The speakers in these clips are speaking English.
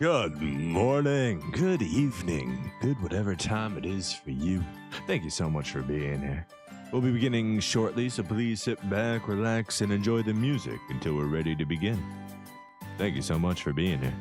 Good morning, good evening, good whatever time it is for you. Thank you so much for being here. We'll be beginning shortly, so please sit back, relax, and enjoy the music until we're ready to begin. Thank you so much for being here.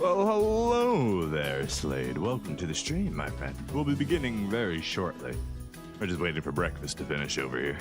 Well, hello there, Slade. Welcome to the stream, my friend. We'll be beginning very shortly. We're just waiting for breakfast to finish over here.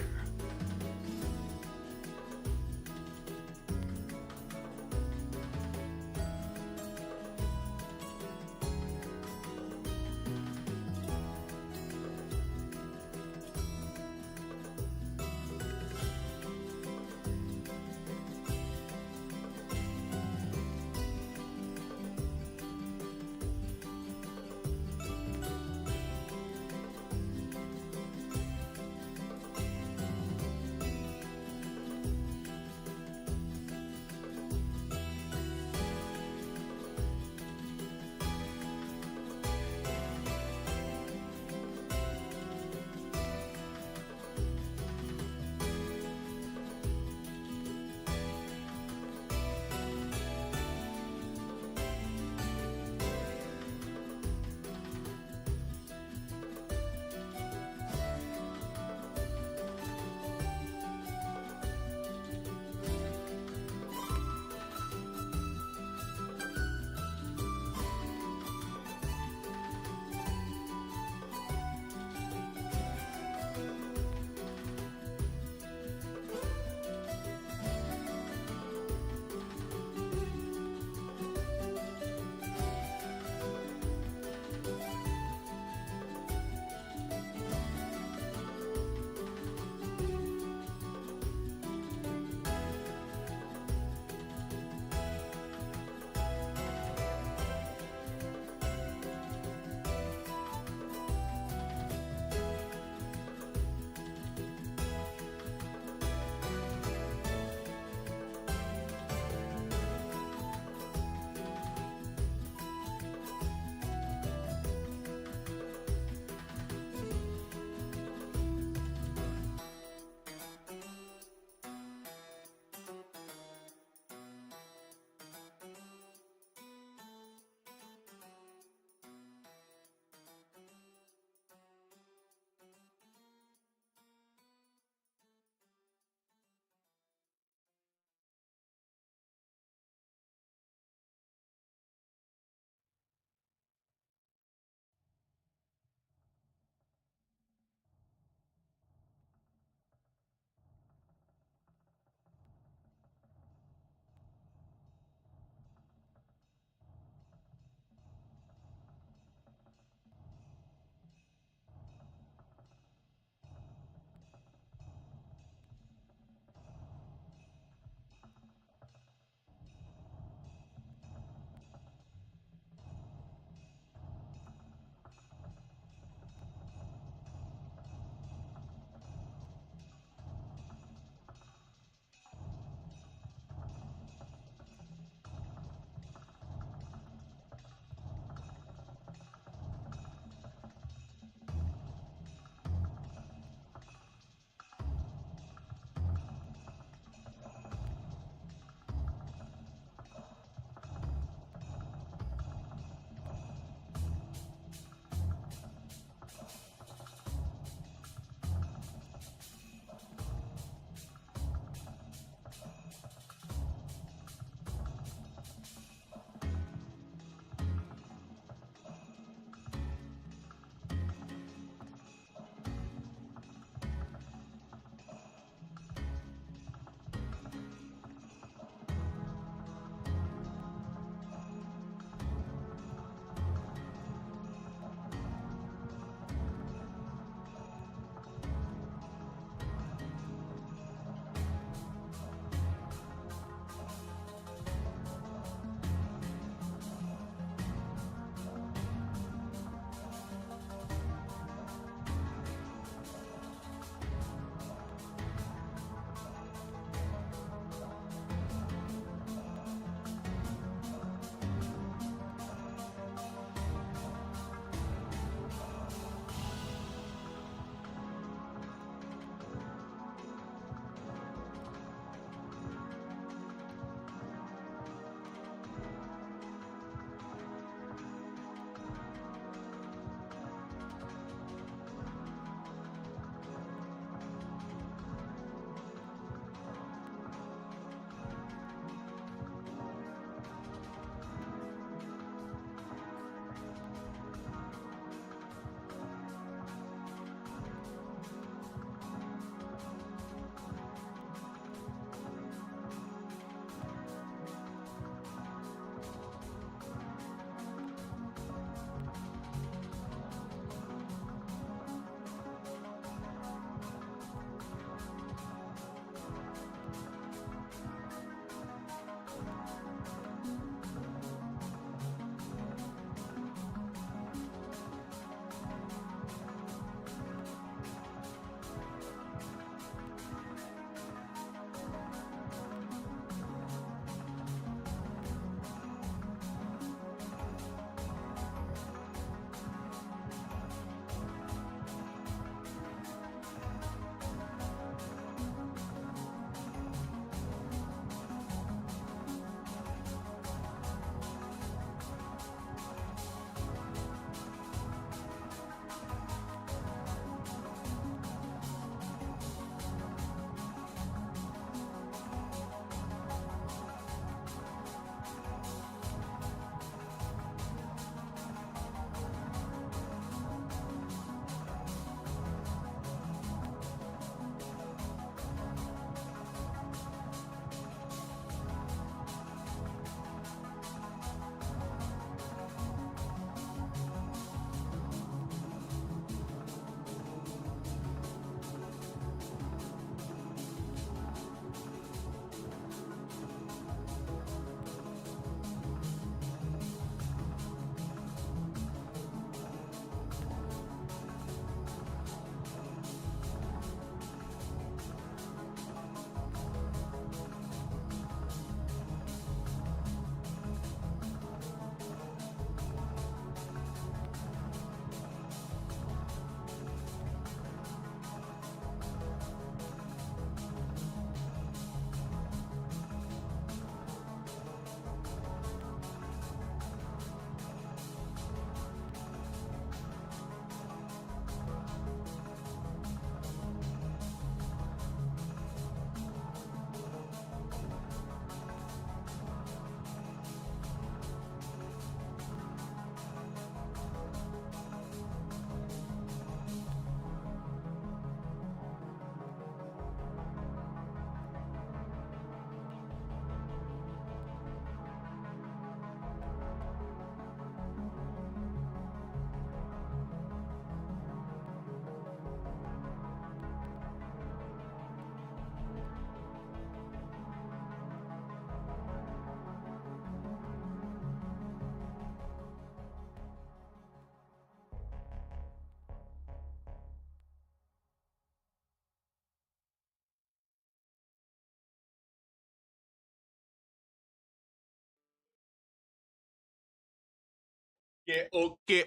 Okay.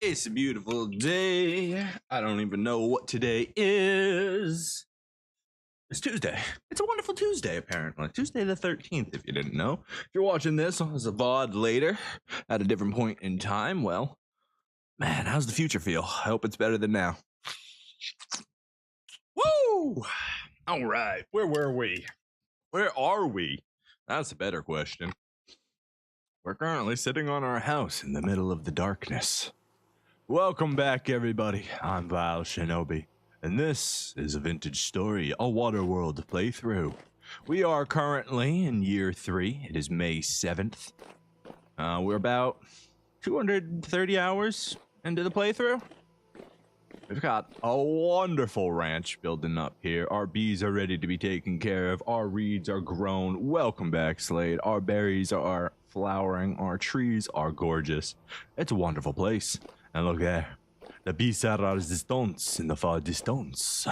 It's a beautiful day. I don't even know what today is. It's Tuesday. It's a wonderful Tuesday, apparently. Tuesday the 13th, if you didn't know. If you're watching this as a VOD later, at a different point in time, well, man, how's the future feel? I hope it's better than now. Woo! All right. Where were we? Where are we? That's a better question. We're currently sitting on our house in the middle of the darkness. Welcome back, everybody. I'm Vile Shinobi, and this is a vintage story, a WaterWorld playthrough. We are currently in year 3. It is May 7th. We're about 230 hours into the playthrough. We've got a wonderful ranch building up here. Our bees are ready to be taken care of. Our reeds are grown. Welcome back, Slade. Our berries are flowering. Our trees are gorgeous. It's a wonderful place. And look there. The bees are distance in the far distance.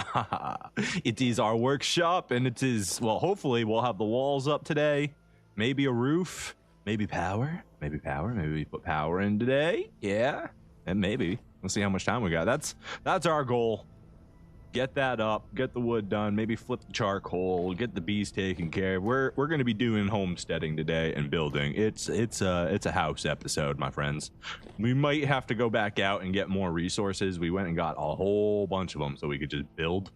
It is our workshop, and it is, well, hopefully we'll have the walls up today. Maybe a roof. Maybe power. Maybe power. Maybe we put power in today. Yeah. And maybe. We'll see how much time we got. That's our goal. Get that up, get the wood done, maybe flip the charcoal, get the bees taken care of. We're going to be doing homesteading today and building. It's a house episode, my friends. We might have to go back out and get more resources. We went and got a whole bunch of them so we could just build.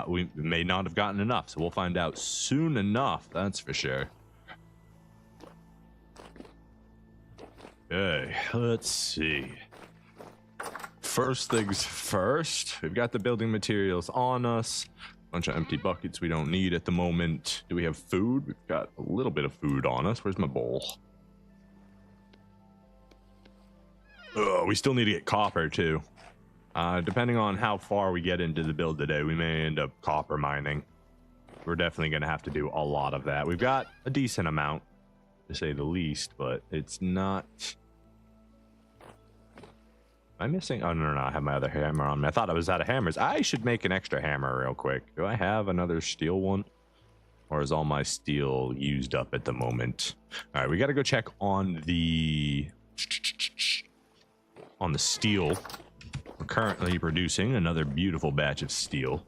We may not have gotten enough, so we'll find out soon enough, that's for sure. Okay, let's see. First things first, we've got the building materials on us. Bunch of empty buckets we don't need at the moment. Do we have food? We've got a little bit of food on us. Where's my bowl? Oh, we still need to get copper too. Depending on how far we get into the build today, we may end up copper mining. We're definitely going to have to do a lot of that. We've got a decent amount, to say the least, but it's not... Am I missing? Oh, no, I have my other hammer on me. I thought I was out of hammers. I should make an extra hammer real quick. Do I have another steel one? Or is all my steel used up at the moment? All right, we got to go check on the steel. We're currently producing another beautiful batch of steel.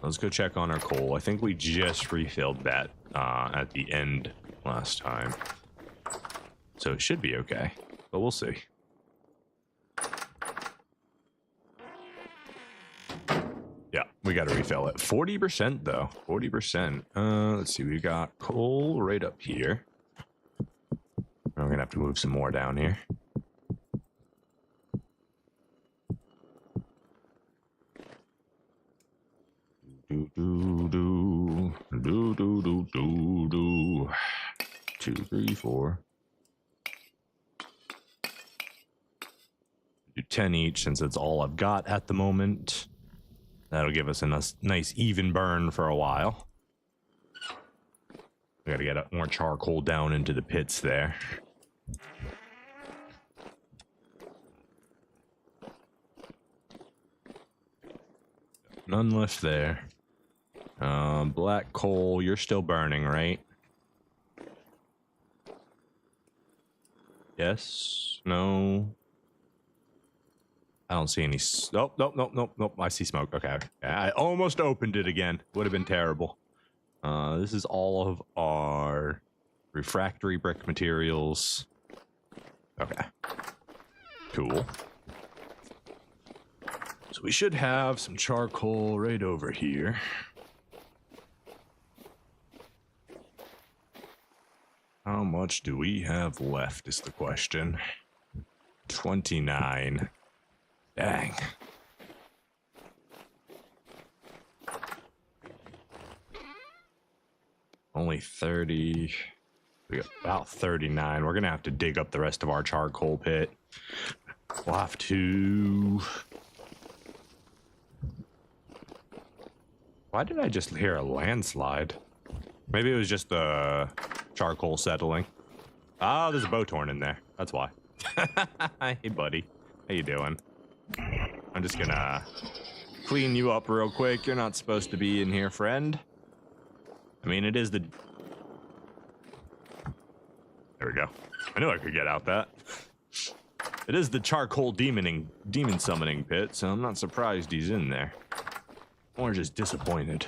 Let's go check on our coal. I think we just refilled that at the end last time. So it should be okay, but we'll see. Yeah, we got to refill it. 40% though. 40%. Let's see. We got coal right up here. We're gonna have to move some more down here. Do do do do do do do do. 2, 3, 4. Do 10 each since it's all I've got at the moment. That'll give us a nice even burn for a while. We gotta get more charcoal down into the pits there. None left there. Black coal, you're still burning, right? Yes? No? I don't see any. Nope. I see smoke. Okay. I almost opened it again. Would have been terrible. This is all of our refractory brick materials. Okay. Cool. So we should have some charcoal right over here. How much do we have left is the question. 29. Dang. Only 30. We got about 39. We're gonna have to dig up the rest of our charcoal pit. We'll have to... Why did I just hear a landslide? Maybe it was just the charcoal settling. Oh, there's a bowtorn in there. That's why. Hey, buddy. How you doing? I'm just gonna clean you up real quick. You're not supposed to be in here, friend. I mean, it is the... There There we go. I knew I could get out that. It is the charcoal demon summoning pit, so I'm not surprised he's in there. Or just disappointed.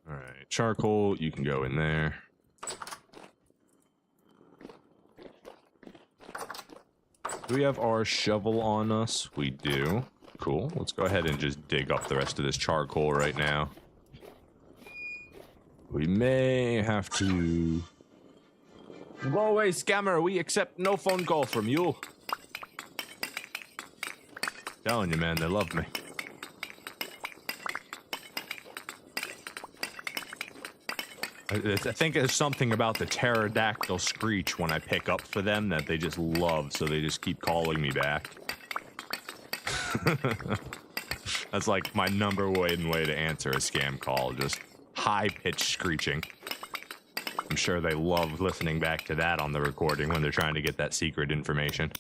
Alright, charcoal, you can go in there. Do we have our shovel on us? We do. Cool. Let's go ahead and just dig up the rest of this charcoal right now. We may have to... Go away, scammer. We accept no phone call from you. Telling you, man, they love me. I think there's something about the pterodactyl screech when I pick up for them that they just love, so they just keep calling me back. That's like my #1 way to answer a scam call, just high-pitched screeching. I'm sure they love listening back to that on the recording when they're trying to get that secret information.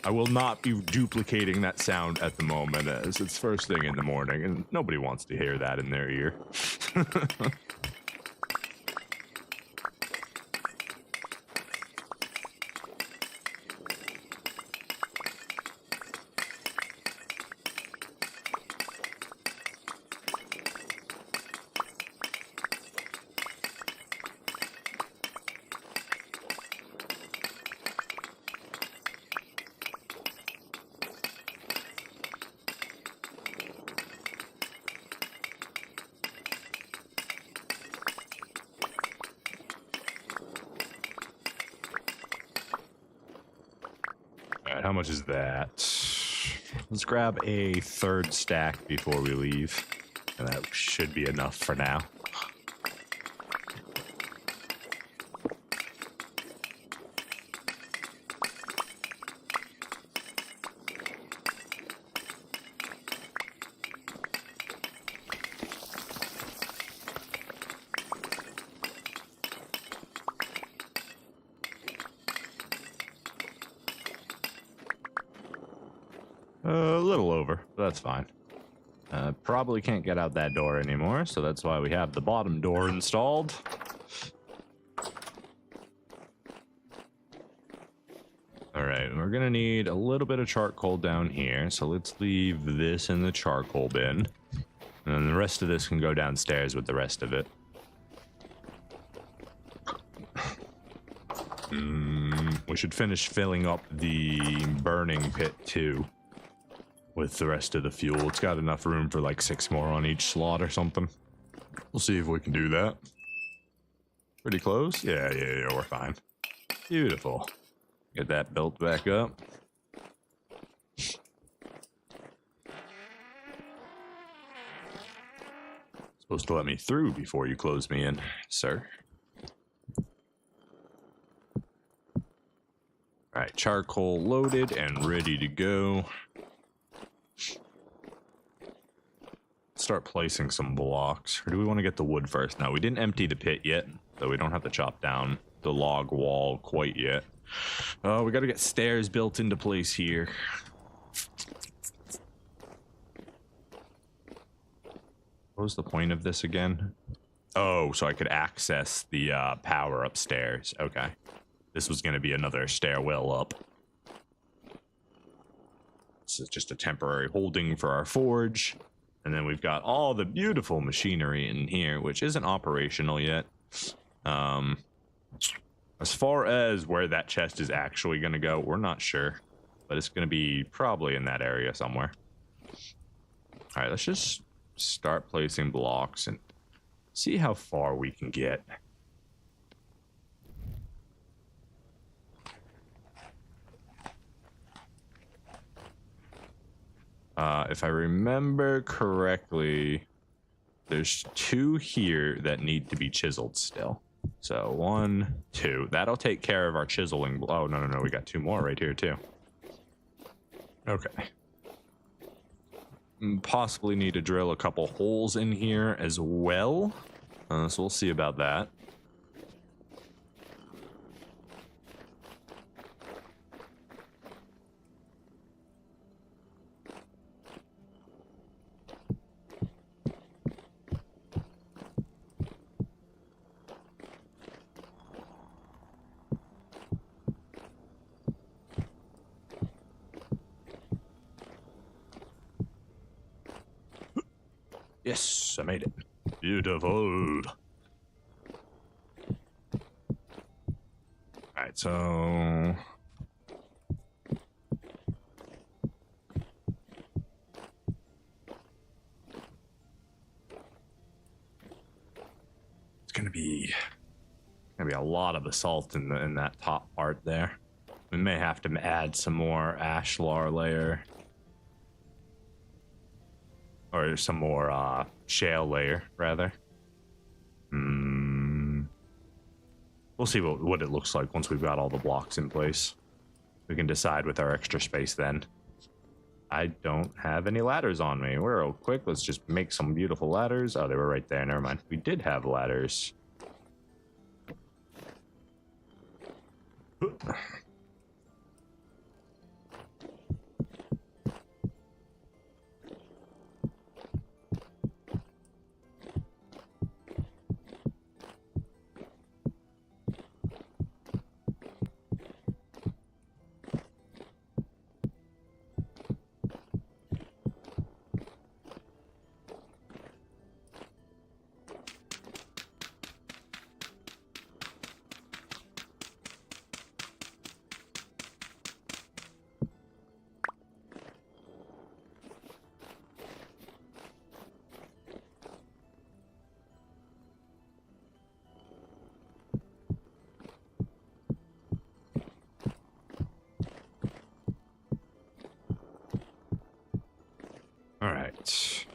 I will not be duplicating that sound at the moment, as it's first thing in the morning, and nobody wants to hear that in their ear. How much is that? Let's grab a 3rd stack before we leave. And that should be enough for now. A little over, but that's fine. Probably can't get out that door anymore, so that's why we have the bottom door installed. Alright, we're gonna need a little bit of charcoal down here, so let's leave this in the charcoal bin. And then the rest of this can go downstairs with the rest of it. We should finish filling up the burning pit too. With the rest of the fuel. It's got enough room for like 6 more on each slot or something. We'll see if we can do that. Pretty close? Yeah, we're fine. Beautiful. Get that built back up. Supposed to let me through before you close me in, sir. Alright, charcoal loaded and ready to go. Start placing some blocks. Or do we want to get the wood first? No, we didn't empty the pit yet, so we don't have to chop down the log wall quite yet. Oh, we got to get stairs built into place here. What was the point of this again? Oh, so I could access the power upstairs. Okay. This was going to be another stairwell up. This is just a temporary holding for our forge. And then we've got all the beautiful machinery in here, which isn't operational yet. As far as where that chest is actually going to go, we're not sure. But it's going to be probably in that area somewhere. All right, let's just start placing blocks and see how far we can get. If I remember correctly, there's 2 here that need to be chiseled still. So 1, 2. That'll take care of our chiseling. Oh, no. We got 2 more right here, too. Okay. Possibly need to drill a couple holes in here as well. So we'll see about that. Yes, I made it. Beautiful. Alright, so... it's gonna be a lot of basalt in that top part there. We may have to add some more ashlar layer. Or some more shale layer, rather. We'll see what it looks like once we've got all the blocks in place. We can decide with our extra space then. I don't have any ladders on me. We're real quick. Let's just make some beautiful ladders. Oh, they were right there. Never mind. We did have ladders. Alright.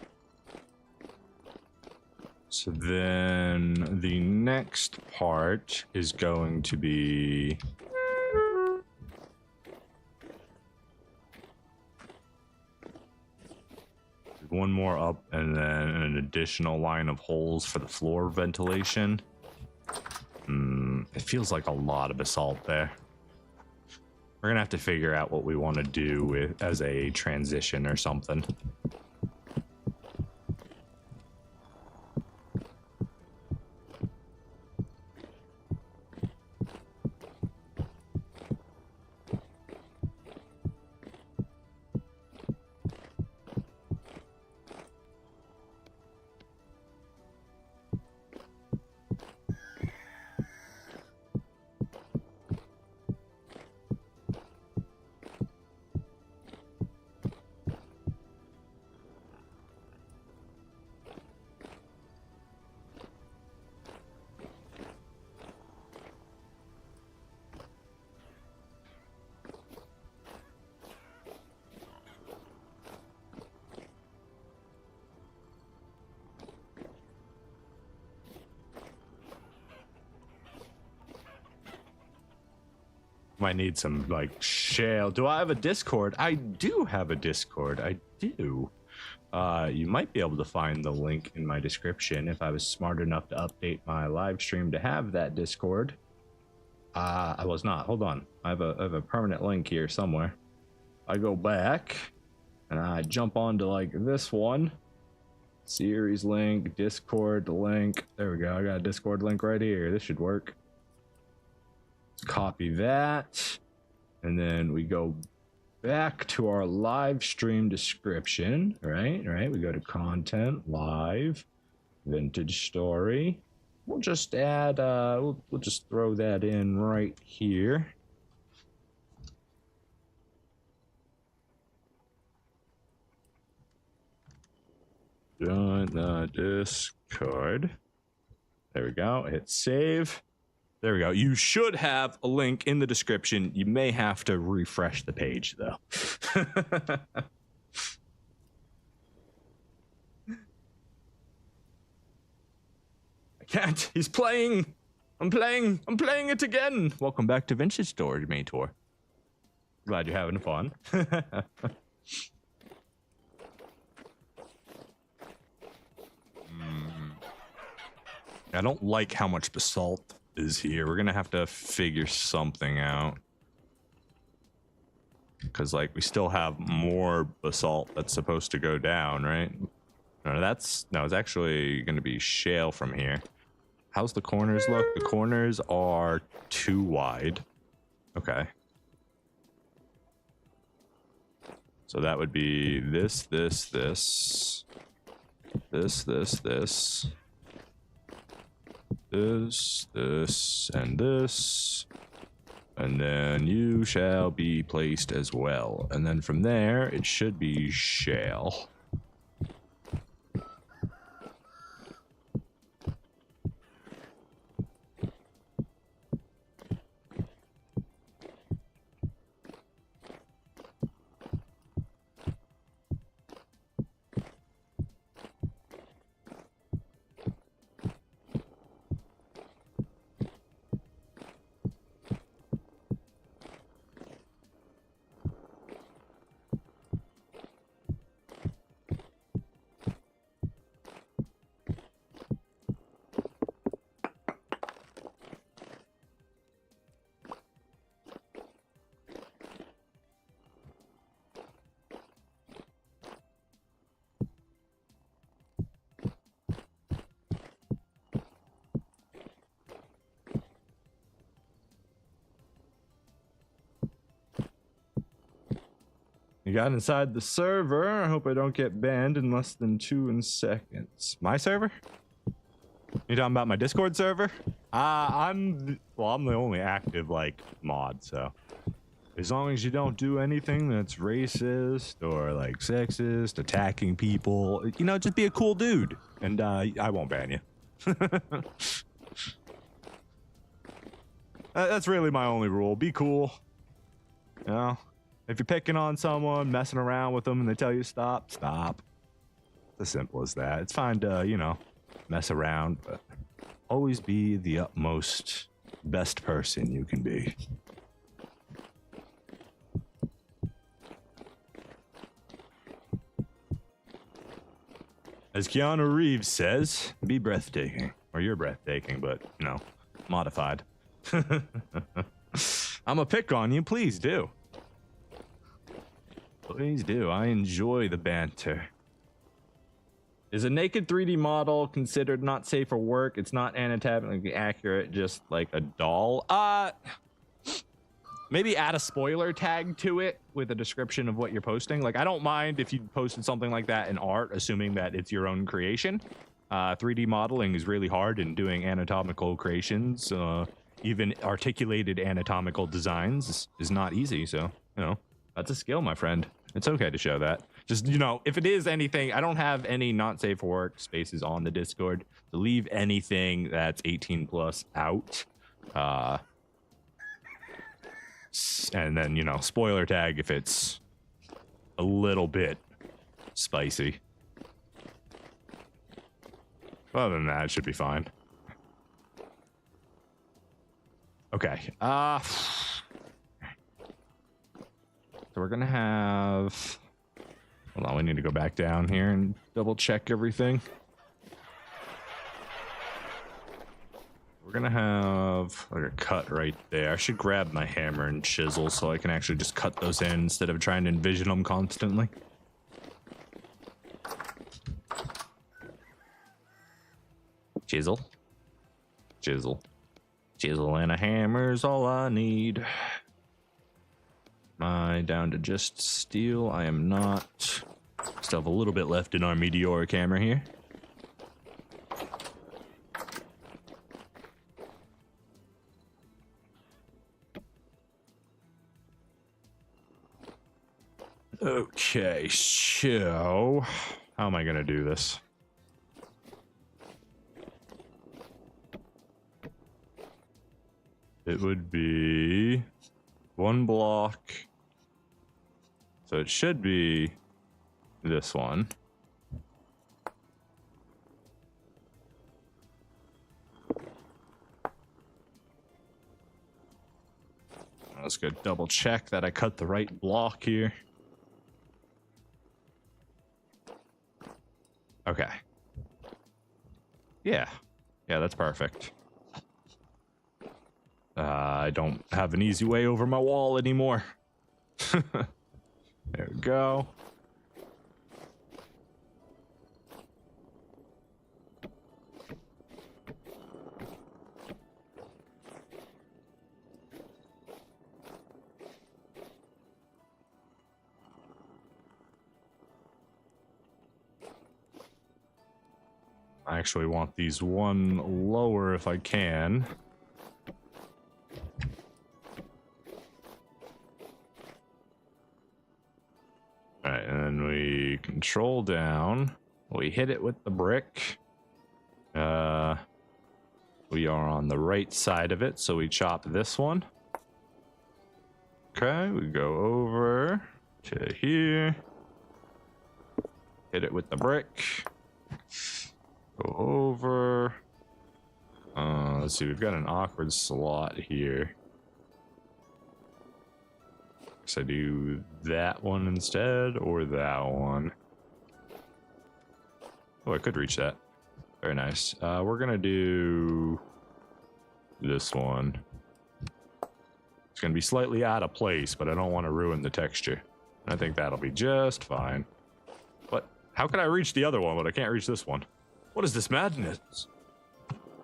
So then the next part is going to be... one more up and then an additional line of holes for the floor ventilation. It feels like a lot of basalt there. We're gonna have to figure out what we want to do with as a transition or something. Might need some like shale. Do I have a Discord? I do have a Discord. I do. You might be able to find the link in my description if I was smart enough to update my live stream to have that Discord. I was not. Hold on. I have a permanent link here somewhere. I go back and I jump onto like this one. Series link, Discord link. There we go. I got a Discord link right here. This should work. Copy that, and then we go back to our live stream description. Right, we go to content, live, vintage story. We'll just add we'll just throw that in right here. Join the Discord. There we go. Hit save. There we go. You should have a link in the description. You may have to refresh the page, though. I can't. He's playing. I'm playing it again. Welcome back to Vintage Storage Mentor. Glad you're having fun. I don't like how much basalt is here. We're gonna have to figure something out, because like we still have more basalt that's supposed to go down, right? No, it's actually gonna be shale from here. How's the corners look? The corners are too wide. Okay, so that would be this. This, and this. And then you shall be placed as well. And then from there, it should be shall. You got inside the server. I hope I don't get banned in less than 2 seconds. My server? You talking about my Discord server? I'm the only active, like, mod, so. As long as you don't do anything that's racist or, like, sexist, attacking people, you know, just be a cool dude. And, I won't ban you. That's really my only rule. Be cool. You know? If you're picking on someone, messing around with them, and they tell you stop, stop. It's as simple as that. It's fine to, you know, mess around, but always be the utmost best person you can be. As Keanu Reeves says, be breathtaking. Or you're breathtaking, but, you know, modified. I'm a pick on you, please do. Please do. I enjoy the banter. Is a naked 3D model considered not safe for work? It's not anatomically accurate, just like a doll. Maybe add a spoiler tag to it with a description of what you're posting. Like, I don't mind if you posted something like that in art, assuming that it's your own creation. 3D modeling is really hard, and doing anatomical creations, even articulated anatomical designs is not easy. So, you know, that's a skill, my friend. It's okay to show that. Just, you know, if it is anything, I don't have any not safe for work spaces on the Discord. To leave anything that's 18 plus out. And then, you know, spoiler tag if it's a little bit spicy. Other than that, it should be fine. Okay. So we're gonna have, hold on, we need to go back down here and double check everything. We're gonna have like a cut right there. I should grab my hammer and chisel so I can actually just cut those in instead of trying to envision them constantly. Chisel. Chisel. Chisel and a hammer's all I need. Am I down to just steel? I am not. Still have a little bit left in our meteoric hammer here. Okay, so how am I gonna do this? It would be one block. So it should be this one. Let's go double check that I cut the right block here. Okay. Yeah, that's perfect. I don't have an easy way over my wall anymore. There we go. I actually want these one lower if I can. Alright, and then we control down. We hit it with the brick. We are on the right side of it, so we chop this one. Okay, we go over to here. Hit it with the brick. Go over. Let's see, we've got an awkward slot here. So I do that one instead, or that one. Oh, I could reach that. Very nice. We're gonna do this one. It's gonna be slightly out of place, but I don't want to ruin the texture. I think that'll be just fine. But how can I reach the other one, but I can't reach this one? What is this madness?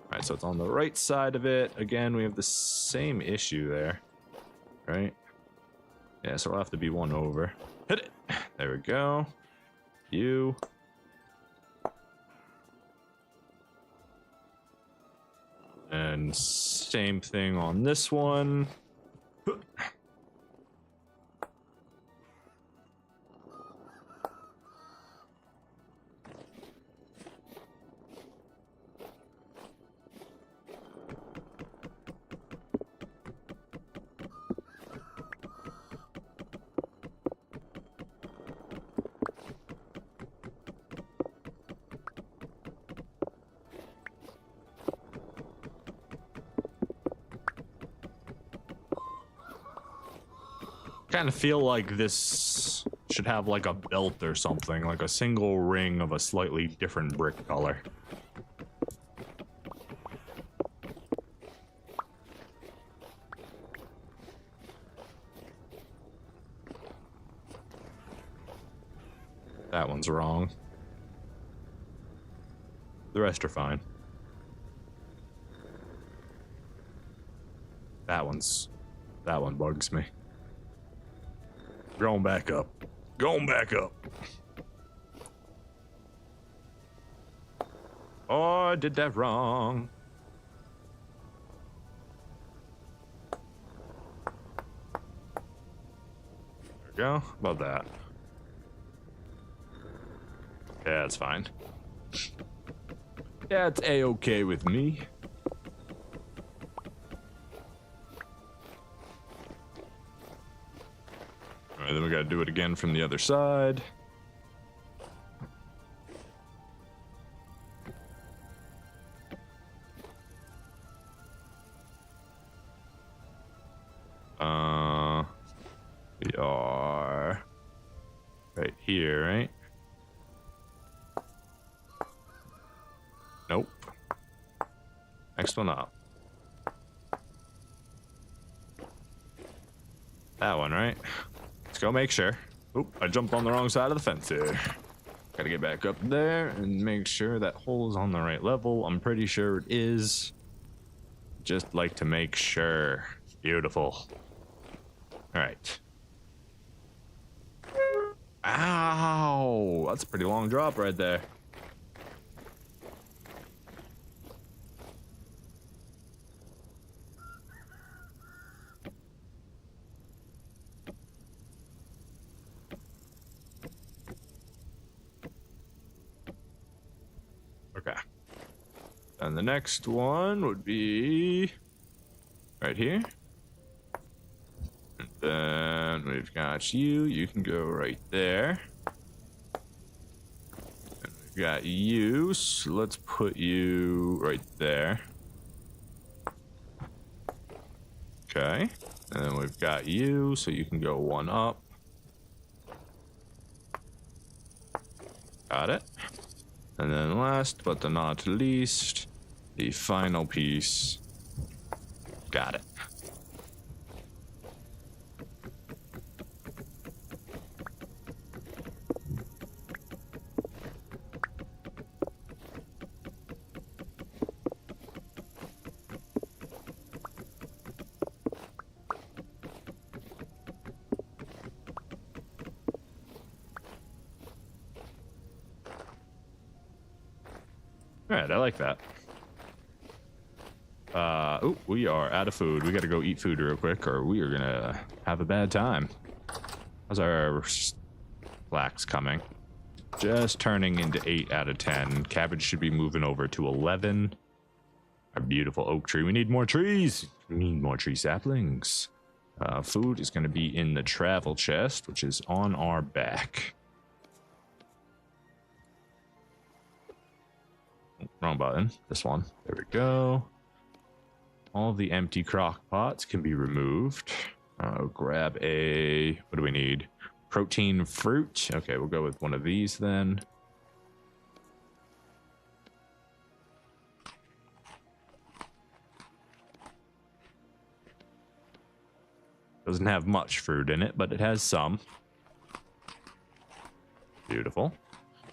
Alright, so it's on the right side of it. Again, we have the same issue there. Right? Yeah, so it'll have to be one over. Hit it! There we go. You. And same thing on this one. Kind of feel like this should have like a belt or something, like a single ring of a slightly different brick color. That one's wrong. The rest are fine. That one bugs me. Going back up. Going back up. Oh, I did that wrong. There we go. How about that? Yeah, it's fine. Yeah, it's A-okay with me. Alright, then we gotta do it again from the other side. We are right here, right? Nope. Next one up. That one, right? Let's go make sure. Oop, I jumped on the wrong side of the fence here. Gotta get back up there and make sure that hole is on the right level. I'm pretty sure it is. Just like to make sure. Beautiful. Alright. Ow! That's a pretty long drop right there. Okay. And the next one would be right here. And then we've got you. You can go right there. And we've got you. So let's put you right there. Okay. And then we've got you, so you can go one up. Got it. And then last but not least, the final piece. Got it. All right, I like that. Oh, we are out of food. We got to go eat food real quick, or we are gonna have a bad time. How's our flax coming? Just turning into 8 out of 10. Cabbage should be moving over to 11. Our beautiful oak tree. We need more trees. We need more tree saplings. Food is going to be in the travel chest, which is on our back. Oh, wrong button. This one. There we go. All the empty crock pots can be removed. Grab a... What do we need? Protein fruit. Okay, we'll go with one of these then. Doesn't have much fruit in it, but it has some. Beautiful.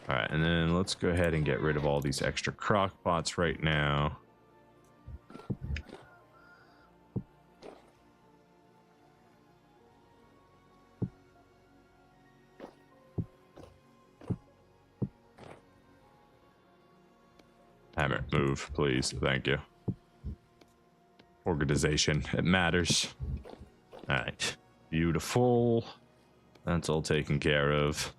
All right, and then let's go ahead and get rid of all these extra crock pots right now. Hammer, move, please. Thank you. Organization, it matters. All right, beautiful. That's all taken care of.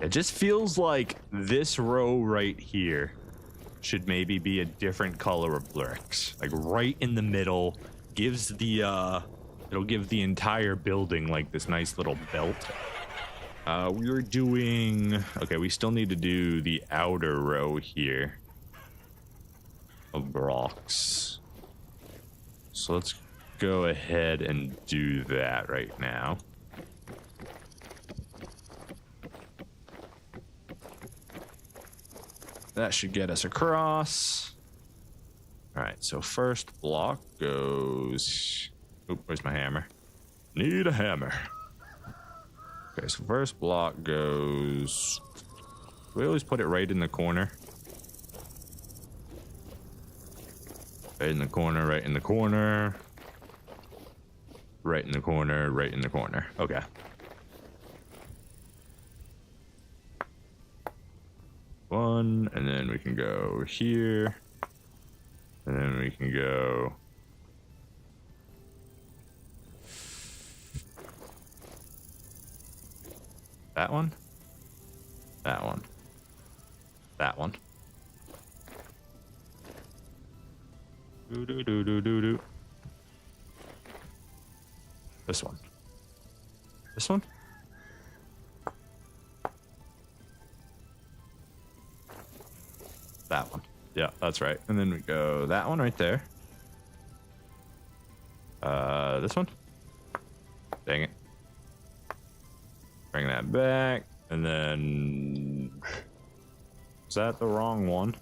It just feels like this row right here should maybe be a different color of bricks. Like right in the middle, gives the it'll give the entire building like this nice little belt. We're doing... Okay, we still need to do the outer row here of blocks. So let's go ahead and do that right now. That should get us across. All right, so first block goes... Oop, where's my hammer? Need a hammer. Okay, so first block goes... We always put it right in the corner. Right in the corner, right in the corner. Right in the corner, right in the corner. Okay. One, and then we can go here. And then we can go... That one? That one. That one. Do do do do do do. This one. This one? That one. Yeah, that's right. And then we go that one right there. This one? Dang it. Bring that back, and then... Is that the wrong one?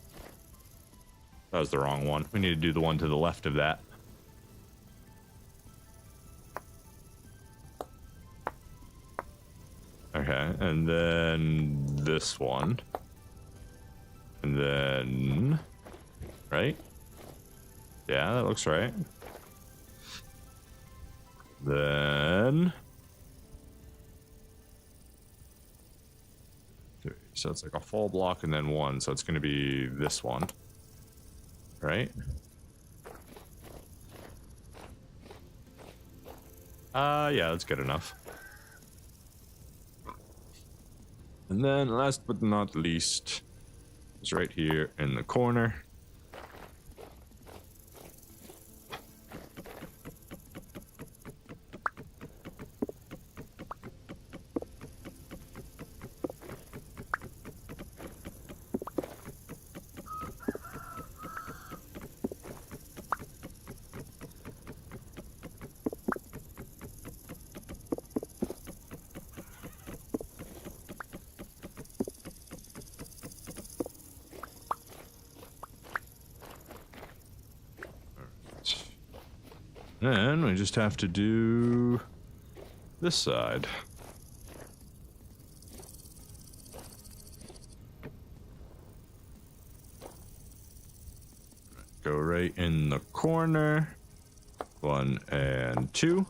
That was the wrong one. We need to do the one to the left of that. Okay, and then this one. And then... Right? Yeah, that looks right. Then... So it's like a full block and then one. So it's going to be this one. Right? Yeah, that's good enough. And then last but not least, is right here in the corner. Then we just have to do this side. Go right in the corner. 1 and 2.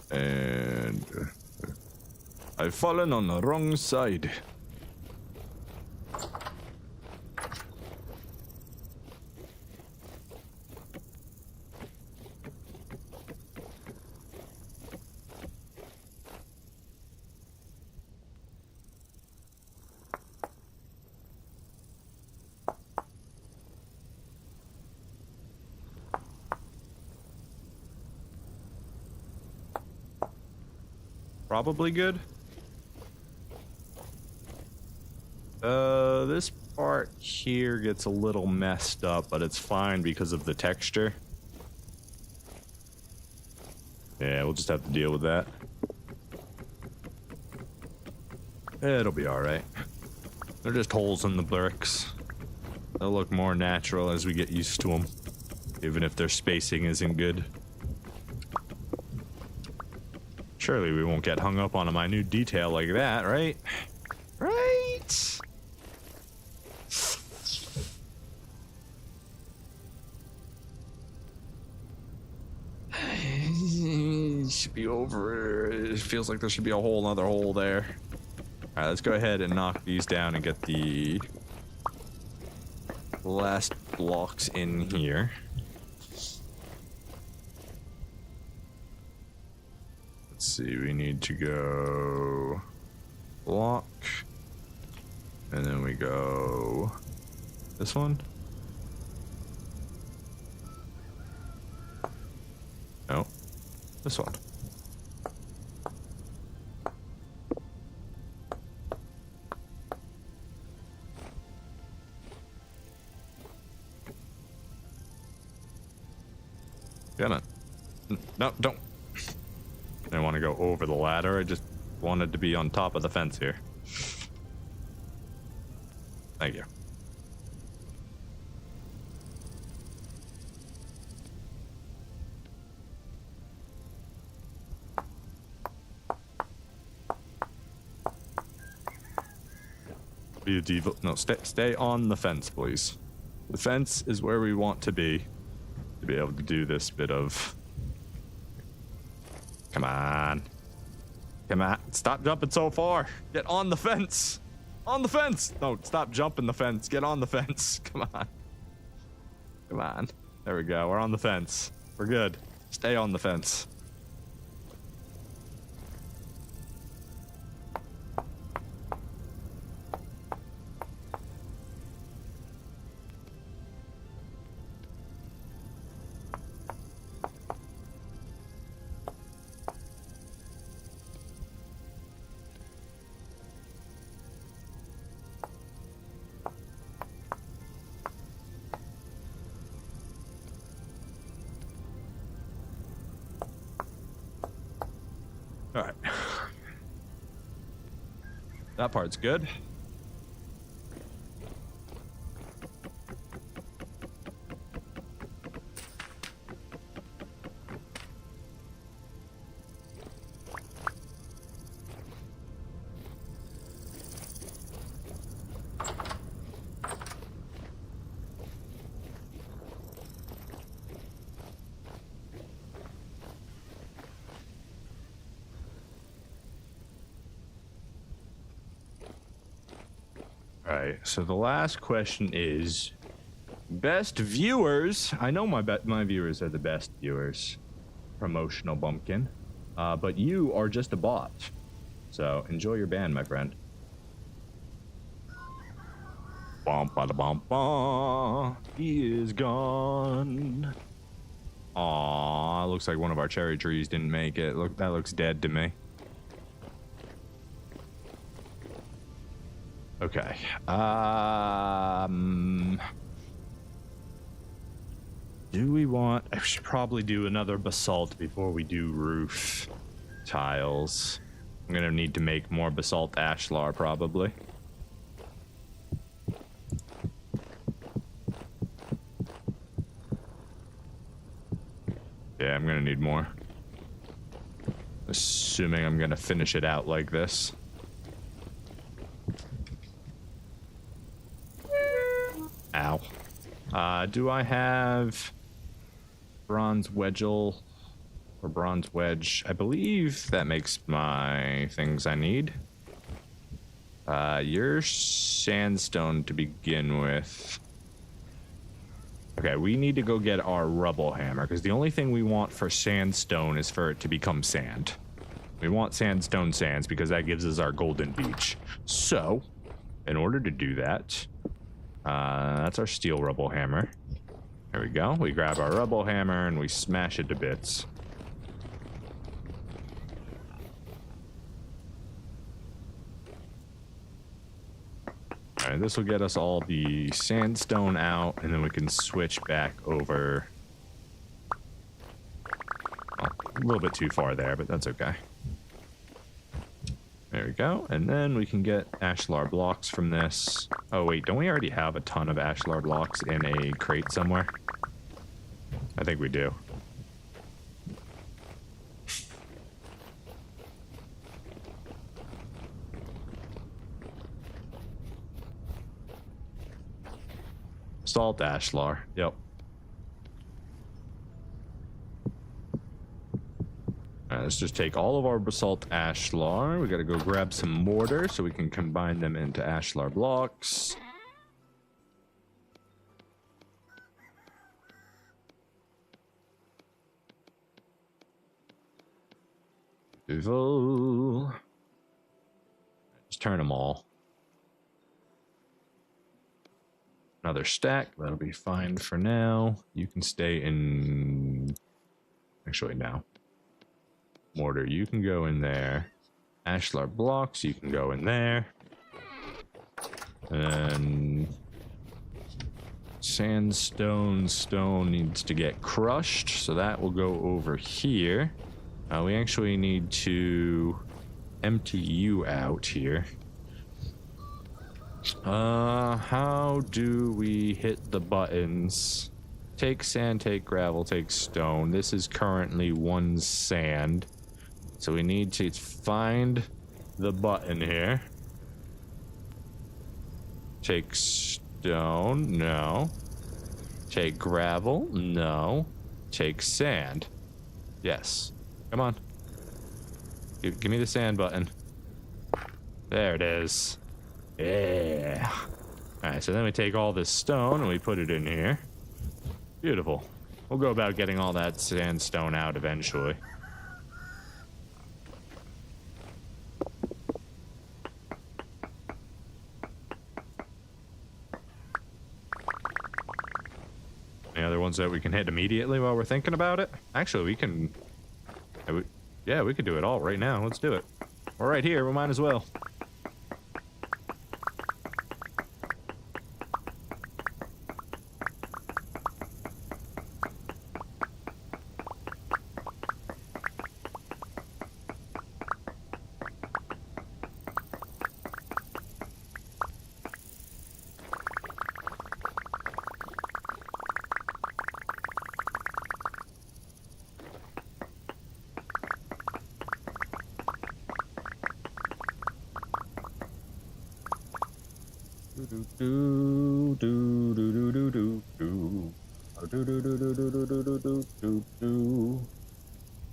And I've fallen on the wrong side. Probably good. This part here gets a little messed up, but it's fine because of the texture. Yeah, we'll just have to deal with that. It'll be alright. They're just holes in the bricks. They'll look more natural as we get used to them, even if their spacing isn't good. Surely we won't get hung up on a minute detail like that, right? Right? It should be over. It feels like there should be a whole another hole there. All right, let's go ahead and knock these down and get the last blocks in here. Let's see, we need to go block, and then we go this one. No, this one. Got it. No, don't. I didn't want to go over the ladder. I just wanted to be on top of the fence here. Thank you. Be a diva. No, stay on the fence, please. The fence is where we want to be able to do this bit of. Come on. Come on. Stop jumping so far. Get on the fence. On the fence. No, stop jumping the fence. Get on the fence. Come on. Come on. There we go. We're on the fence. We're good. Stay on the fence. All right. That part's good. Alright, so the last question is best viewers. I know my viewers are the best viewers. Promotional bumpkin. But you are just a bot. So enjoy your band, my friend. Bum ba da bum ba. He is gone. Aw, looks like one of our cherry trees didn't make it. Look, that looks dead to me. Okay. Do we want... I should probably do another basalt before we do roof tiles. I'm gonna need to make more basalt ashlar, probably. Yeah, I'm gonna need more. Assuming I'm gonna finish it out like this. Ow. Do I have bronze wedgel? or bronze wedge. I believe that makes my things I need. Your sandstone to begin with. Okay, we need to go get our rubble hammer, because the only thing we want for sandstone is for it to become sand. We want sandstone sands because that gives us our golden beach. So, in order to do that, that's our steel rubble hammer. There we go. We grab our rubble hammer and we smash it to bits. Alright, this will get us all the sandstone out, and then we can switch back over. Oh, a little bit too far there, but that's okay. There we go, and then we can get ashlar blocks from this. Oh wait, don't we already have a ton of ashlar blocks in a crate somewhere? I think we do. Salt ashlar, yep. Alright, let's just take all of our basalt ashlar. We gotta go grab some mortar so we can combine them into ashlar blocks. Suvival. Just turn them all. Another stack, that'll be fine for now. You can stay in... Actually, no. Mortar, you can go in there. Ashlar blocks, you can go in there. And sandstone stone needs to get crushed, so that will go over here. We actually need to empty you out here. How do we hit the buttons? Take sand, take gravel, take stone. This is currently 1 sand. So we need to find the button here. Take stone, no. Take gravel, no. Take sand, yes. Come on. Give me the sand button. There it is. Yeah. Alright, so then we take all this stone and we put it in here. Beautiful. We'll go about getting all that sandstone out eventually. Any other ones that we can hit immediately while we're thinking about it? Actually, we can... Yeah, we could do it all right now. Let's do it. We're right here. We might as well.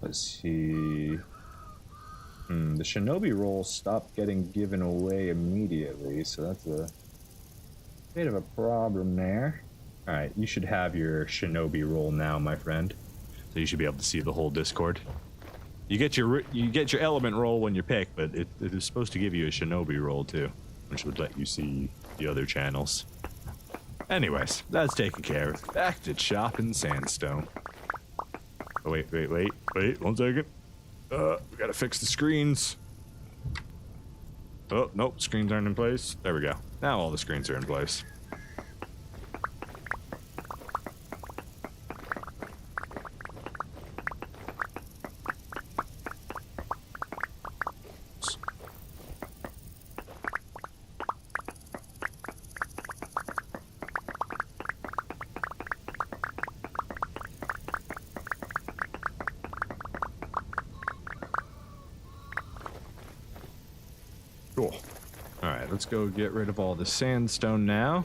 Let's see. The shinobi roll stopped getting given away immediately, so that's a bit of a problem there. Alright, you should have your shinobi roll now, my friend. So you should be able to see the whole Discord. You get your element roll when you pick, but it is supposed to give you a shinobi roll too, which would let you see the other channels. Anyways, that's taken care of. Back to chopping sandstone. Oh, wait, 1 second. We gotta fix the screens. Oh, nope, screens aren't in place. There we go. Now all the screens are in place. Cool. Alright, let's go get rid of all the sandstone now.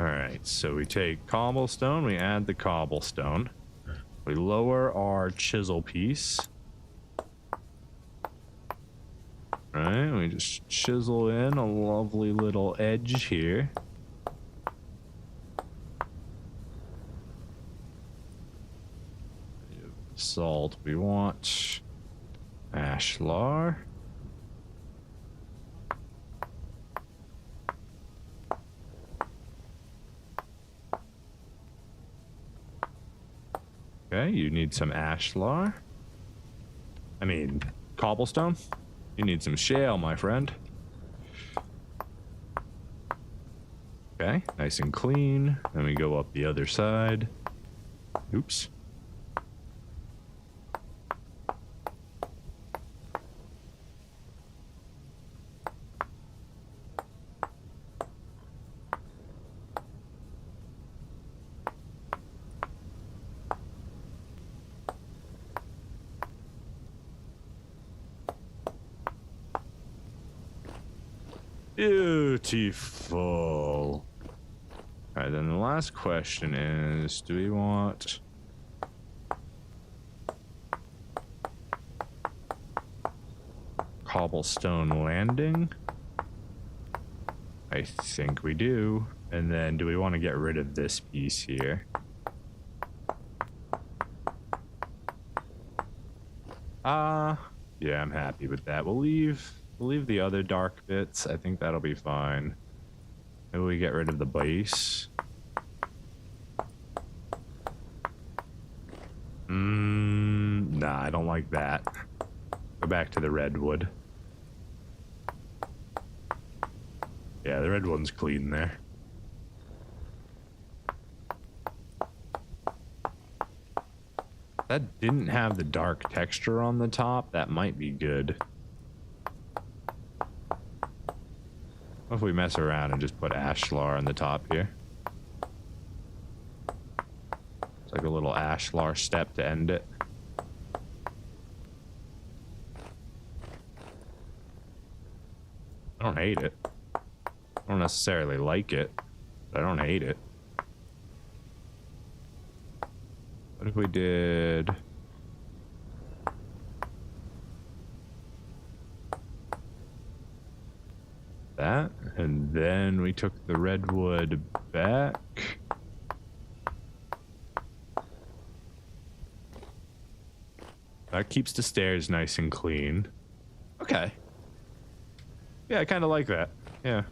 All right, so we take cobblestone, we add the cobblestone, we lower our chisel piece. All right, we just chisel in a lovely little edge here. Salt, we want ashlar. Okay, you need some ashlar. I mean, cobblestone. You need some shale, my friend. Okay, nice and clean. Then we go up the other side. Oops. Beautiful. All right, then the last question is, do we want cobblestone landing? I think we do. And then do we want to get rid of this piece here? Yeah, I'm happy with that. We'll leave the other dark bits. I think that'll be fine. Maybe we get rid of the base. Nah, I don't like that. Go back to the redwood. Yeah, the red one's clean there. That didn't have the dark texture on the top. That might be good. What if we mess around and just put ashlar on the top here? It's like a little ashlar step to end it. I don't hate it. I don't necessarily like it, but I don't hate it. What if we did... that, and then we took the redwood back. That keeps the stairs nice and clean. Okay. Yeah, I kind of like that. Yeah.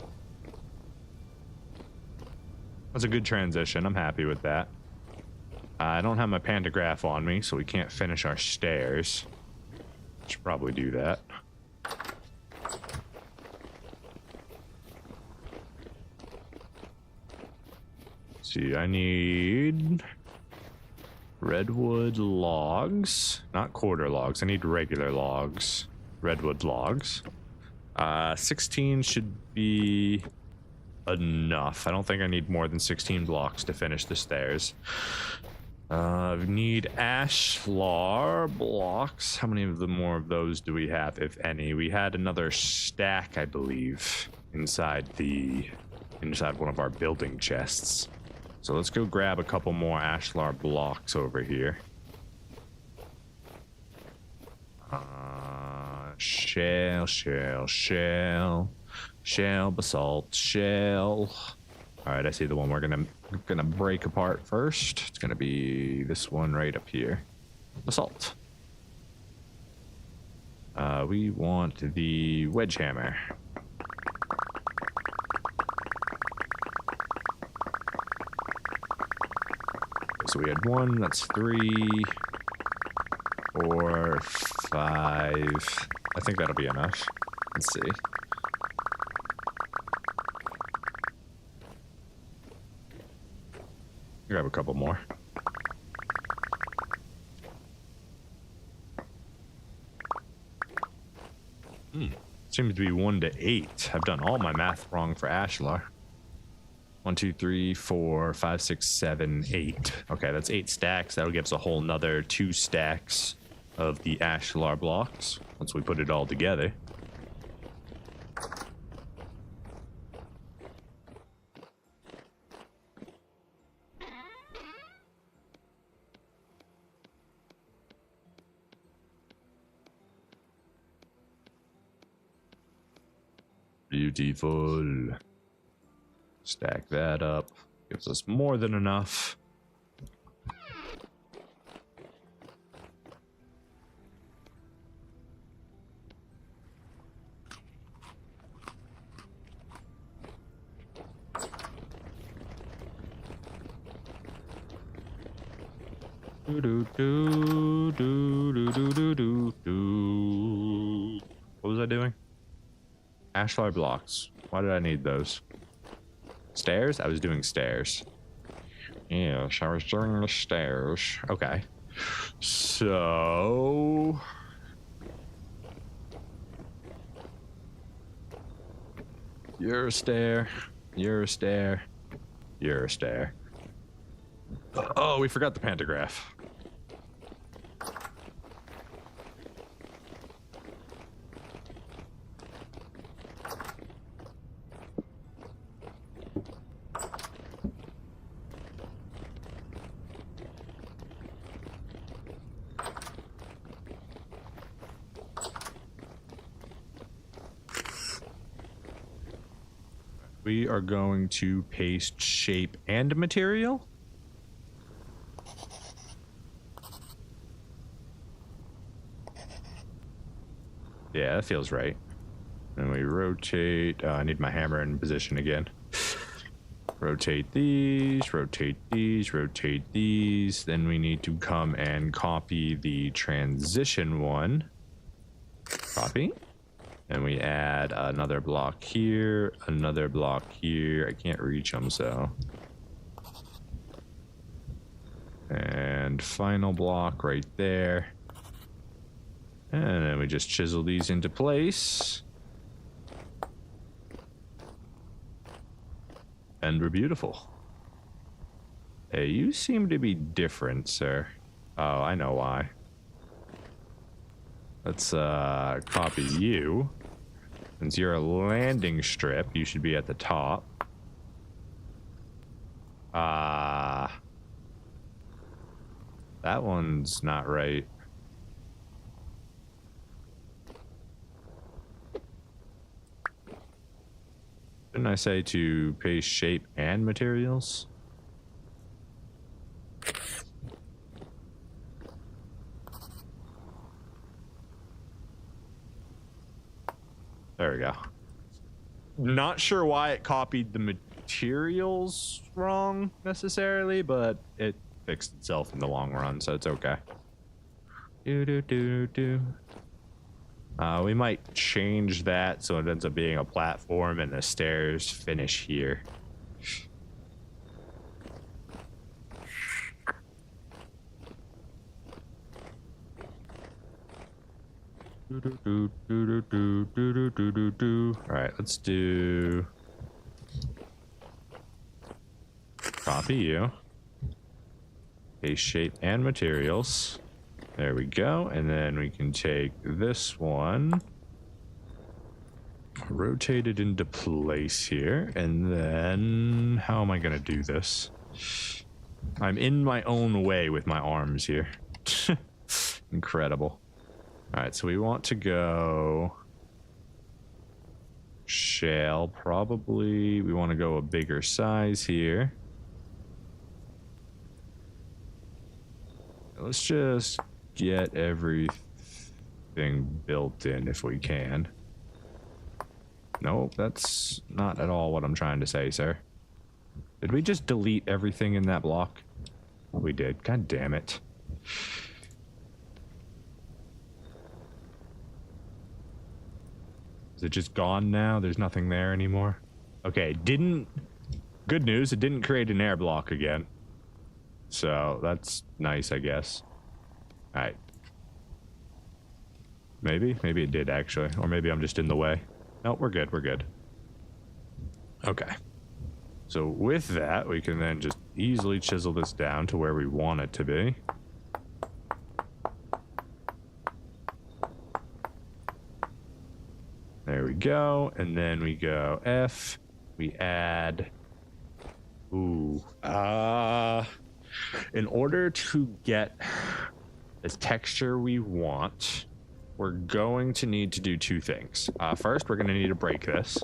That's a good transition. I'm happy with that. I don't have my pantograph on me, so we can't finish our stairs. Should probably do that. See, I need redwood logs, not quarter logs. I need regular logs, redwood logs. 16 should be enough. I don't think I need more than 16 blocks to finish the stairs. Need ashlar blocks. How many of the more of those do we have, if any? We had another stack, I believe, inside one of our building chests. So let's go grab a couple more ashlar blocks over here. Shale, basalt, shale. All right, I see the one we're gonna break apart first. It's gonna be this one right up here, basalt. We want the wedge hammer. So we had 1, that's 3, 4, 5. I think that'll be enough. Let's see. Grab a couple more. Seems to be 1 to 8. I've done all my math wrong for ashlar. 1, 2, 3, 4, 5, 6, 7, 8. Okay, that's 8 stacks. That'll give us a whole nother 2 stacks of the ashlar blocks once we put it all together. Beautiful. Stack that up. Gives us more than enough. Do do do do do do do do do. What was I doing? Ashlar blocks. Why did I need those? Stairs? I was doing stairs. Yes, I was doing the stairs. Okay. So... You're a stair. You're a stair. You're a stair. Oh, we forgot the pantograph. We are going to paste shape and material. Yeah, that feels right. And we rotate. I need my hammer in position again. Rotate these, rotate these, rotate these. Then we need to come and copy the transition one. Copy. And we add another block here, another block here. I can't reach them, so. And final block right there. And then we just chisel these into place. And we're beautiful. Hey, you seem to be different, sir. Oh, I know why. Let's copy you. Since you're a landing strip, you should be at the top. That one's not right. Didn't I say to paste shape and materials? There we go. Not sure why it copied the materials wrong necessarily, but it fixed itself in the long run, so it's okay. We might change that so it ends up being a platform and the stairs finish here. Alright, let's do copy you. Paste shape and materials. There we go. And then we can take this one, rotate it into place here. And then how am I going to do this? I'm in my own way with my arms here. Incredible. All right, so we want to go shell, probably. We want to go a bigger size here. Let's just get everything built in if we can. Nope, that's not at all what I'm trying to say, sir. Did we just delete everything in that block? We did. God damn it. Is it just gone now? There's nothing there anymore? Okay, good news, it didn't create an air block again. So, that's nice, I guess. Alright. Maybe it did, actually. Or maybe I'm just in the way. No, we're good, we're good. Okay. So, with that, we can then just easily chisel this down to where we want it to be. There we go, and then we go F, we add, in order to get the texture we want, we're going to need to do two things. First, we're going to need to break this.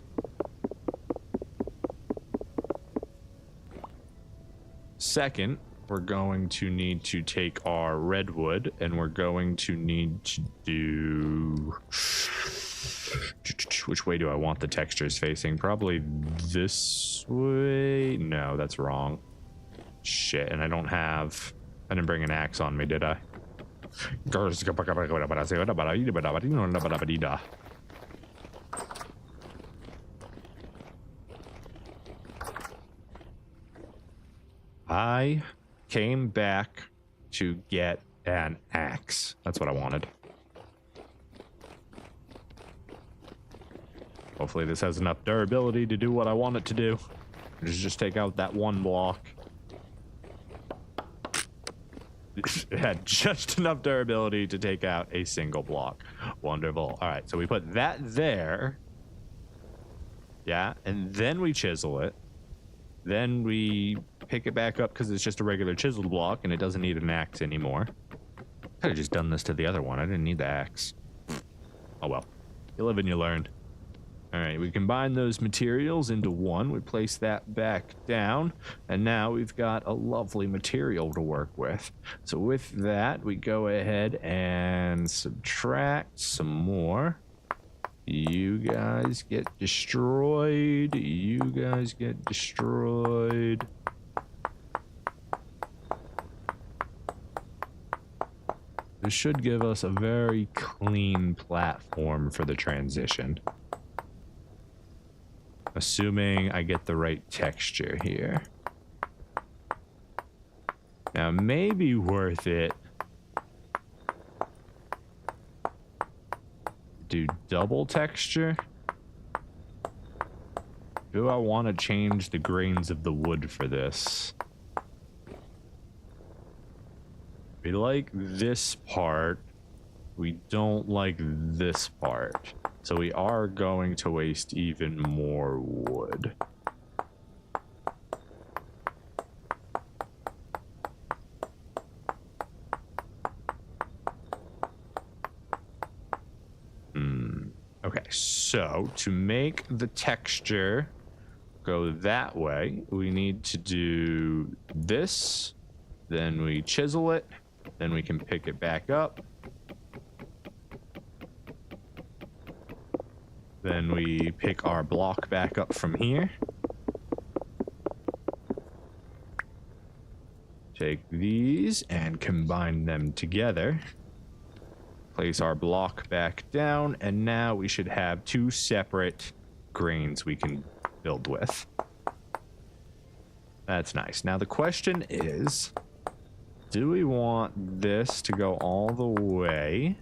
second, we're going to need to take our redwood and we're going to need to do... Which way do I want the textures facing? Probably this way? No, that's wrong. Shit, and I didn't bring an axe on me, did I? I came back to get an axe. That's what I wanted. Hopefully this has enough durability to do what I want it to do. Just take out that one block. It had just enough durability to take out a single block. Wonderful. All right, so we put that there. Yeah, and then we chisel it. Then we pick it back up because it's just a regular chiseled block and it doesn't need an axe anymore. Could have just done this to the other one. I didn't need the axe. Oh well. You live and you learn. All right, we combine those materials into one. We place that back down, and now we've got a lovely material to work with. So with that, we go ahead and subtract some more. You guys get destroyed. You guys get destroyed. This should give us a very clean platform for the transition. Assuming I get the right texture here. Now, maybe worth it. Do double texture? Do I want to change the grains of the wood for this? We like this part. We don't like this part. So we are going to waste even more wood. Okay, so to make the texture go that way, we need to do this, then we chisel it, then we can pick it back up. Then we pick our block back up from here. Take these and combine them together. Place our block back down, and now we should have two separate grains we can build with. That's nice. Now the question is, do we want this to go all the way?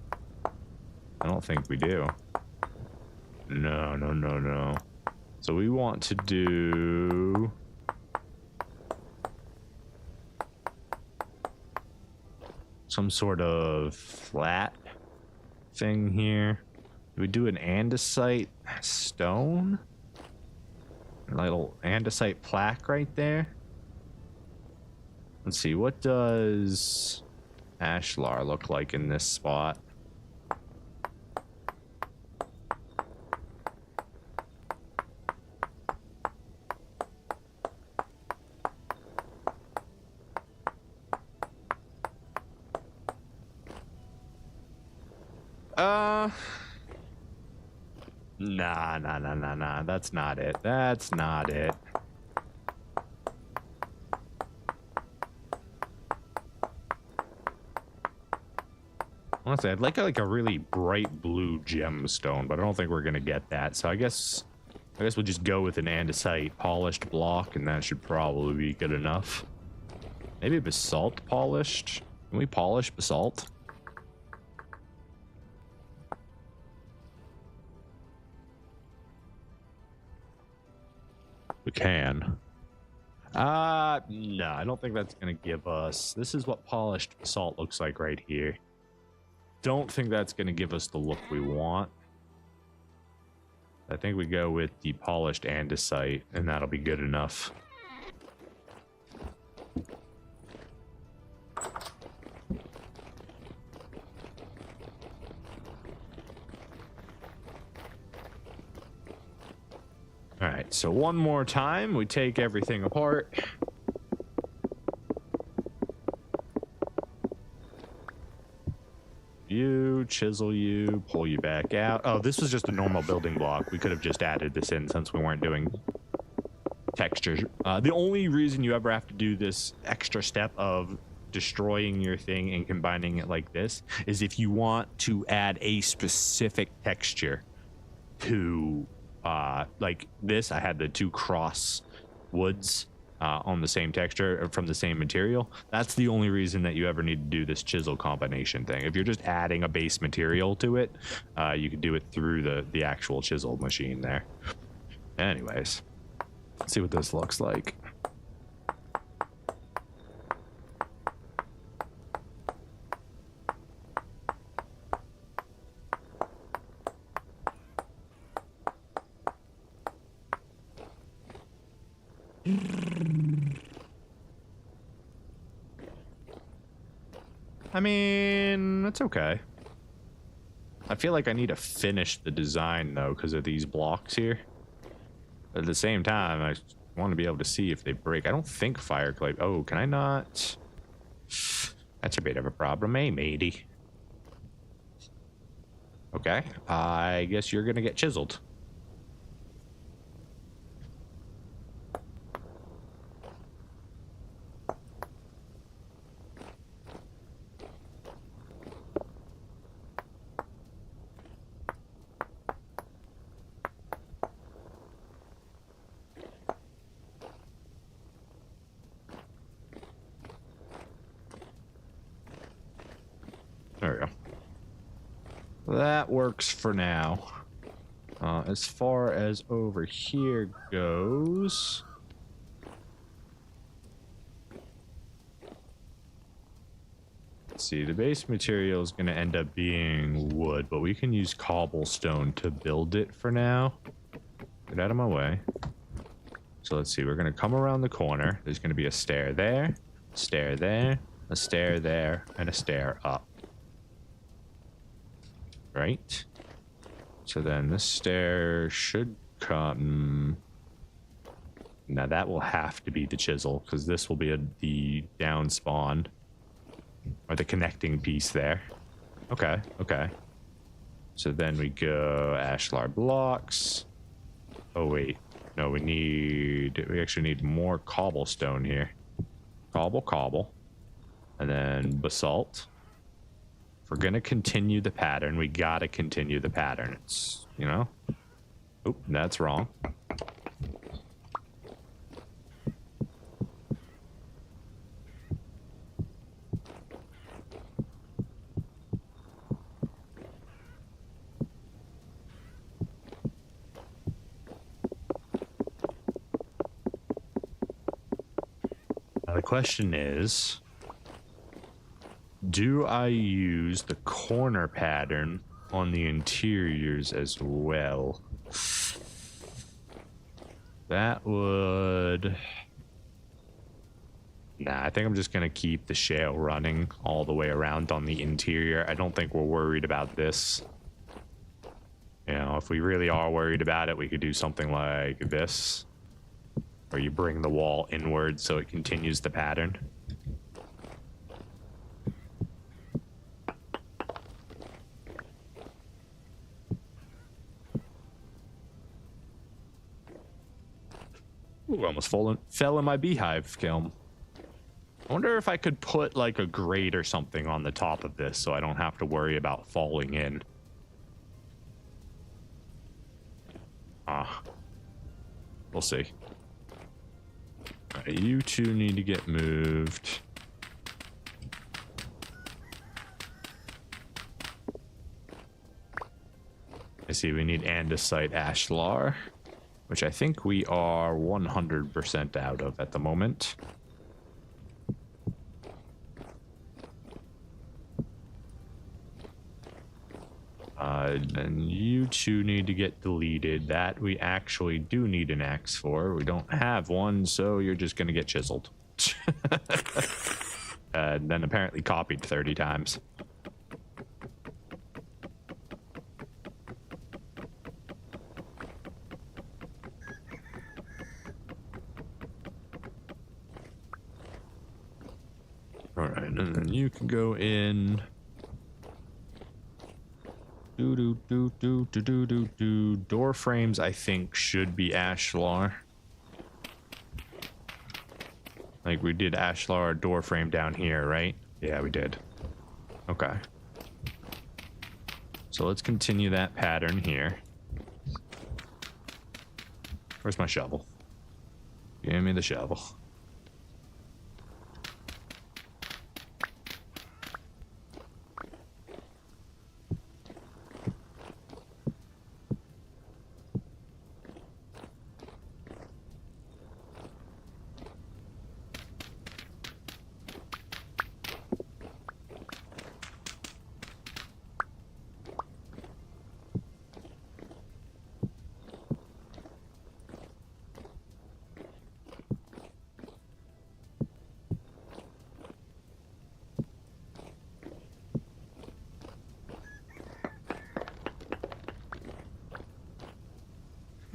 I don't think we do. No, no, no, no. So we want to do... some sort of flat thing here. Do we do an andesite stone? A little andesite plaque right there? Let's see, what does ashlar look like in this spot? Nah. That's not it. That's not it. Honestly, I'd like a really bright blue gemstone, but I don't think we're gonna get that. So I guess we'll just go with an andesite polished block, and that should probably be good enough. Maybe basalt polished. Can we polish basalt? We can. No, I don't think that's gonna give us... This is what polished basalt looks like right here. Don't think that's gonna give us the look we want. I think we go with the polished andesite, and that'll be good enough. All right, so one more time, we take everything apart. you, chisel you, pull you back out. Oh, this was just a normal building block. We could have just added this in since we weren't doing textures. The only reason you ever have to do this extra step of destroying your thing and combining it like this is if you want to add a specific texture to like this. I had the 2 cross woods on the same texture from the same material. That's the only reason that you ever need to do this chisel combination thing. If you're just adding a base material to it, you can do it through the actual chisel machine there. Anyways, let's see what this looks like. I mean, it's okay. I feel like I need to finish the design though because of these blocks here. At the same time, I want to be able to see if they break. I don't think fire clay. Oh, can I not? That's a bit of a problem, eh, matey? Okay, I guess you're gonna get chiseled. There we go. That works for now. As far as over here goes, let's see, the base material is going to end up being wood, but we can use cobblestone to build it for now. Get out of my way. So let's see, we're going to come around the corner. There's going to be a stair there, a stair there, a stair there, and a stair up. Right? So then this stair should come. Now that will have to be the chisel because this will be the down spawn or the connecting piece there. Okay, okay. So then we go ashlar blocks. Oh wait, no, we actually need more cobblestone here. Cobble, and then basalt. We're gonna continue the pattern. We gotta continue the pattern. It's, you know. Oop, that's wrong. Now the question is, do I use the corner pattern on the interiors as well? That would... Nah, I think I'm just going to keep the shale running all the way around on the interior. I don't think we're worried about this. You know, if we really are worried about it, we could do something like this, where you bring the wall inward so it continues the pattern. Ooh, almost fell in my beehive kiln. I wonder if I could put like a grate or something on the top of this so I don't have to worry about falling in. We'll see. All right, you two need to get moved. I see we need andesite ashlar, which I think we are 100% out of at the moment. And you two need to get deleted. That we actually do need an axe for. We don't have one, so you're just going to get chiseled. Then apparently copied 30 times. All right, and then you can go in. Door frames, I think, should be ashlar. Like we did ashlar door frame down here, right? Yeah, we did. Okay. So let's continue that pattern here. Where's my shovel? Give me the shovel.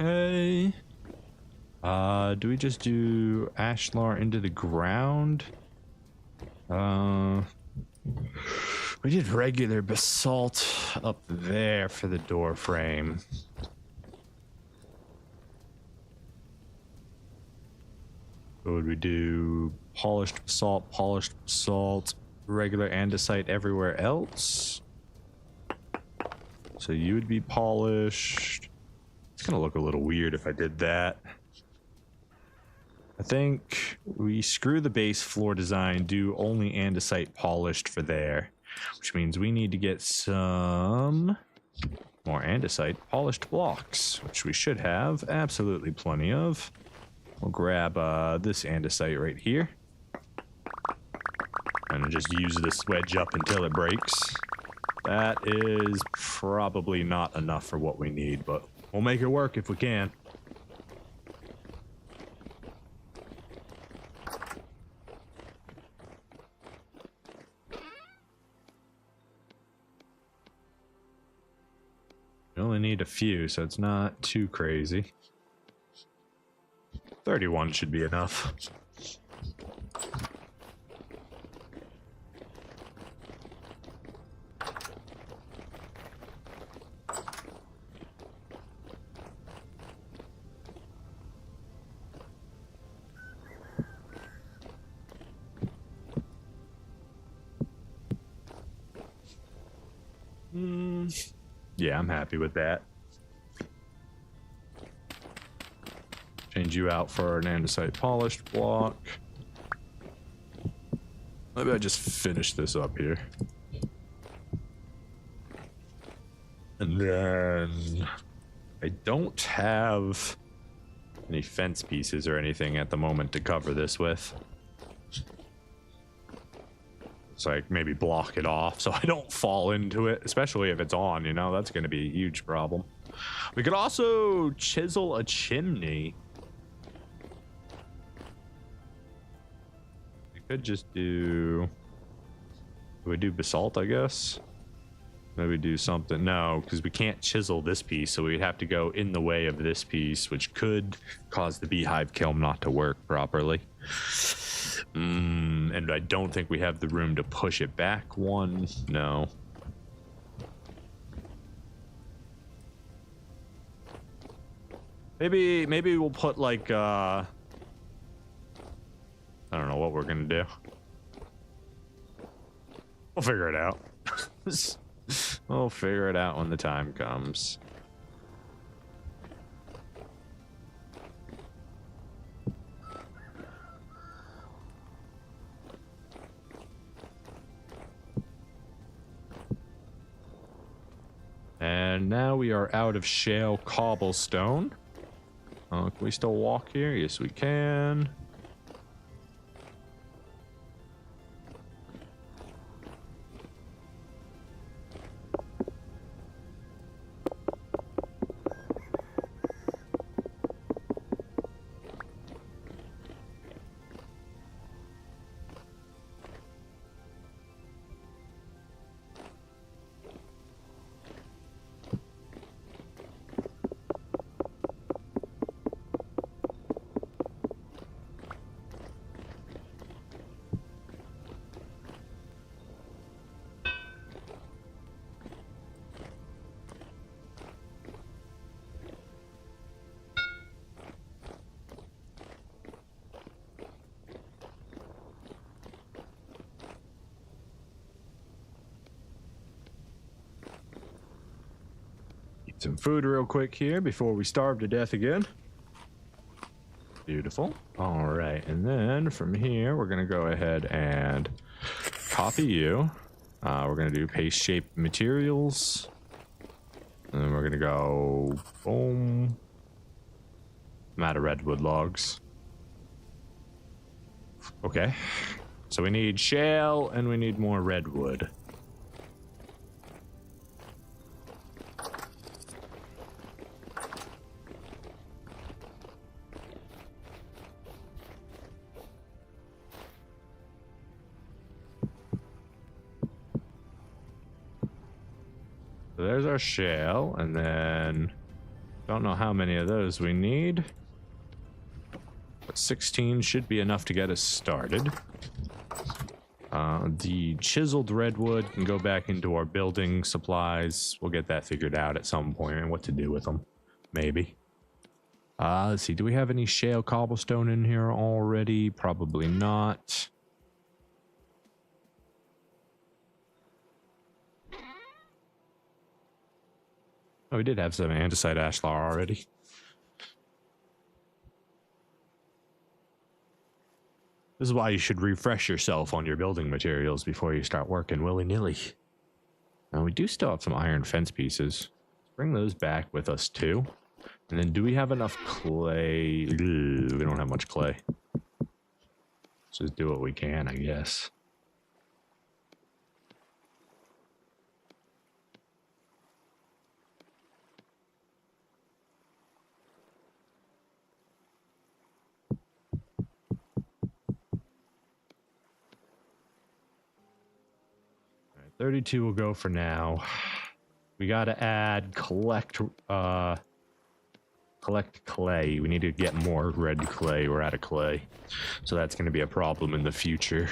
Hey. Do we just do ashlar into the ground? We did regular basalt up there for the door frame. What would we do? Polished basalt, regular andesite everywhere else? So you would be polished. It's gonna look a little weird if I did that. I think we screw the base floor design, do only andesite polished for there, which means we need to get some more andesite polished blocks, which we should have absolutely plenty of. We'll grab this andesite right here and just use this wedge up until it breaks. That is probably not enough for what we need, but we'll make it work if we can. We only need a few, so it's not too crazy. 31 should be enough. Yeah, I'm happy with that. Change you out for an andesite polished block. Maybe I just finish this up here. And then I don't have any fence pieces or anything at the moment to cover this with. So I maybe block it off so I don't fall into it, especially if it's on, you know, that's going to be a huge problem. We could also chisel a chimney. We could just do we do basalt, I guess? Maybe do something. No, because we can't chisel this piece, so we'd have to go in the way of this piece, which could cause the beehive kiln not to work properly. And I don't think we have the room to push it back one. No. Maybe we'll put like I don't know what we're gonna do. We'll figure it out. We'll figure it out when the time comes. And now we are out of shale cobblestone. Can we still walk here? Yes, we can. Some food real quick here before we starve to death again. Beautiful. All right, and then from here, we're gonna go ahead and copy you. We're gonna do paste shape materials. And then we're gonna go, boom. I'm out of redwood logs. Okay. So we need shale and we need more redwood. So there's our shale, and then don't know how many of those we need, but 16 should be enough to get us started. The chiseled redwood can go back into our building supplies. We'll get that figured out at some point and what to do with them, maybe. Let's see, do we have any shale cobblestone in here already? Probably not. Oh, we did have some andesite ashlar already. This is why you should refresh yourself on your building materials before you start working willy-nilly. Now, we do still have some iron fence pieces. Bring those back with us, too. And then, do we have enough clay? Ugh, we don't have much clay. Let's just do what we can, I guess. All right, 32 will go for now. We got to add collect clay. We need to get more red clay. We're out of clay. So that's going to be a problem in the future.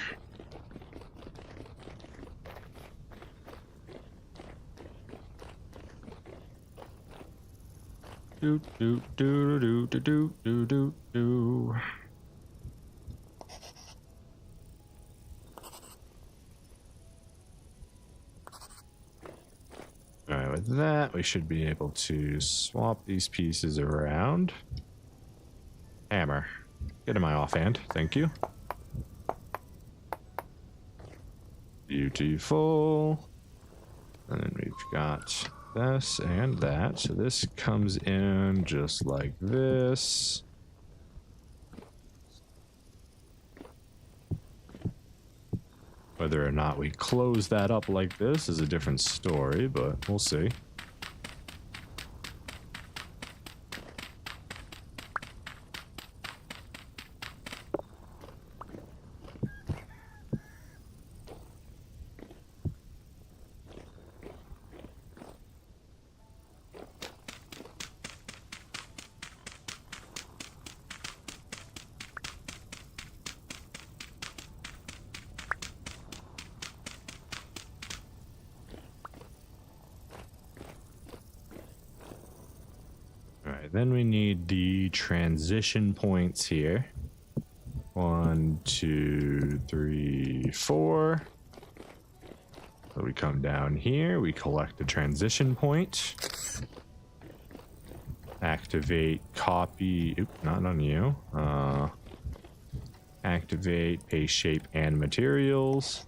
Do do do do do do do do do. Alright, with that, we should be able to swap these pieces around. Hammer. Get in my offhand, thank you. Beautiful. And then we've got this and that. So this comes in just like this. Whether or not we close that up like this is a different story, but we'll see. Then we need the transition points here. 1, 2, 3, 4. So we come down here, we collect the transition point. Activate copy, oop, not on you. Activate paste shape and materials.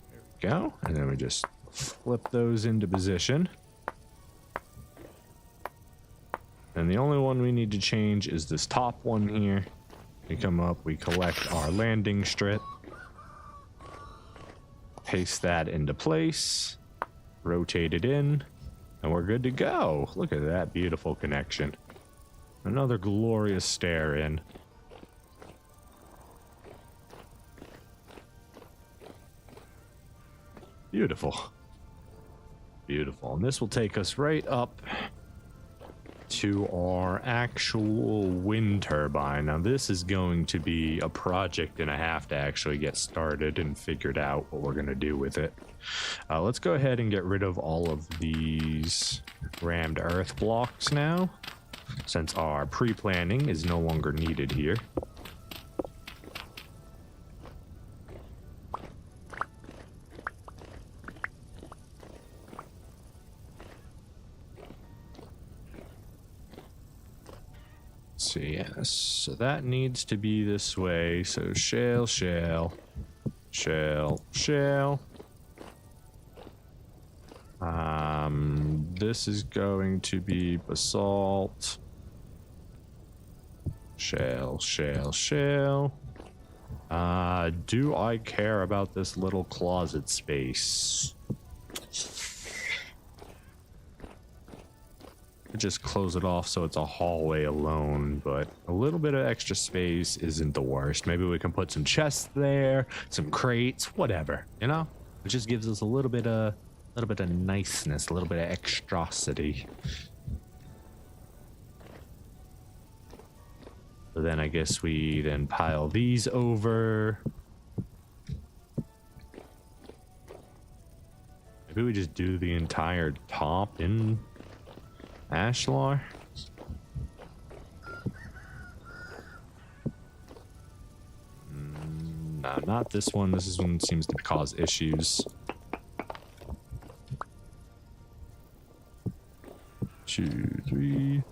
There we go. And then we just flip those into position. And the only one we need to change is this top one here. We come up, we collect our landing strip. Paste that into place. Rotate it in. And we're good to go. Look at that beautiful connection. Another glorious stair in. Beautiful. Beautiful. And this will take us right up to our actual wind turbine. Now this is going to be a project and a half to actually get started and figured out what we're going to do with it. Let's go ahead and get rid of all of these rammed earth blocks now, since our pre-planning is no longer needed here. see. Yes. So that needs to be this way. So shale, shale, shale, shale. This is going to be basalt. Shale, shale, shale. Do I care about this little closet space? Just close it off so it's a hallway alone, but a little bit of extra space isn't the worst. Maybe we can put some chests there, some crates, whatever, you know? It just gives us a little bit of niceness, a little bit of extrosity. So then I guess we then pile these over. Maybe we just do the entire top in ashlar. No, not this one. This one seems to cause issues. 2, 3.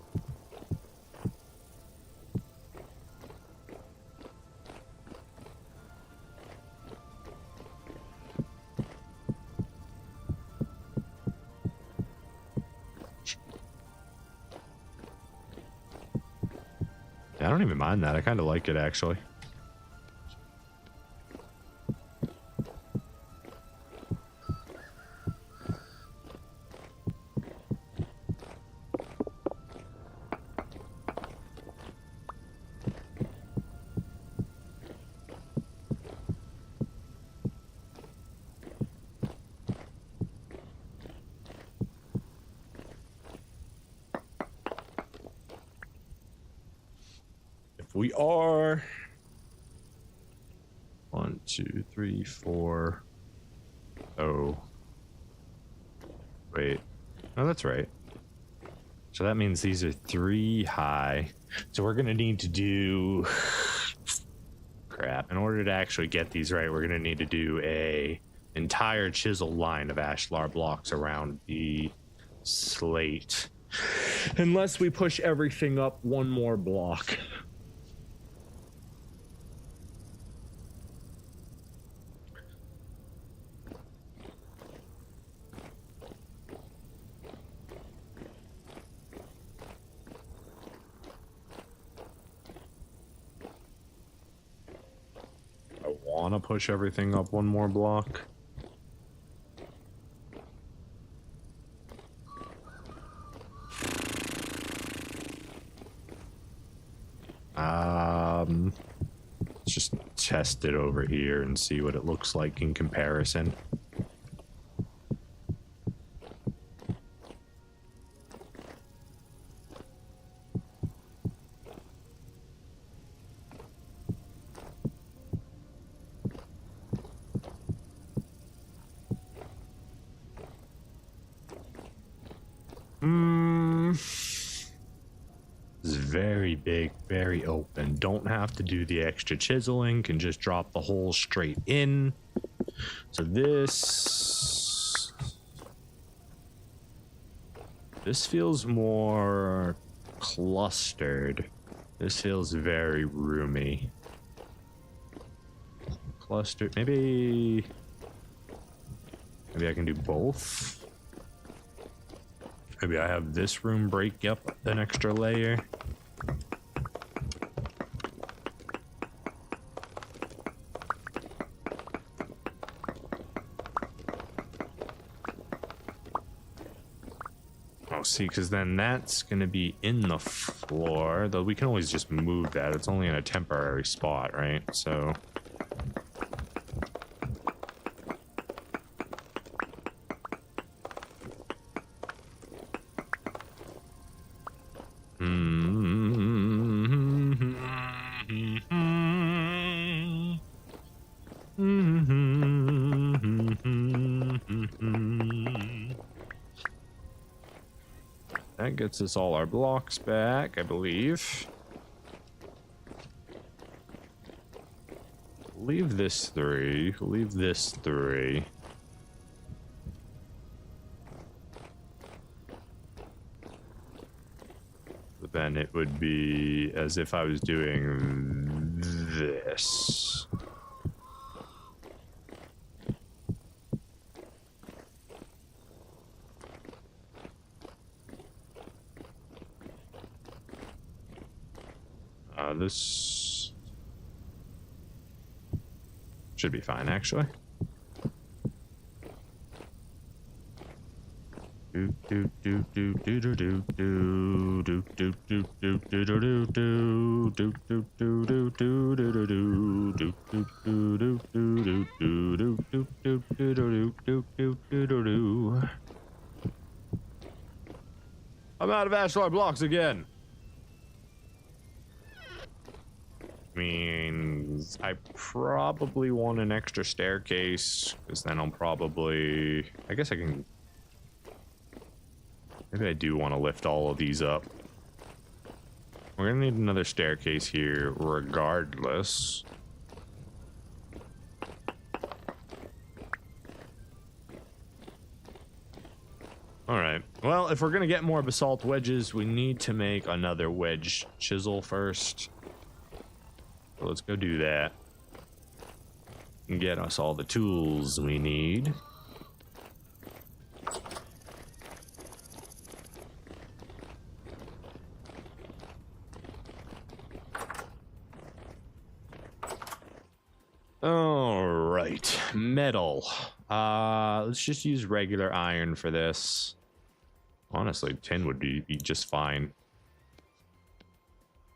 I don't even mind that. I kind of like it, actually. We are 1, 2, 3, 4. Oh, wait. No, that's right. So that means these are 3 high. So we're gonna need to do crap. In order to actually get these right, we're gonna need to do a entire chisel line of ashlar blocks around the slate, unless we push everything up one more block. Want to push everything up one more block. Let's just test it over here and see what it looks like in comparison. It's very big, very open. Don't have to do the extra chiseling, can just drop the hole straight in. So this feels more clustered. This feels very roomy. Clustered, maybe I can do both. Maybe I have this room break up an extra layer. Oh, see, because then that's going to be in the floor, though we can always just move that. It's only in a temporary spot, right? So... That gets us all our blocks back, I believe. Leave this 3. Leave this 3. But then it would be as if I was doing this. This should be fine, actually. I'm out of ashlar blocks again. Means I probably want an extra staircase, because then I'll probably, I guess I can, maybe I do want to lift all of these up. We're gonna need another staircase here regardless. All right, well, if we're gonna get more basalt wedges, we need to make another wedge chisel first. So let's go do that and get us all the tools we need. All right, metal. Let's just use regular iron for this. Honestly, tin would be just fine.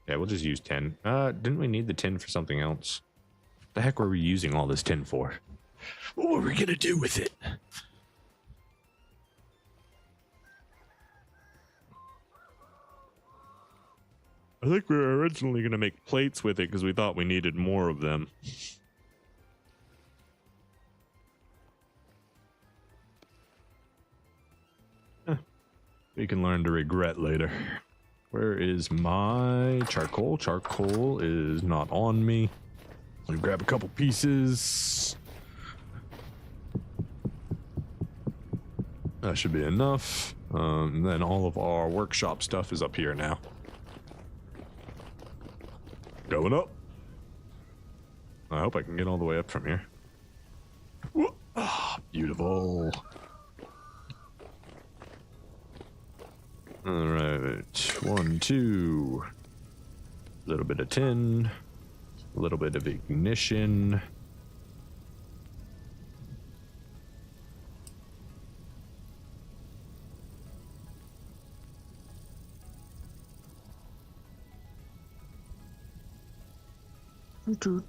Yeah, we'll just use tin. Didn't we need the tin for something else? What the heck were we using all this tin for? What were we gonna do with it? I think we were originally gonna make plates with it because we thought we needed more of them. We can learn to regret later. Where is my charcoal? Charcoal is not on me. Let me grab a couple pieces. That should be enough. Then all of our workshop stuff is up here now. Going up. I hope I can get all the way up from here. Ah, beautiful. All right, 1, 2. A little bit of tin, a little bit of ignition. Do.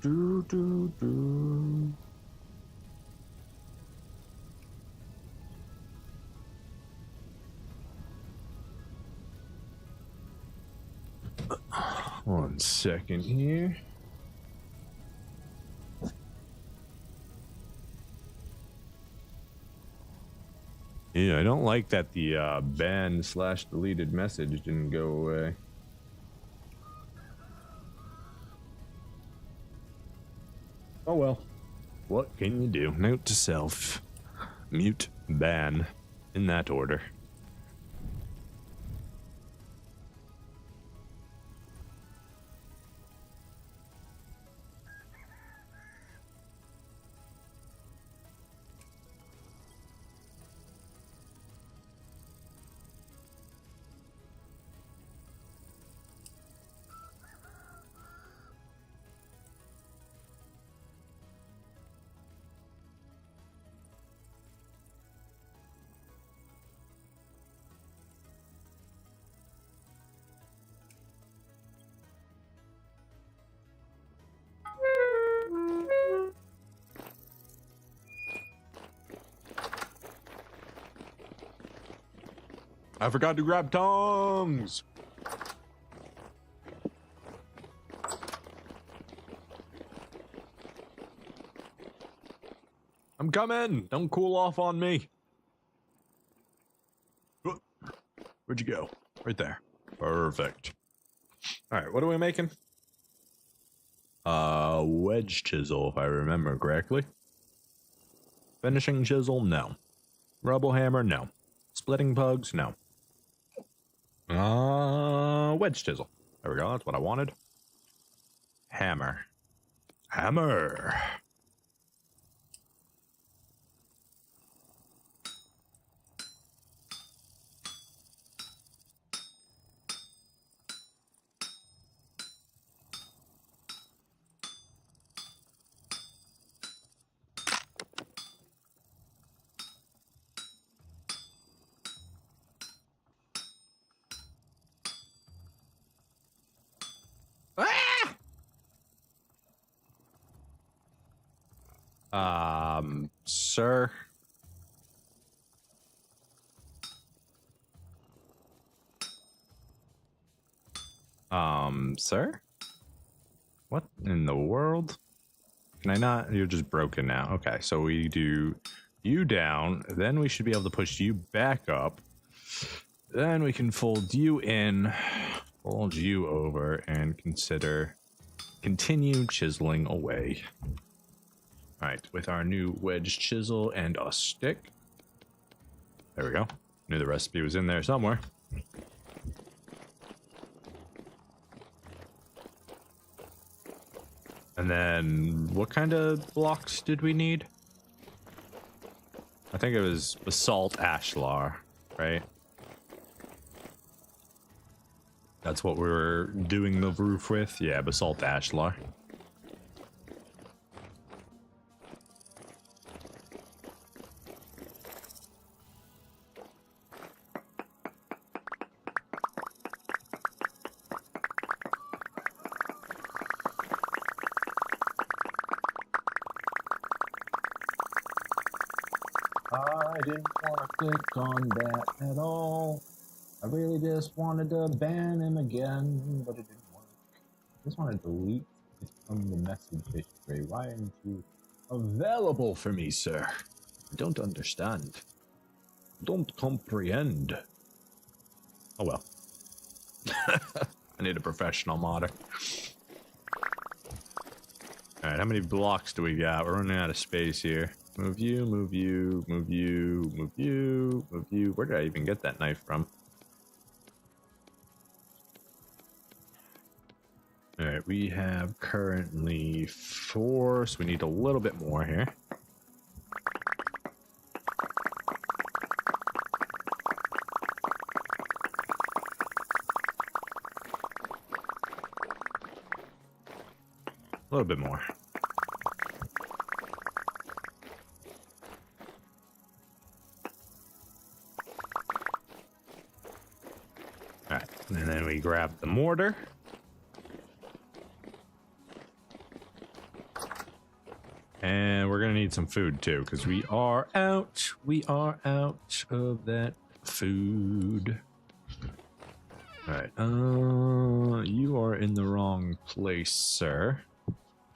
1 second here. Yeah, I don't like that the banned/deleted message didn't go away. Oh well. What can you do? Note to self. Mute, ban, in that order. I forgot to grab tongs. I'm coming. Don't cool off on me. Where'd you go? Right there. Perfect. All right, what are we making? Wedge chisel, if I remember correctly. Finishing chisel, no. Rubble hammer, no. Splitting pugs, no. Wedge chisel. There we go. That's what I wanted. Hammer. Hammer. Sir. Sir? What in the world? Can I not? You're just broken now. Okay, so we do you down, then we should be able to push you back up. Then we can fold you in, fold you over, and continue chiseling away. Alright, with our new wedge chisel and a stick. There we go. Knew the recipe was in there somewhere. And then, what kind of blocks did we need? I think it was basalt ashlar, right? That's what we were doing the roof with? Yeah, basalt ashlar. I didn't want to click on that at all. I really just wanted to ban him again, but it didn't work. I just want to delete it from the message history. Why aren't you available for me, sir? I don't understand. Don't comprehend. Oh well. I need a professional modder. Alright, how many blocks do we got? We're running out of space here. Move you, move you, move you, move you, move you. Where did I even get that knife from? Alright, we have currently 4, so we need a little bit more here. A little bit more. Alright, and then we grab the mortar. And we're gonna need some food too, because we are out of that food. Alright, you are in the wrong place, sir.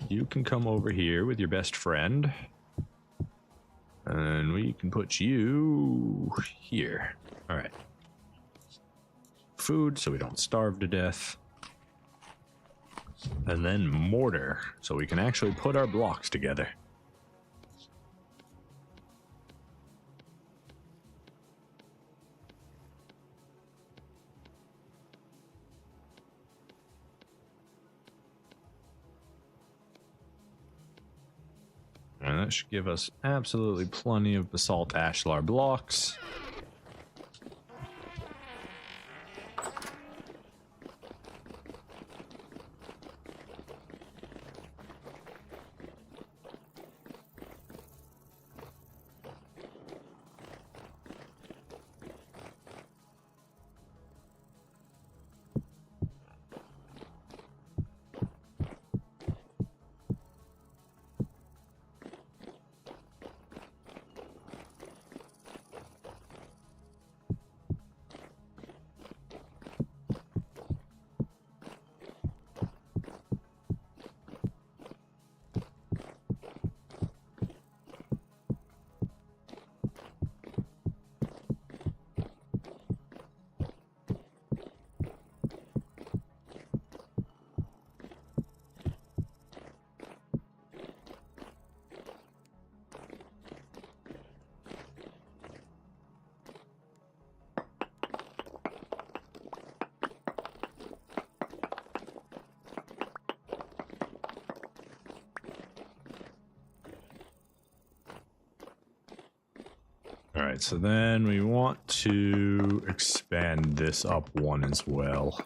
You can come over here with your best friend. And we can put you here. Alright. Food, so we don't starve to death. And then mortar, so we can actually put our blocks together. And that should give us absolutely plenty of basalt ashlar blocks. All right, so then we want to expand this up one as well.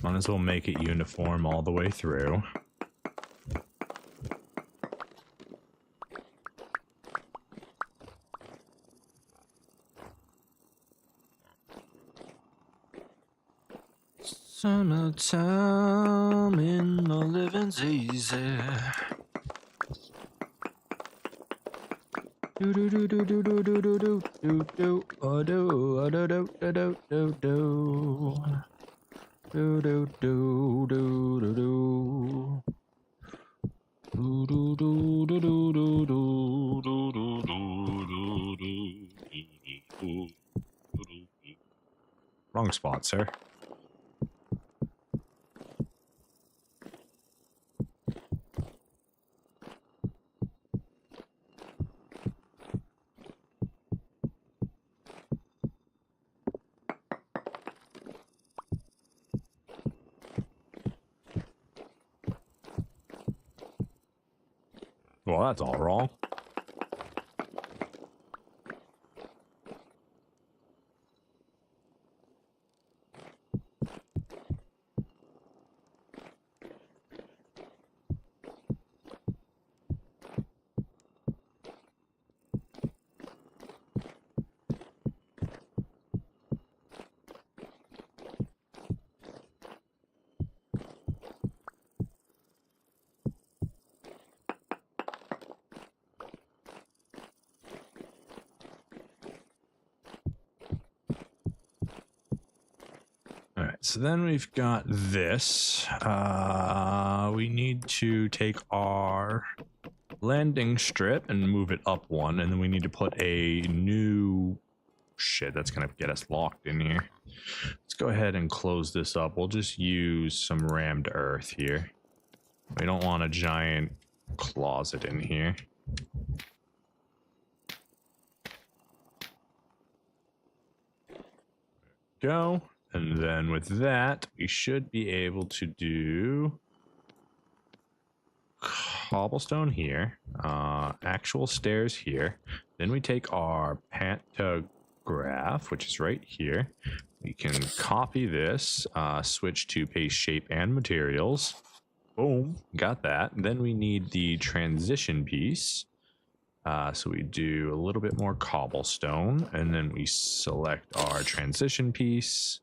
Might as well make it uniform all the way through. Summertime in the living's easy. Do do do do do do do do do do do oh do oh do do do do do do do do do do do do. Do do do do do do do do do do do do. Wrong spot, sir. Well, that's all wrong. All right, so then we've got this. We need to take our landing strip and move it up one, and then we need to put a new... Shit, that's gonna get us locked in here. Let's go ahead and close this up. We'll just use some rammed earth here. We don't want a giant closet in here. Go. And then with that, we should be able to do cobblestone here, actual stairs here. Then we take our pantograph, which is right here. We can copy this, switch to paste shape and materials. Boom, got that. Then we need the transition piece. So we do a little bit more cobblestone, and then we select our transition piece.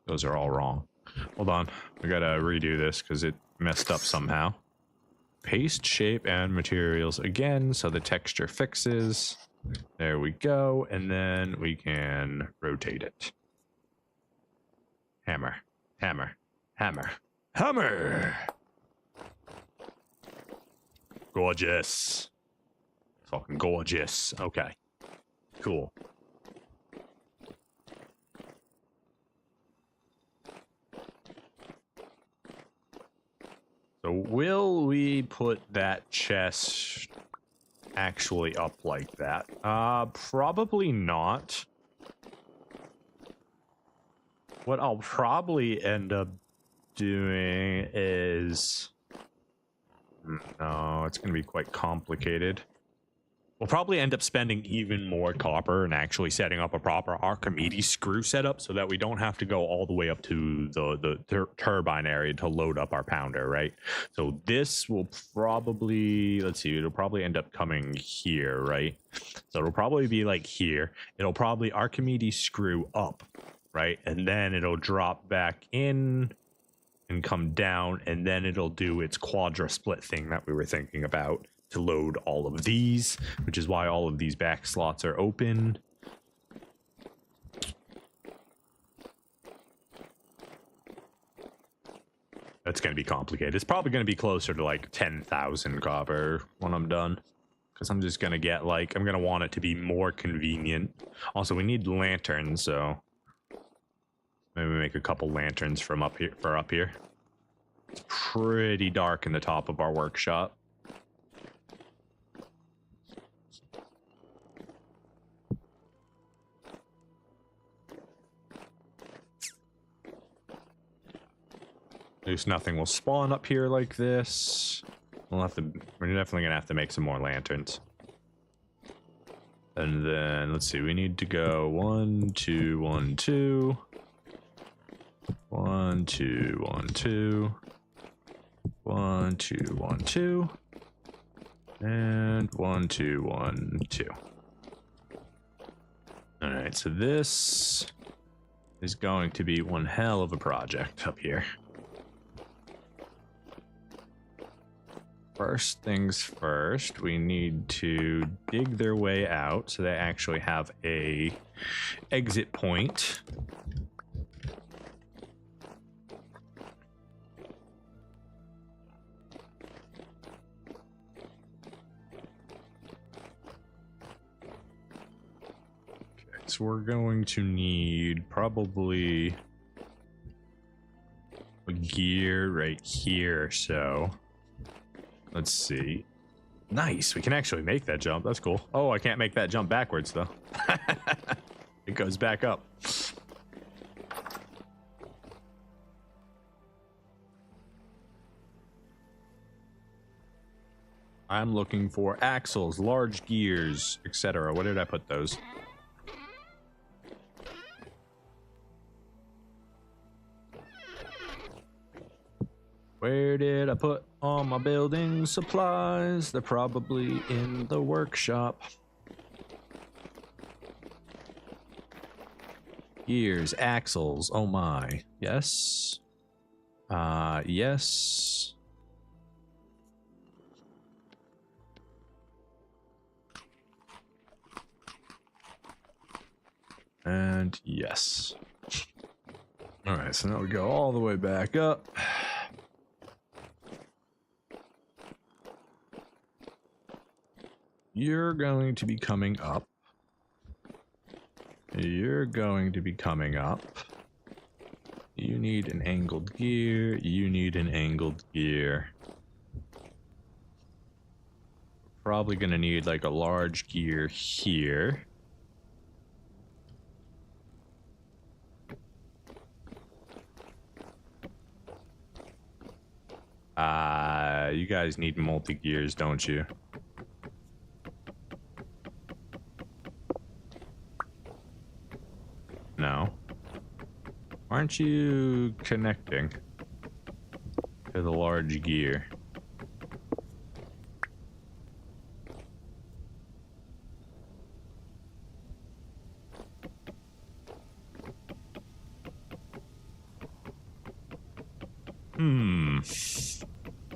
Those are all wrong. Hold on, we gotta redo this because it messed up somehow. Paste shape and materials again, so the texture fixes. There we go, and then we can rotate it. Hammer, hammer, hammer, hammer! Gorgeous. Fucking gorgeous. Okay, cool. So will we put that chest actually up like that? Probably not. What I'll probably end up doing is... No, it's going to be quite complicated. We'll probably end up spending even more copper and actually setting up a proper Archimedes screw setup so that we don't have to go all the way up to the turbine area to load up our pounder, right? So this will probably, let's see, it'll probably end up coming here, right? So it'll probably be like here. It'll probably Archimedes screw up, right? And then it'll drop back in and come down, and then it'll do its quadra split thing that we were thinking about to load all of these, which is why all of these back slots are open. That's going to be complicated. It's probably going to be closer to like 10,000 copper when I'm done, because I'm just going to get like, I'm going to want it to be more convenient. Also, we need lanterns, so maybe make a couple lanterns from up here for up here. It's pretty dark in the top of our workshop. At least nothing will spawn up here like this. We're definitely gonna have to make some more lanterns. And then let's see, we need to go 1, 2, 1, 2. 1, 2, 1, 2. 1, 2, 1, 2. And 1, 2, 1, 2. All right, so this is going to be one hell of a project up here. First things first, we need to dig their way out so they actually have a exit point. Okay, so we're going to need probably a gear right here, so let's see. Nice, we can actually make that jump. That's cool. Oh, I can't make that jump backwards though. It goes back up. I'm looking for axles, large gears, etc. Where did I put those? Where did I put all my building supplies? They're probably in the workshop. Gears, axles, oh my. Yes. Yes. And yes. All right, so now we go all the way back up. You're going to be coming up. You're going to be coming up. You need an angled gear. You need an angled gear. Probably going to need like a large gear here. You guys need multi-gears, don't you? No. Aren't you connecting to the large gear?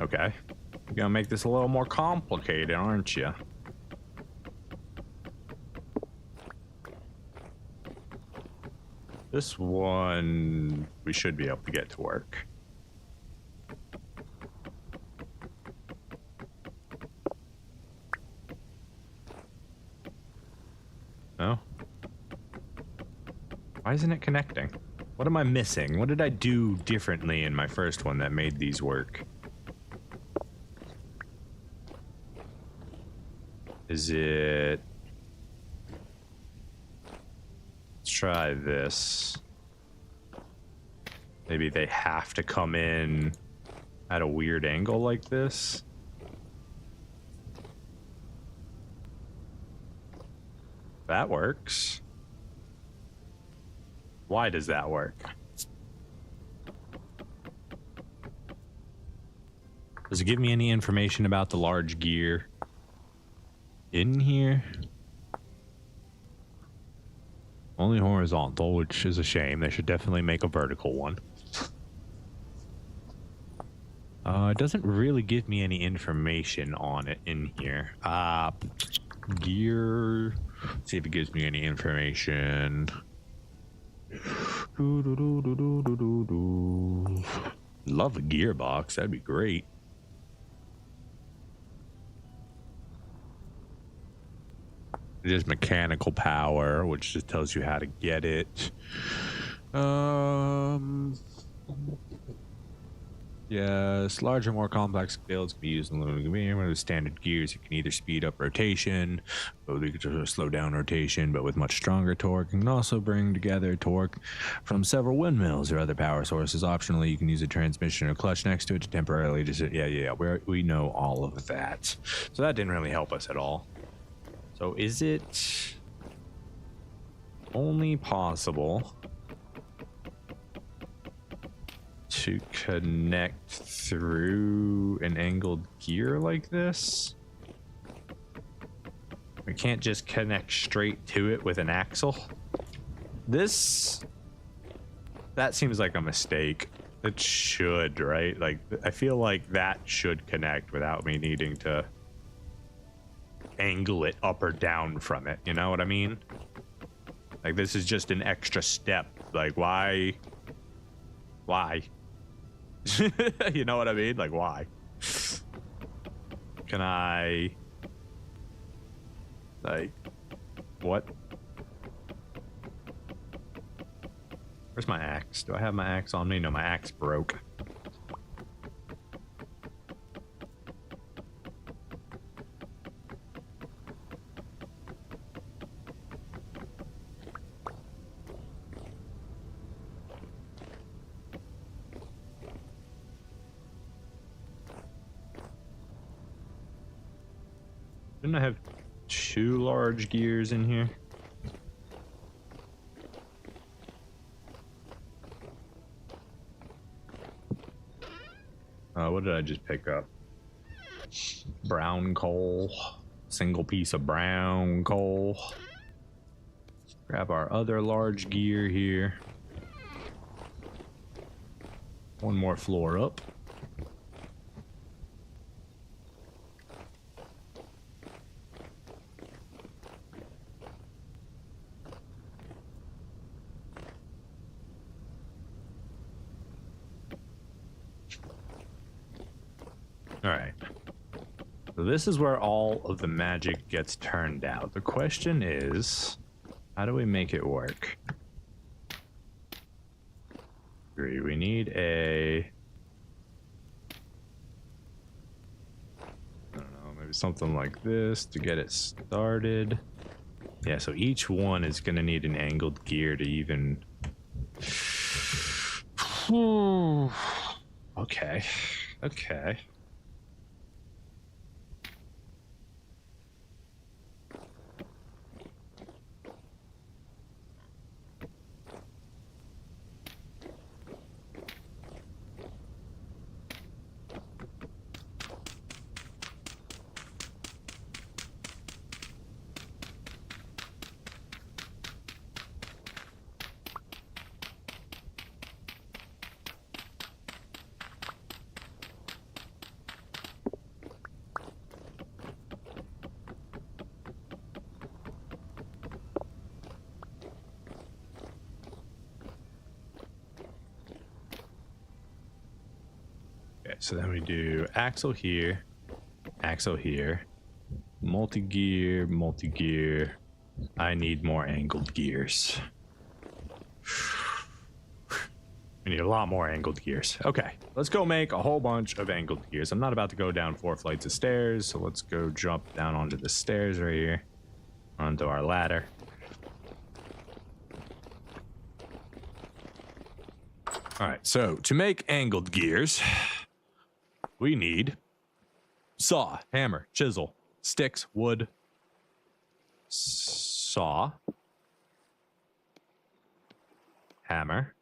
Okay. You're gonna make this a little more complicated, aren't you? This one, we should be able to get to work. No? Why isn't it connecting? What am I missing? What did I do differently in my first one that made these work? Is it... Let's try this. Maybe they have to come in at a weird angle like this. That works. Why does that work? Does it give me any information about the large gear in here? Only horizontal, which is a shame. They should definitely make a vertical one. It doesn't really give me any information on it in here. Gear. Let's see if it gives me any information. Love a gearbox. That'd be great. Just mechanical power, which just tells you how to get it. Yes, larger, more complex builds can be used in with standard gears. It can either speed up rotation, or they can slow down rotation, but with much stronger torque. It can also bring together torque from several windmills or other power sources. Optionally, you can use a transmission or clutch next to it to temporarily just we know all of that. So that didn't really help us at all. So is it only possible to connect through an angled gear like this? We can't just connect straight to it with an axle. That seems like a mistake. It should, right? Like, I feel like that should connect without me needing to angle it up or down from it. You know what I mean? Like, this is just an extra step. Like, why? You know what I mean? Like, why? Can I... Like, what? Where's my axe? Do I have my axe on me? No, my axe broke. Didn't I have 2 large gears in here? What did I just pick up? Brown coal. Single piece of brown coal. Grab our other large gear here. 1 more floor up. All right. So this is where all of the magic gets turned out. The question is, how do we make it work? We need a... I don't know, maybe something like this to get it started. Yeah, so each one is going to need an angled gear to even... Okay. Okay. So then we do axle here, multi-gear, multi-gear. I need more angled gears. We need a lot more angled gears. Okay, let's go make a whole bunch of angled gears. I'm not about to go down 4 flights of stairs, so let's go jump down onto the stairs right here, onto our ladder. All right, so to make angled gears, we need saw, hammer, chisel, sticks, wood, saw, hammer,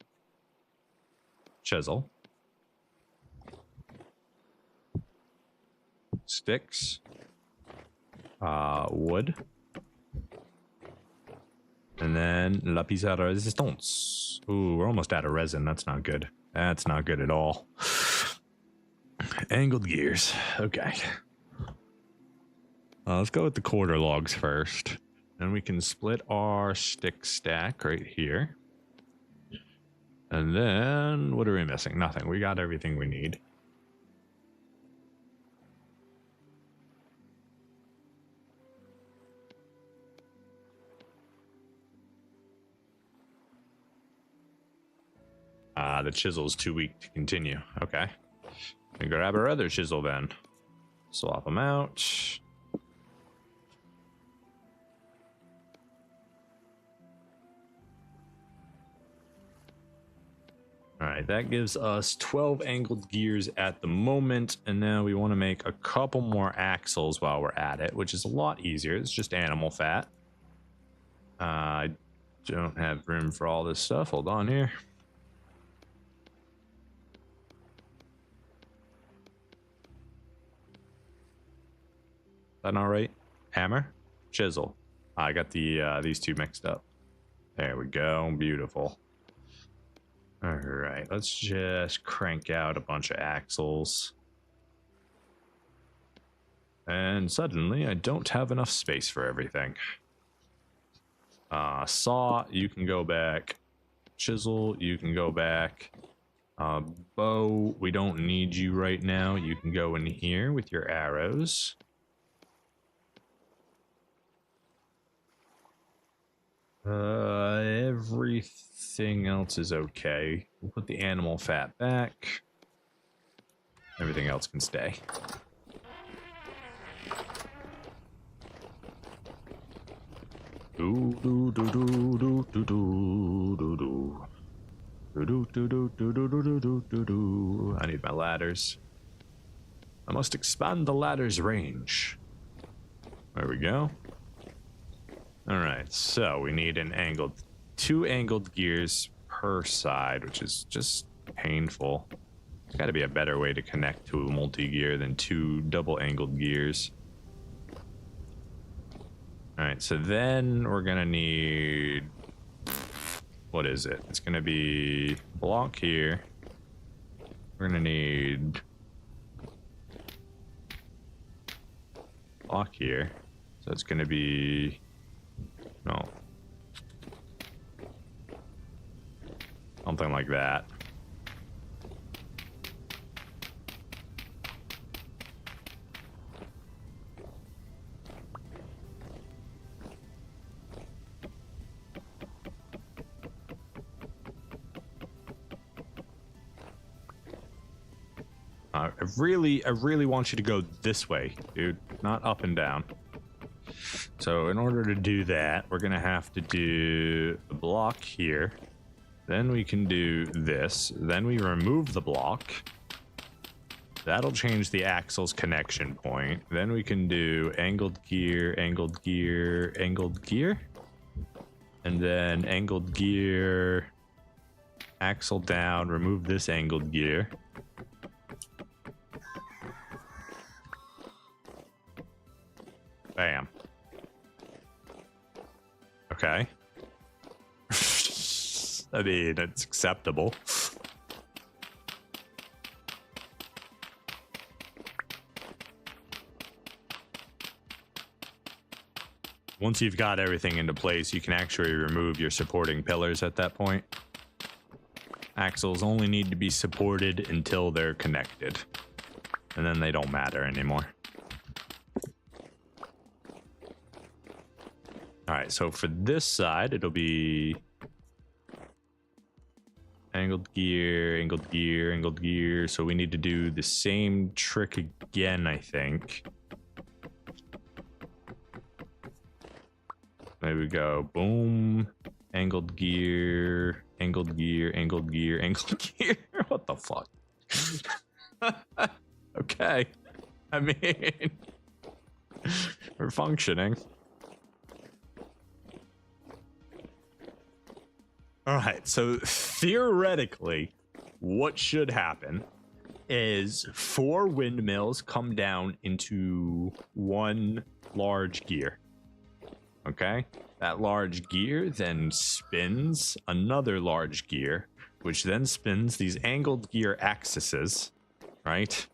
chisel, sticks, wood, and then la pièce à résistance. Ooh, we're almost out of resin. That's not good. That's not good at all. Angled gears. Okay. Let's go with the quarter logs first. Then we can split our stick stack right here. And then, what are we missing? Nothing. We got everything we need. The chisel's too weak to continue. Okay. We grab our other chisel then. Swap them out. All right, that gives us 12 angled gears at the moment, and now we want to make a couple more axles while we're at it, which is a lot easier. It's just animal fat. I don't have room for all this stuff. Hold on here. That all right? Hammer, chisel. I got the these two mixed up. There we go. Beautiful. All right, let's just crank out a bunch of axles. And suddenly, I don't have enough space for everything. Saw, you can go back. Chisel, you can go back. Bow, we don't need you right now. You can go in here with your arrows. Everything else is okay. We'll put the animal fat back. Everything else can stay. Do do do do do do do do do. Do do do do do do do do do do. I need my ladders. I must expand the ladder's range. There we go. Alright, so we need two angled gears per side, which is just painful. There's got to be a better way to connect to a multi-gear than two double angled gears. Alright, so then we're gonna need... What is it? It's gonna be block here. We're gonna need block here. So it's gonna be... No. Something like that. I really want you to go this way, dude, not up and down. So in order to do that, we're gonna have to do the block here. Then we can do this. Then we remove the block. That'll change the axle's connection point. Then we can do angled gear, angled gear, angled gear. And then angled gear, axle down, remove this angled gear. Bam. Okay. I mean, it's acceptable. Once you've got everything into place, you can actually remove your supporting pillars at that point. Axles only need to be supported until they're connected, and then they don't matter anymore. Alright, so for this side, it'll be angled gear, angled gear, angled gear. So we need to do the same trick again, I think. There we go. Boom. Angled gear, angled gear, angled gear, angled gear. What the fuck? Okay. I mean, we're functioning. All right, so theoretically, what should happen is 4 windmills come down into one large gear. Okay? That large gear then spins another large gear, which then spins these angled gear axes, right?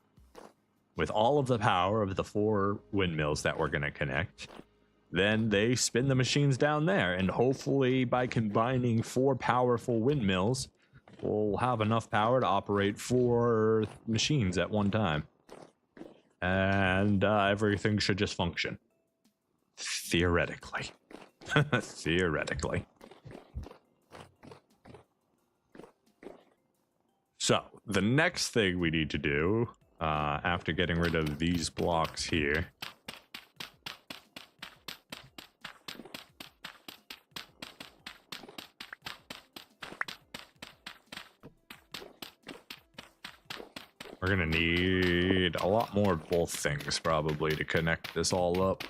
With all of the power of the 4 windmills that we're going to connect. Then they spin the machines down there, and hopefully by combining 4 powerful windmills, we'll have enough power to operate 4 machines at one time. And everything should just function. Theoretically. Theoretically. So, the next thing we need to do after getting rid of these blocks here. We're gonna need a lot more of both things probably to connect this all up.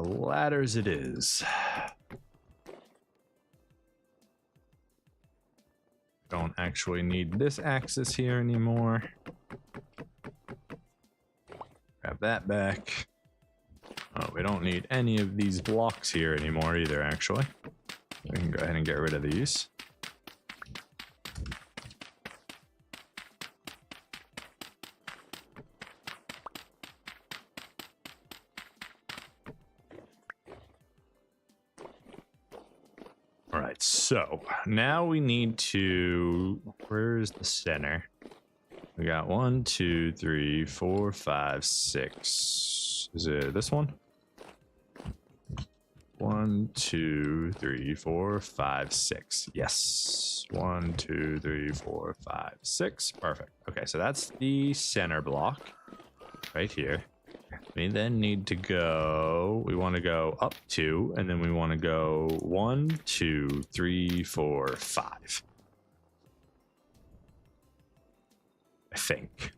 Ladders it is. Don't actually need this axis here anymore. Grab that back. Oh, we don't need any of these blocks here anymore either, actually. We can go ahead and get rid of these. All right, so now we need to, where's the center? We got 1, 2, 3, 4, 5, 6. Is it this one? 1, 2, 3, 4, 5, 6. Yes. 1, 2, 3, 4, 5, 6. Perfect. Okay, so that's the center block right here. We then need to go, we want to go up 2, and then we want to go 1, 2, 3, 4, 5. I think.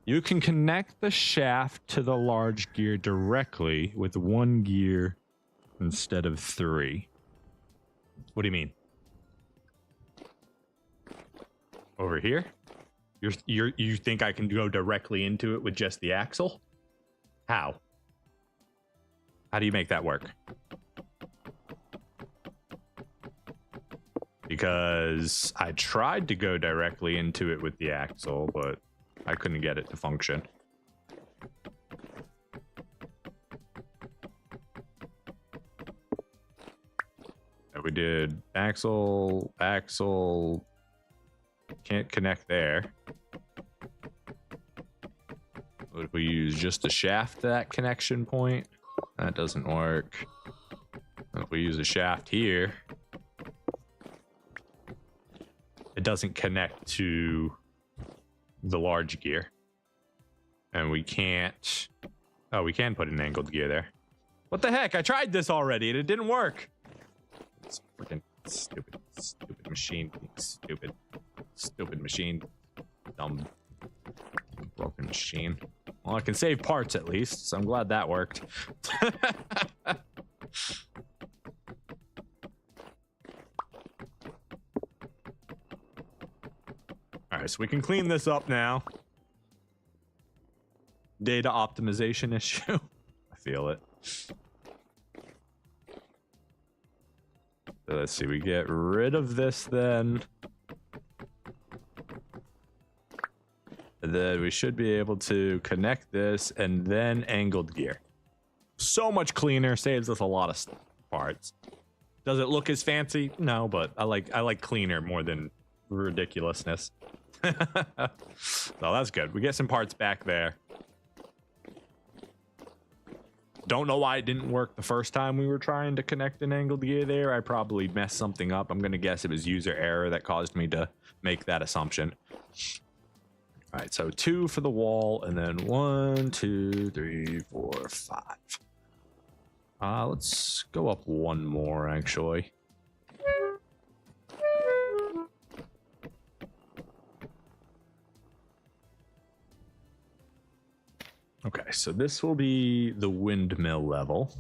You can connect the shaft to the large gear directly with 1 gear instead of 3. What do you mean? Over here? You think I can go directly into it with just the axle? How? How do you make that work? Because I tried to go directly into it with the axle, but I couldn't get it to function. We did axle, can't connect there. What if we use just the shaft to that connection point? That doesn't work. If we use a shaft here, it doesn't connect to the large gear. And we can't... Oh, we can put an angled gear there. What the heck? I tried this already and it didn't work. It's freaking stupid machine. Stupid machine. Dumb, broken machine. Well, I can save parts at least, so I'm glad that worked. Alright, so we can clean this up now. Data optimization issue. I feel it. So let's see, we get rid of this then. And then we should be able to connect this and then angled gear. So much cleaner, saves us a lot of parts. Does it look as fancy? No, but I like cleaner more than ridiculousness. So that's good. We get some parts back there. Don't know why it didn't work the first time we were trying to connect an angled gear there. I probably messed something up. I'm going to guess it was user error that caused me to make that assumption. All right, so 2 for the wall, and then 1, 2, 3, 4, 5. Let's go up 1 more, actually. Okay, so this will be the windmill level.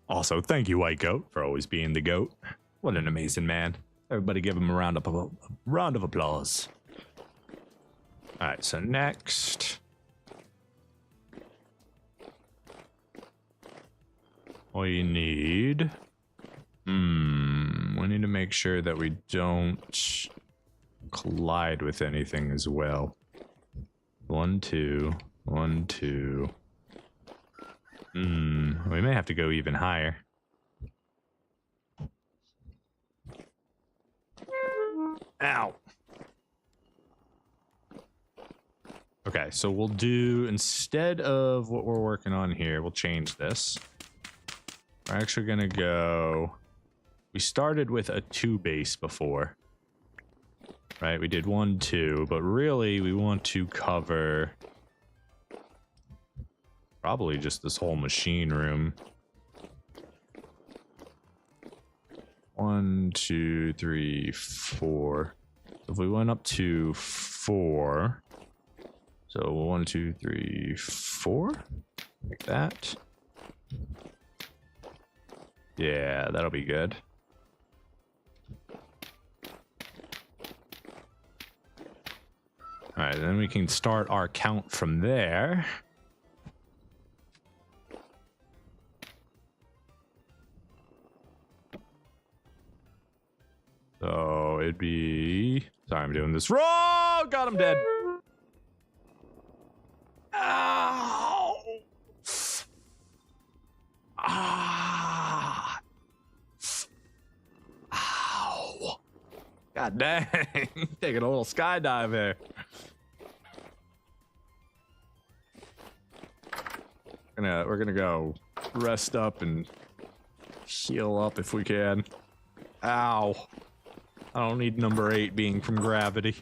Also, thank you, White Goat, for always being the goat. What an amazing man. Everybody give him a round of applause. All right, so next. We need... we need to make sure that we don't collide with anything as well. 1, 2, 1, 2. We may have to go even higher. Ow. Okay, so we'll do, instead of what we're working on here, we'll change this. We're actually gonna go, we started with a 2 base before, right? We did 1, 2, but really we want to cover probably just this whole machine room. 1, 2, 3, 4. If we went up to 4, so 1, 2, 3, 4, like that. Yeah, that'll be good. All right, then we can start our count from there. So it'd be, sorry, I'm doing this wrong. God, I'm dead. Ow. Ah. Ow. God dang. Taking a little skydive there. We're gonna go rest up and heal up if we can. Ow. I don't need number 8 being from gravity.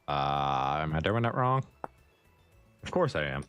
Am I doing that wrong? Of course I am.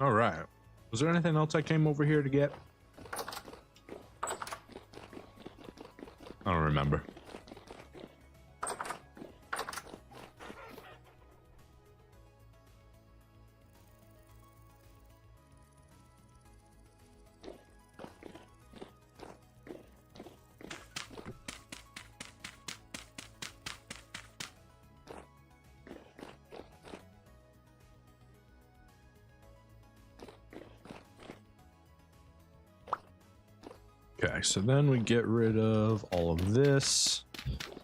All right. Was there anything else I came over here to get? I don't remember. Okay, so then we get rid of all of this.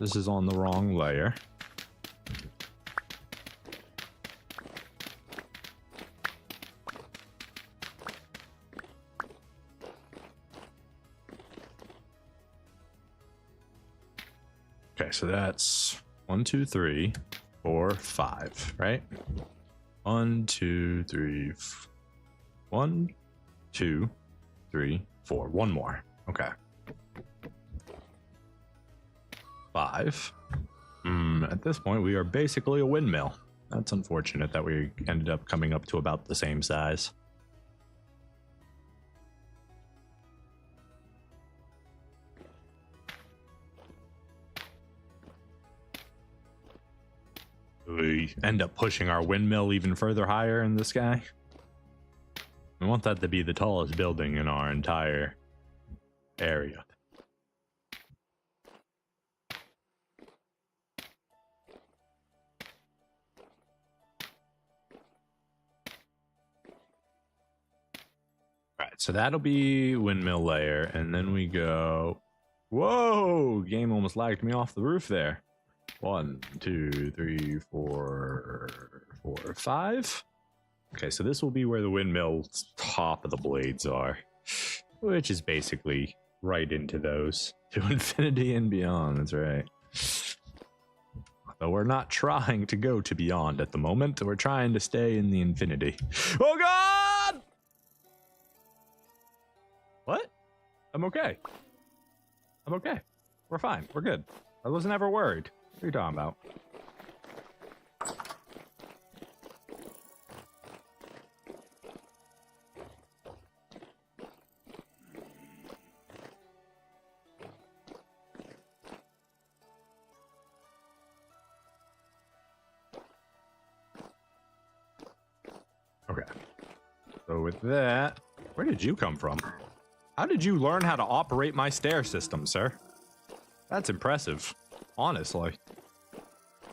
This is on the wrong layer. Okay, so that's 1, 2, 3, 4, 5, right? 1, 2, 3, 1, 2, 3, 4. One more. Okay. 5. At this point, we are basically a windmill. That's unfortunate that we ended up coming up to about the same size. We end up pushing our windmill even further higher in the sky. We want that to be the tallest building in our entire area. All right, so that'll be windmill layer, and then we go. Whoa! Game almost lagged me off the roof there. 1, 2, 3, 4, 5. Okay, so this will be where the windmill's top of the blades are, which is basically right into those. To infinity and beyond, that's right. Though we're not trying to go to beyond at the moment, we're trying to stay in the infinity. Oh God! What? I'm okay. I'm okay. We're fine. We're good. I was never worried. What are you talking about? Okay. So with that, where did you come from? How did you learn how to operate my stair system, sir? That's impressive, honestly.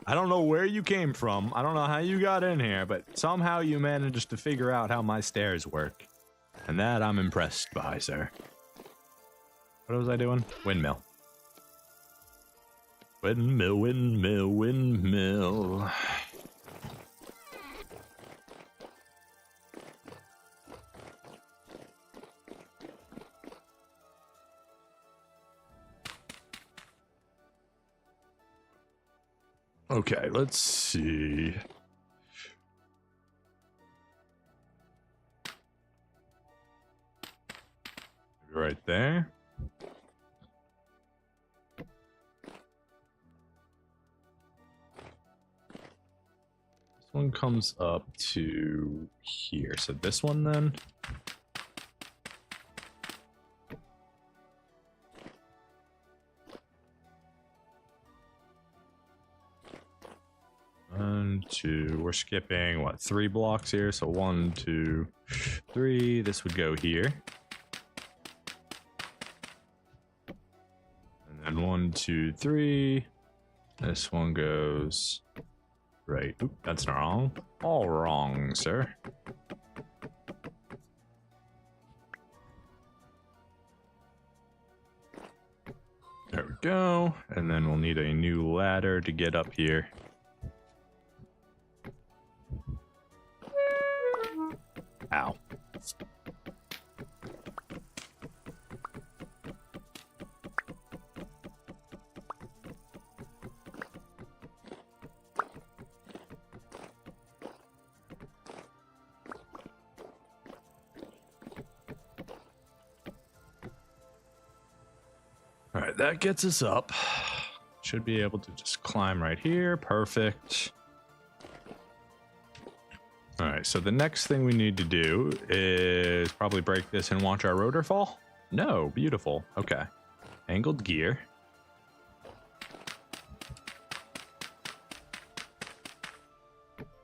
I don't know where you came from. I don't know how you got in here, but somehow you managed to figure out how my stairs work. And that I'm impressed by, sir. What was I doing? Windmill. Windmill, windmill, windmill. Okay, let's see. Right there. This one comes up to here. So this one then. One, two, we're skipping what, 3 blocks here? So 1, 2, 3. This would go here. And then 1, 2, 3. This one goes right. Oop, that's wrong. All wrong, sir. There we go. And then we'll need a new ladder to get up here. Ow. All right, that gets us up. Should be able to just climb right here. Perfect. All right, so the next thing we need to do is probably break this and watch our rotor fall. No, beautiful. Okay. Angled gear.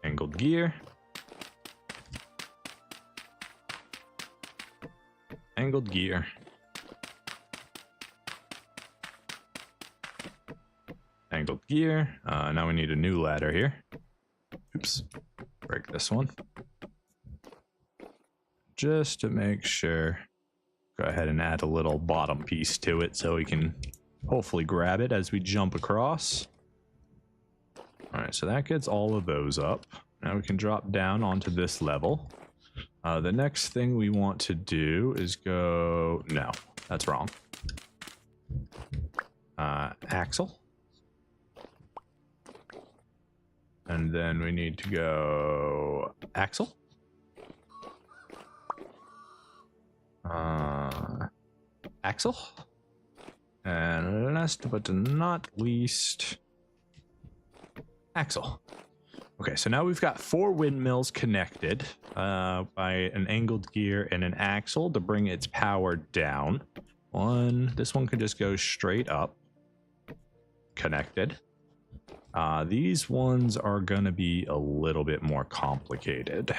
Angled gear. Angled gear. Angled gear. Now we need a new ladder here. Oops. Break this one. Just to make sure. Go ahead and add a little bottom piece to it so we can hopefully grab it as we jump across. All right, so that gets all of those up. Now we can drop down onto this level. The next thing we want to do is go... No, that's wrong. Axle. And then we need to go axle. Axle. And last but not least, axle. Okay, so now we've got 4 windmills connected by an angled gear and an axle to bring its power down. This one could just go straight up. Connected. These ones are going to be a little bit more complicated.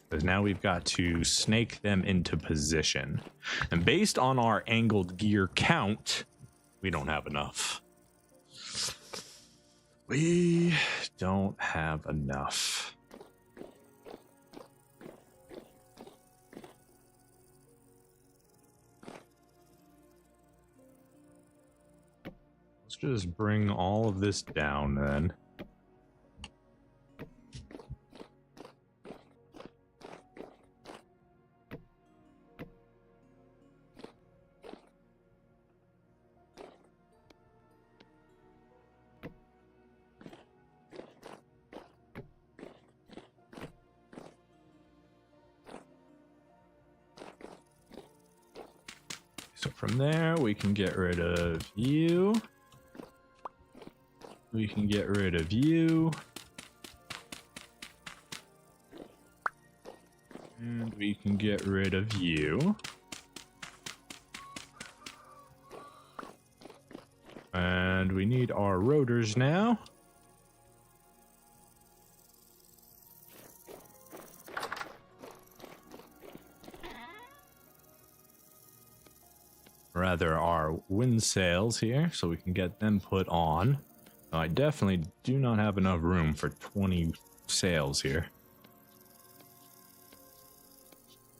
Because now we've got to snake them into position. And based on our angled gear count, we don't have enough. We don't have enough. Let's just bring all of this down then. So from there, we can get rid of you. We can get rid of you. And we can get rid of you. And we need our rotors now. Rather, our wind sails here, so we can get them put on. Now, I definitely do not have enough room for 20 sails here.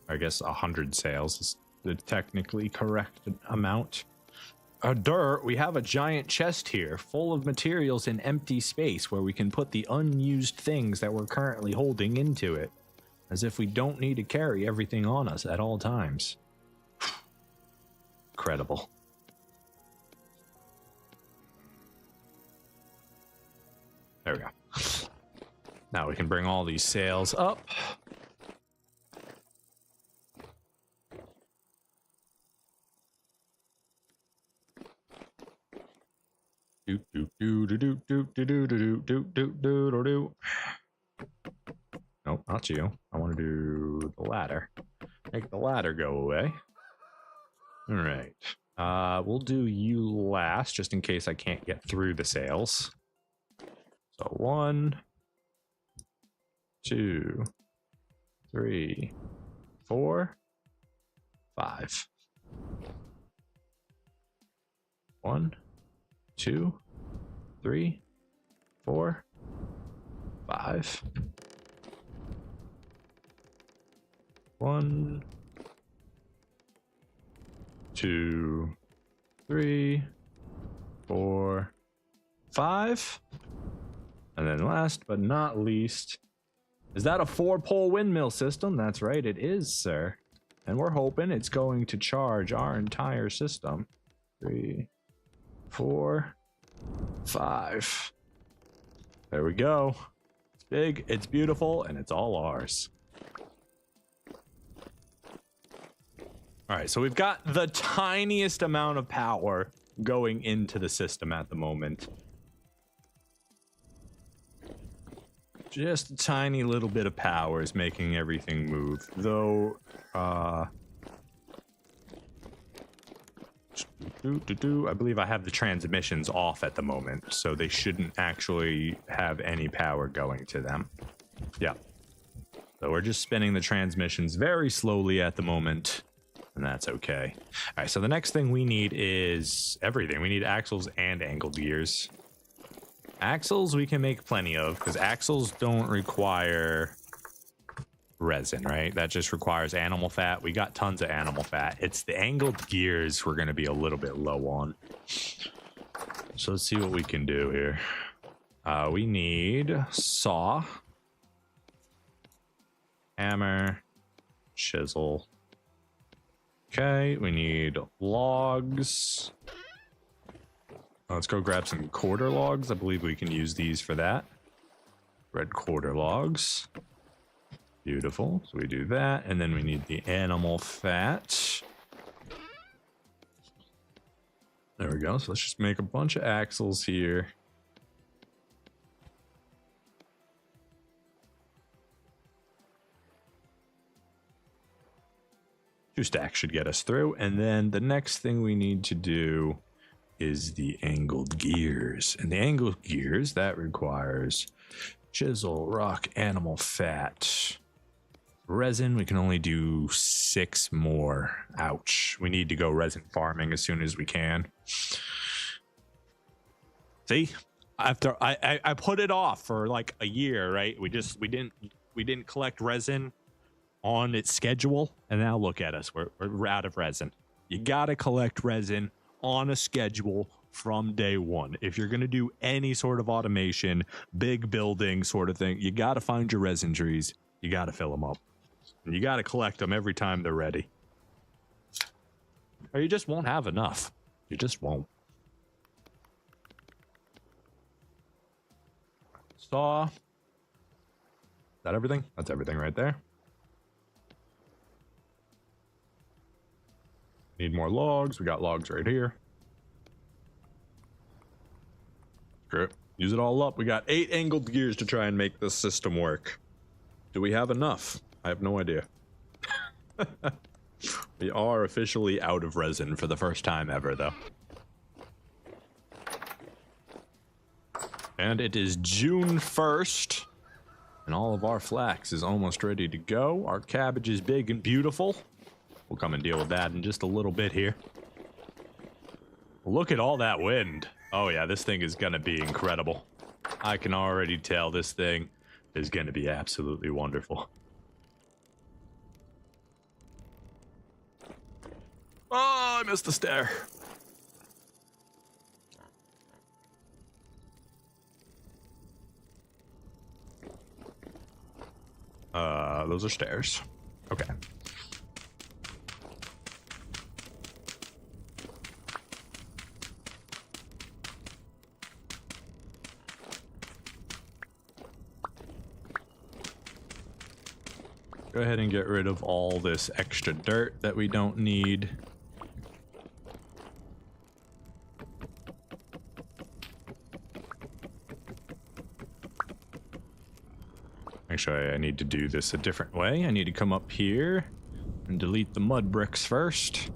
I guess 100 sails is the technically correct amount. We have a giant chest here full of materials in empty space where we can put the unused things that we're currently holding into it, as if we don't need to carry everything on us at all times. Incredible. There we go. Now we can bring all these sails up. Do do do do do do do do do do do do do. Nope, not you. I want to do the ladder. Make the ladder go away. All right. We'll do you last, just in case I can't get through the sails. So 1, 2, 3, 4, 5. 1, 2, 3, 4, 5. 1, 2, 3, 4, 5. And then last but not least, is that a 4-pole windmill system? That's right, it is, sir. And we're hoping it's going to charge our entire system. 3, 4, 5. There we go. It's big, it's beautiful, and it's all ours. All right, so we've got the tiniest amount of power going into the system at the moment. Just a tiny little bit of power is making everything move, though. I believe I have the transmissions off at the moment, so they shouldn't actually have any power going to them. Yeah. So we're just spinning the transmissions very slowly at the moment, and that's okay. All right, so the next thing we need is everything. We need axles and angled gears. Axles we can make plenty of, because axles don't require resin, right? That just requires animal fat. We got tons of animal fat. It's the angled gears we're going to be a little bit low on. So let's see what we can do here. We need saw, hammer, chisel. Okay, we need logs. Let's go grab some quarter logs. I believe we can use these for that. Red quarter logs. Beautiful. So we do that, and then we need the animal fat. There we go. So let's just make a bunch of axles here. Two stacks should get us through. And then the next thing we need to do is the angled gears. And the angled gears, that requires chisel, rock, animal fat. Resin, we can only do 6 more. Ouch. We need to go resin farming as soon as we can. See? After I put it off for like a year, right? We didn't collect resin on its schedule, and now look at us. We're out of resin. You gotta collect resin on a schedule from day one. If you're gonna do any sort of automation, big building sort of thing, you gotta find your resin trees. You gotta fill them up. And you gotta collect them every time they're ready. Or you just won't have enough. You just won't. Saw. Is that everything? That's everything right there. Need more logs. We got logs right here. Great. Use it all up. We got 8 angled gears to try and make this system work. Do we have enough? I have no idea. We are officially out of resin for the first time ever, though. And it is June 1st, and all of our flax is almost ready to go. Our cabbage is big and beautiful. We'll come and deal with that in just a little bit here. Look at all that wind. Oh yeah, this thing is gonna be incredible. I can already tell this thing is gonna be absolutely wonderful. Oh, I missed the stair. Those are stairs. Okay. Go ahead and get rid of all this extra dirt that we don't need. Actually, I need to do this a different way. I need to come up here and delete the mud bricks first.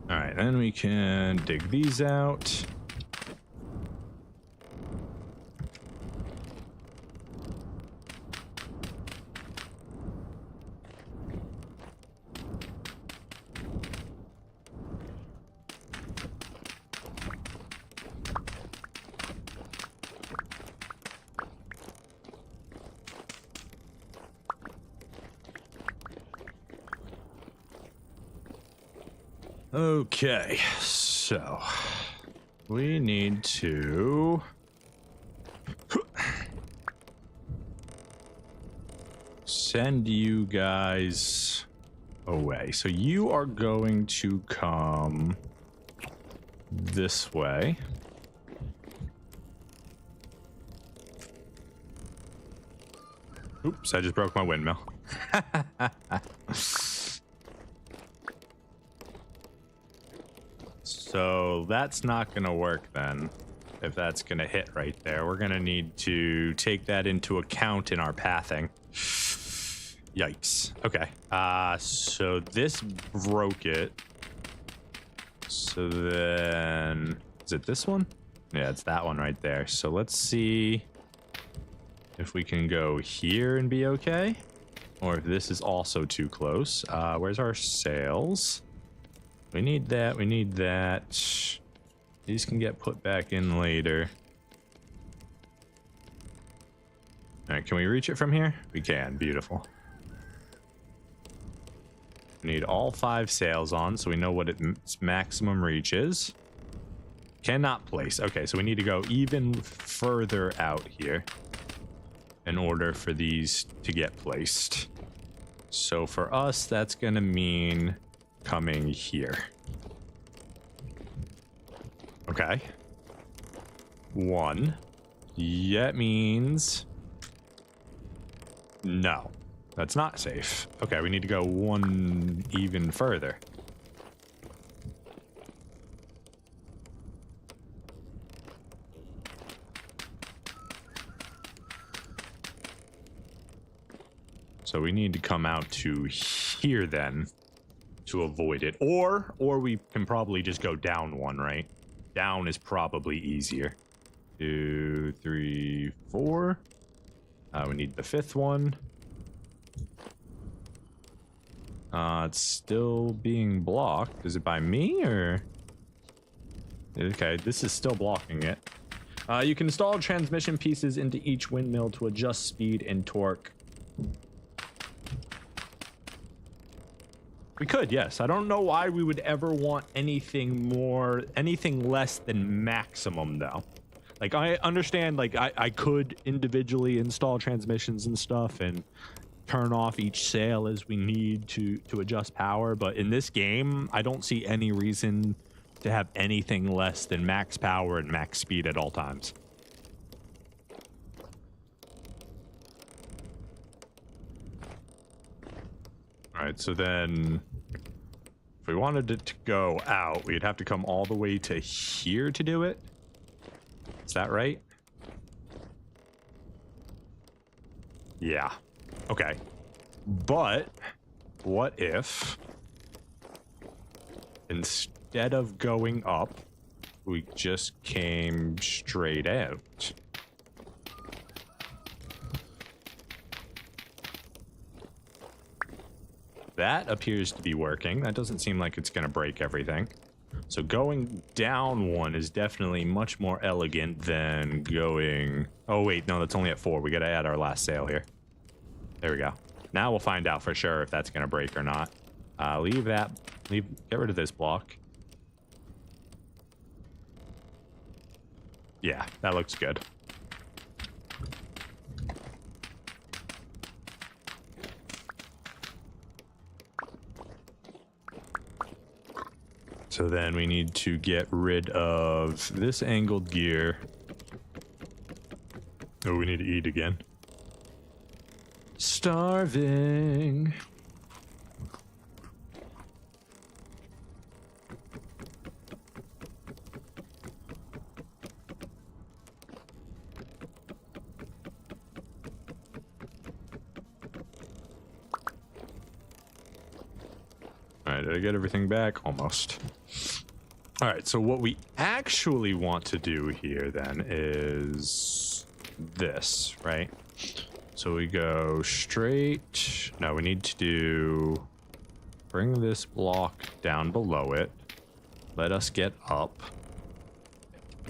Alright, then we can dig these out. Okay, so we need to send you guys away. So you are going to come this way. Oops, I just broke my windmill. So that's not going to work then, if that's going to hit right there. We're going to need to take that into account in our pathing. Yikes. Okay. So this broke it. So then... Is it this one? Yeah, it's that one right there. So let's see if we can go here and be okay. Or if this is also too close. Where's our sails? We need that, we need that. These can get put back in later. Alright, can we reach it from here? We can, beautiful. We need all 5 sails on, so we know what its maximum reach is. Cannot place. Okay, so we need to go even further out here in order for these to get placed. So for us, that's gonna mean coming here. Okay. 1. That means... No. That's not safe. Okay, we need to go 1 even further. So we need to come out to here then to avoid it. Or we can probably just go down 1, right? Down is probably easier. 2, 3, 4. We need the 5th one. It's still being blocked. Is it by me or? Okay, this is still blocking it. You can install transmission pieces into each windmill to adjust speed and torque. We could, yes. I don't know why we would ever want anything less than maximum, though. Like, I understand, like, I could individually install transmissions and stuff and turn off each sail as we need to adjust power, but in this game, I don't see any reason to have anything less than max power and max speed at all times. All right, so then if we wanted it to go out, we'd have to come all the way to here to do it. Is that right? Yeah. Okay. But what if instead of going up, we just came straight out? That appears to be working. That doesn't seem like it's going to break everything. So going down one is definitely much more elegant than going... Oh, wait. No, that's only at 4. We got to add our last sail here. There we go. Now we'll find out for sure if that's going to break or not. Leave that. Get rid of this block. Yeah, that looks good. So then we need to get rid of this angled gear. Oh, we need to eat again. Starving. All right, did I get everything back? Almost. All right, so what we actually want to do here then is this, right? So we go straight. No, we need to bring this block down below it. Let us get up.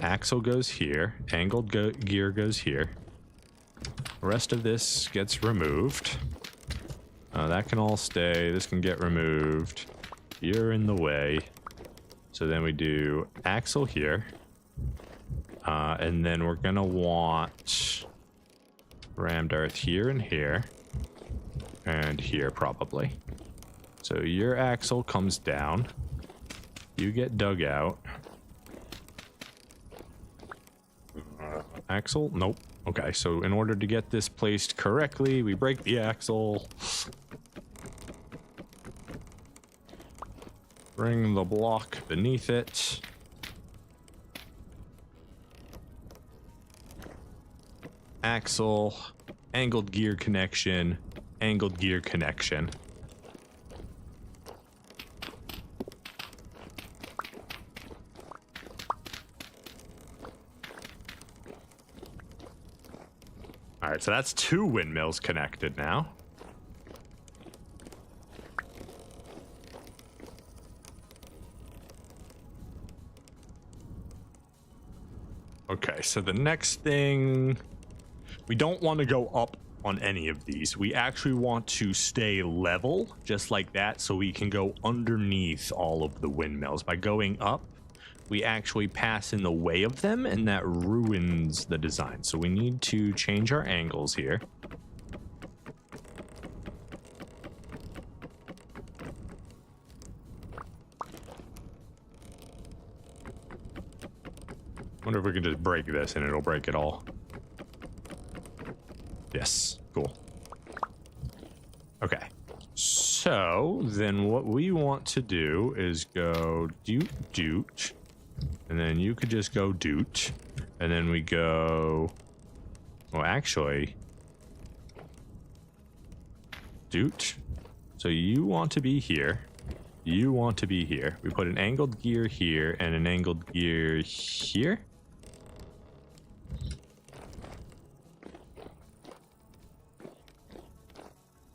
Axle goes here. Angled gear goes here. The rest of this gets removed. That can all stay. This can get removed. You're in the way. So then we do axle here. And then we're going to want rammed earth here and here. And here probably. So your axle comes down. You get dug out. Axle? Nope. Okay, so in order to get this placed correctly, we break the axle. Bring the block beneath it. Axle, angled gear connection, angled gear connection. All right, so that's 2 windmills connected now. Okay, so the next thing, we don't want to go up on any of these. We actually want to stay level, just like that, so we can go underneath all of the windmills. By going up, we actually pass in the way of them, and that ruins the design. So we need to change our angles here. Wonder if we can just break this and it'll break it all. Yes, cool. Okay, so then what we want to do is go doot, and then you could just go doot, and then we go, well, actually, doot. So you want to be here. You want to be here. We put an angled gear here and an angled gear here.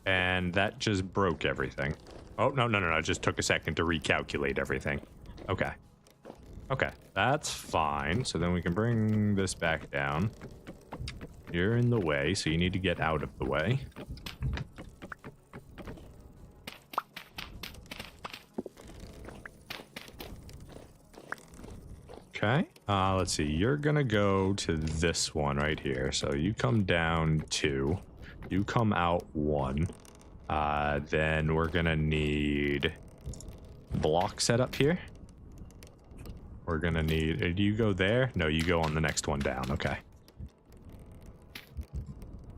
And that just broke everything. Oh, no. It just took a second to recalculate everything. Okay. Okay, that's fine. So then we can bring this back down. You're in the way, so you need to get out of the way. Okay. Let's see. You're gonna go to this one right here. So you come down 2. You come out 1. Then we're gonna need block set up here. We're gonna need. Do you go there? No, you go on the next one down. Okay.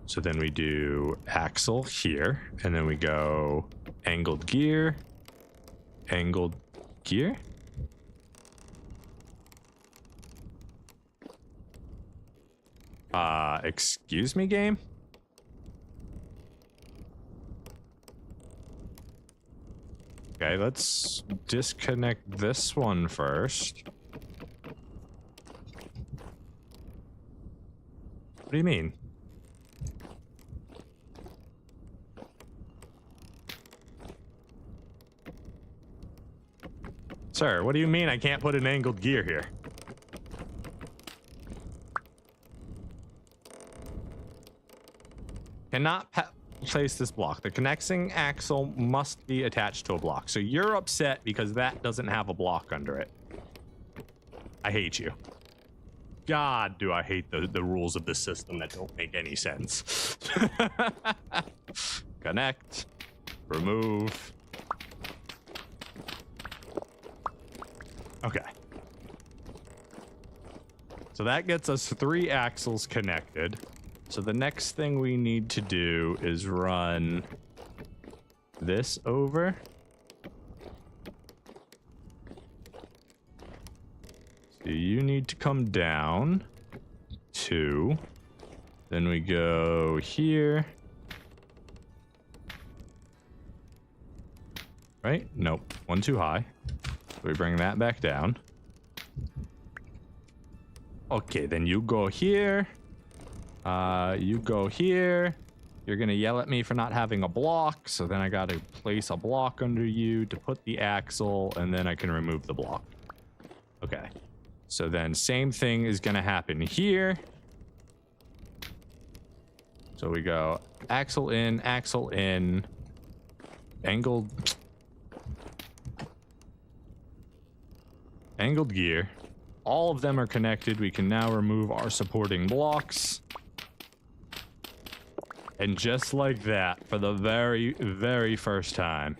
So then we do axle here, and then we go angled gear, angled gear. Excuse me, game? Okay, let's disconnect this one first. What do you mean? Sir, what do you mean I can't put an angled gear here? Cannot place this block. The connecting axle must be attached to a block. So you're upset because that doesn't have a block under it. I hate you. God, do I hate the rules of the system that don't make any sense. Connect. Remove. Okay. So that gets us 3 axles connected. So the next thing we need to do is run this over. So you need to come down 2. Then we go here. Right? Nope. 1 too high. So we bring that back down. Okay, then you go here. You go here. You're gonna yell at me for not having a block, so then I gotta place a block under you to put the axle, and then I can remove the block. Okay. So then same thing is gonna happen here. So we go axle in, angled gear. All of them are connected. We can now remove our supporting blocks. And just like that, for the very, very first time,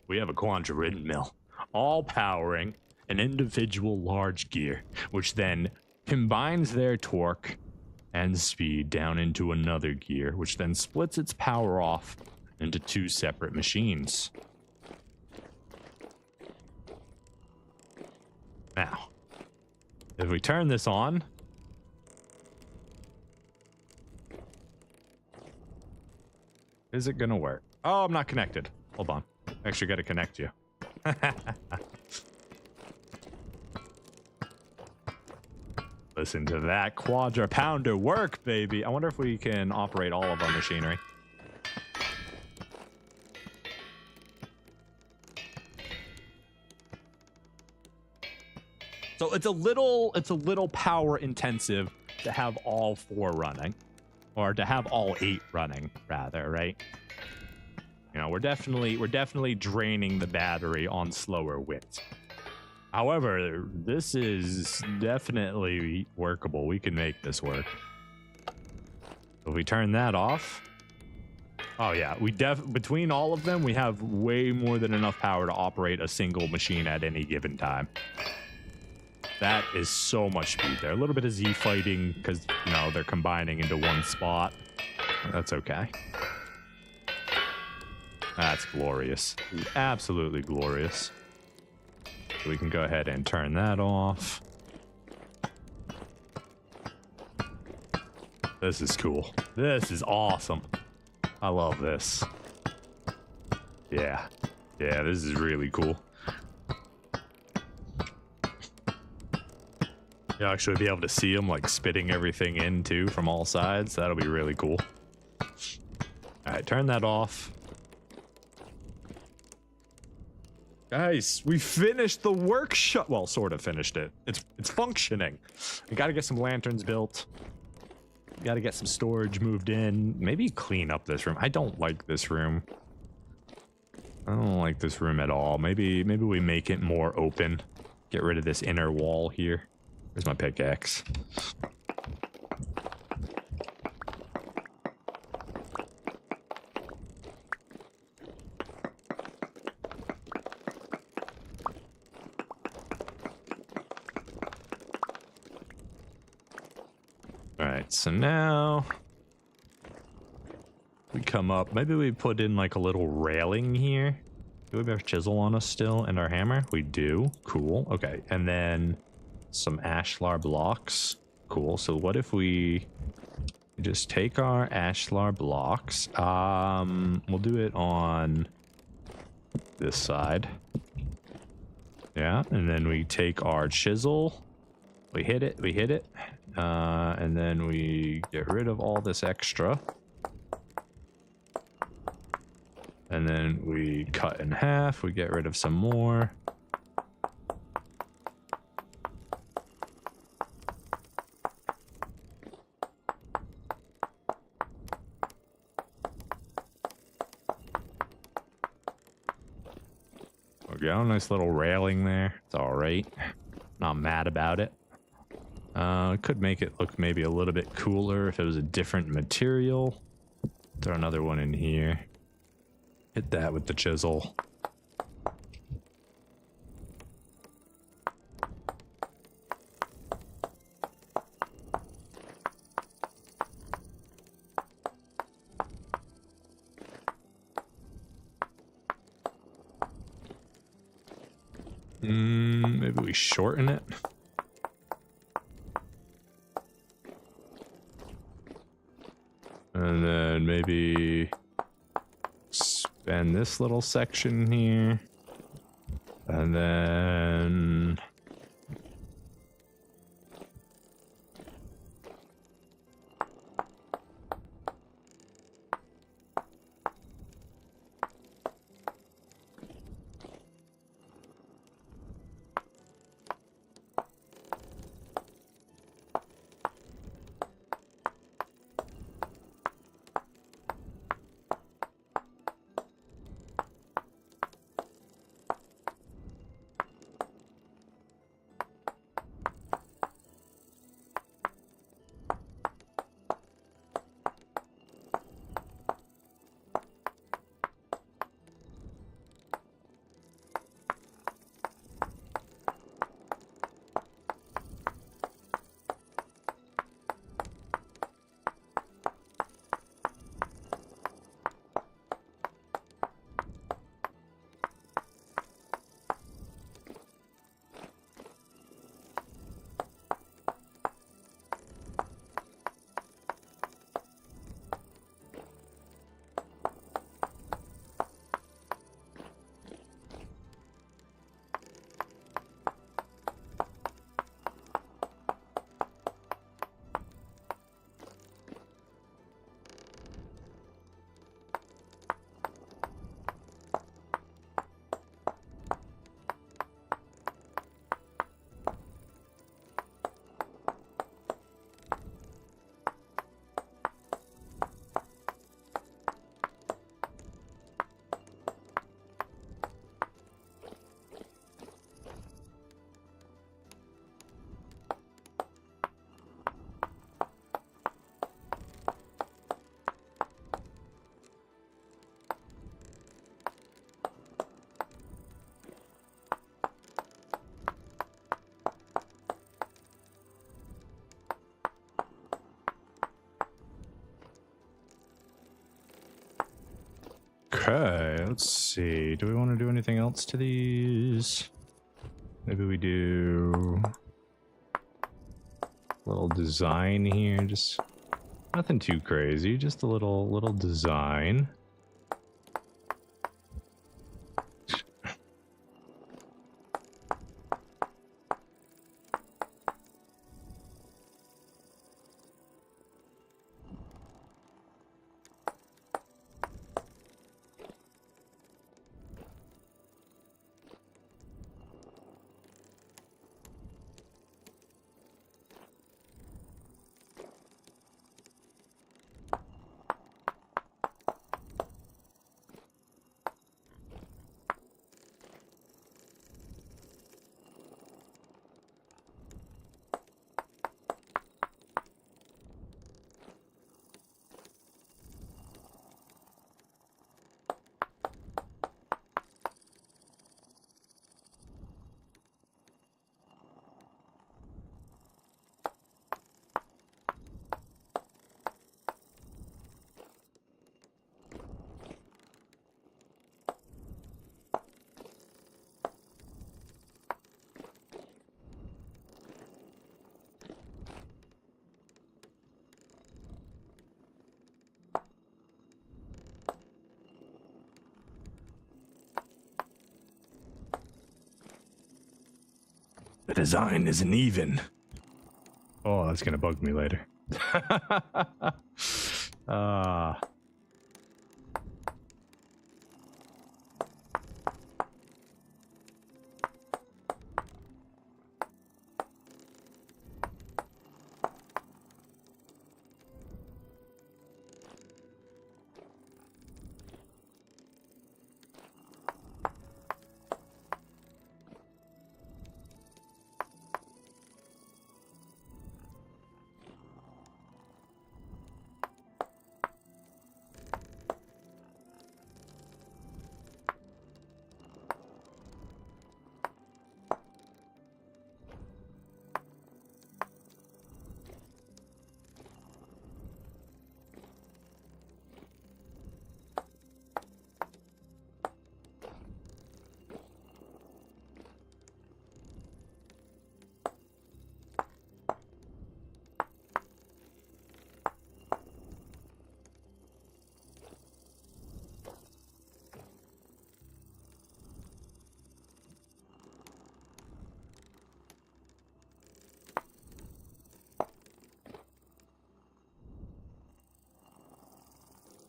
we have a quadra-ridden mill, all powering an individual large gear, which then combines their torque and speed down into another gear, which then splits its power off into 2 separate machines. Now, if we turn this on, is it gonna work? Oh, I'm not connected. Hold on. I actually gotta connect you. Listen to that quadra pounder work, baby. I wonder if we can operate all of our machinery. So it's a little power intensive to have all 4 running, or to have all 8 running rather, right? You know, we're definitely draining the battery on slower widths. However, this is definitely workable. We can make this work. If we turn that off, oh yeah, between all of them, we have way more than enough power to operate a single machine at any given time. That is so much speed there. A little bit of Z fighting because, you know, they're combining into one spot. That's okay. That's glorious. Absolutely glorious. So we can go ahead and turn that off. This is cool. This is awesome. I love this. Yeah. Yeah, this is really cool. You'll actually be able to see them like spitting everything in too from all sides. That'll be really cool. All right, turn that off. Guys, we finished the workshop. Well, sort of finished it. It's functioning. We got to get some lanterns built. We got to get some storage moved in. Maybe clean up this room. I don't like this room. I don't like this room at all. Maybe we make it more open. Get rid of this inner wall here. Where's my pickaxe? Alright, so now we come up. Maybe we put in like a little railing here. Do we have our chisel on us still and our hammer? We do. Cool. Okay, and then some ashlar blocks. Cool. So what if we just take our ashlar blocks? We'll do it on this side. Yeah, and then we take our chisel. We hit it. And then we get rid of all this extra. And then we cut in half. We get rid of some more. Okay, a nice little railing there. It's all right. Not mad about it. Could make it look maybe a little bit cooler if it was a different material. Throw another one in here. Hit that with the chisel. Maybe we shorten it. And then maybe expand this little section here. And then okay, let's see. Do we want to do anything else to these? Maybe we do a little design here. Just nothing too crazy. Just a little design. The design isn't even. Oh, that's gonna bug me later. Ah.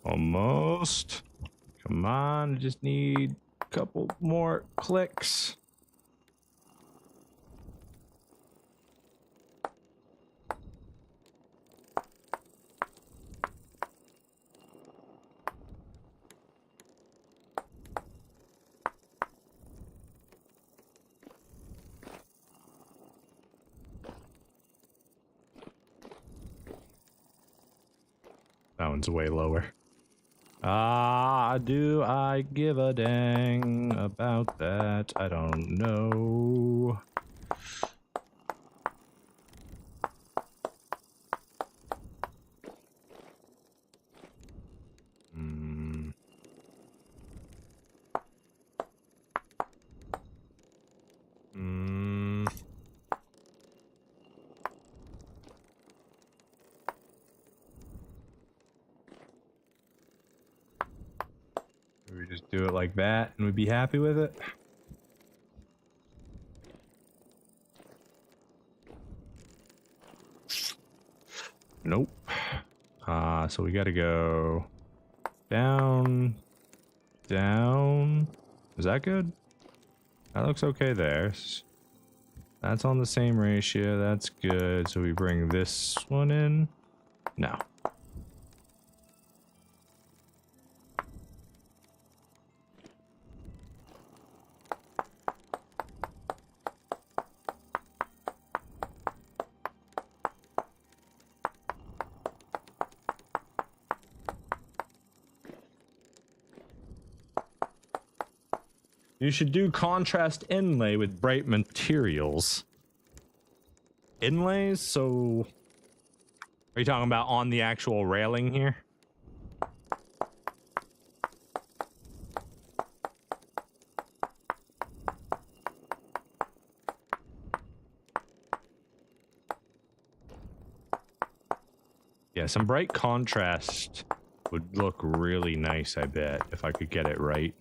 Almost. Come on, I just need a couple more clicks. That one's way lower. Ah, do I give a dang about that? I don't know. Hmm. Hmm. We just do it like that and we'd be happy with it. Nope. So we gotta go down, down. Is that good? That looks okay there. That's on the same ratio. That's good. So we bring this one in. No. You should do contrast inlay with bright materials. Inlays? So... Are you talking about on the actual railing here? Yeah, some bright contrast would look really nice, I bet, if I could get it right.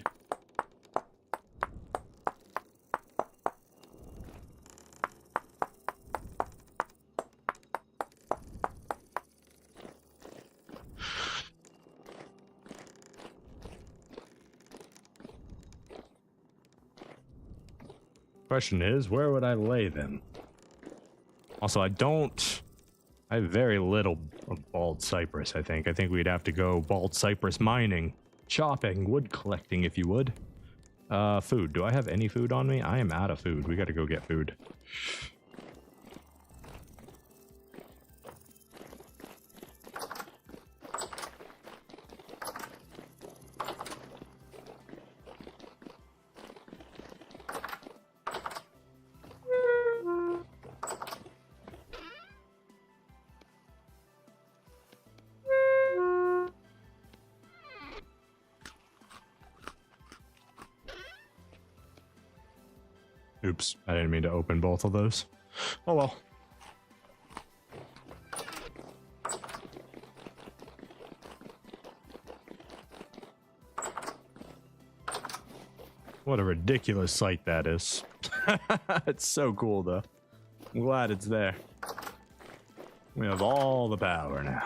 Question is, where would I lay them? Also, I have very little of bald cypress, I think. I think we'd have to go bald cypress mining, chopping, wood collecting, if you would. Food. Do I have any food on me? I am out of food. We gotta go get food. Oops, I didn't mean to open both of those. Oh well. What a ridiculous sight that is. It's so cool, though. I'm glad it's there. We have all the power now.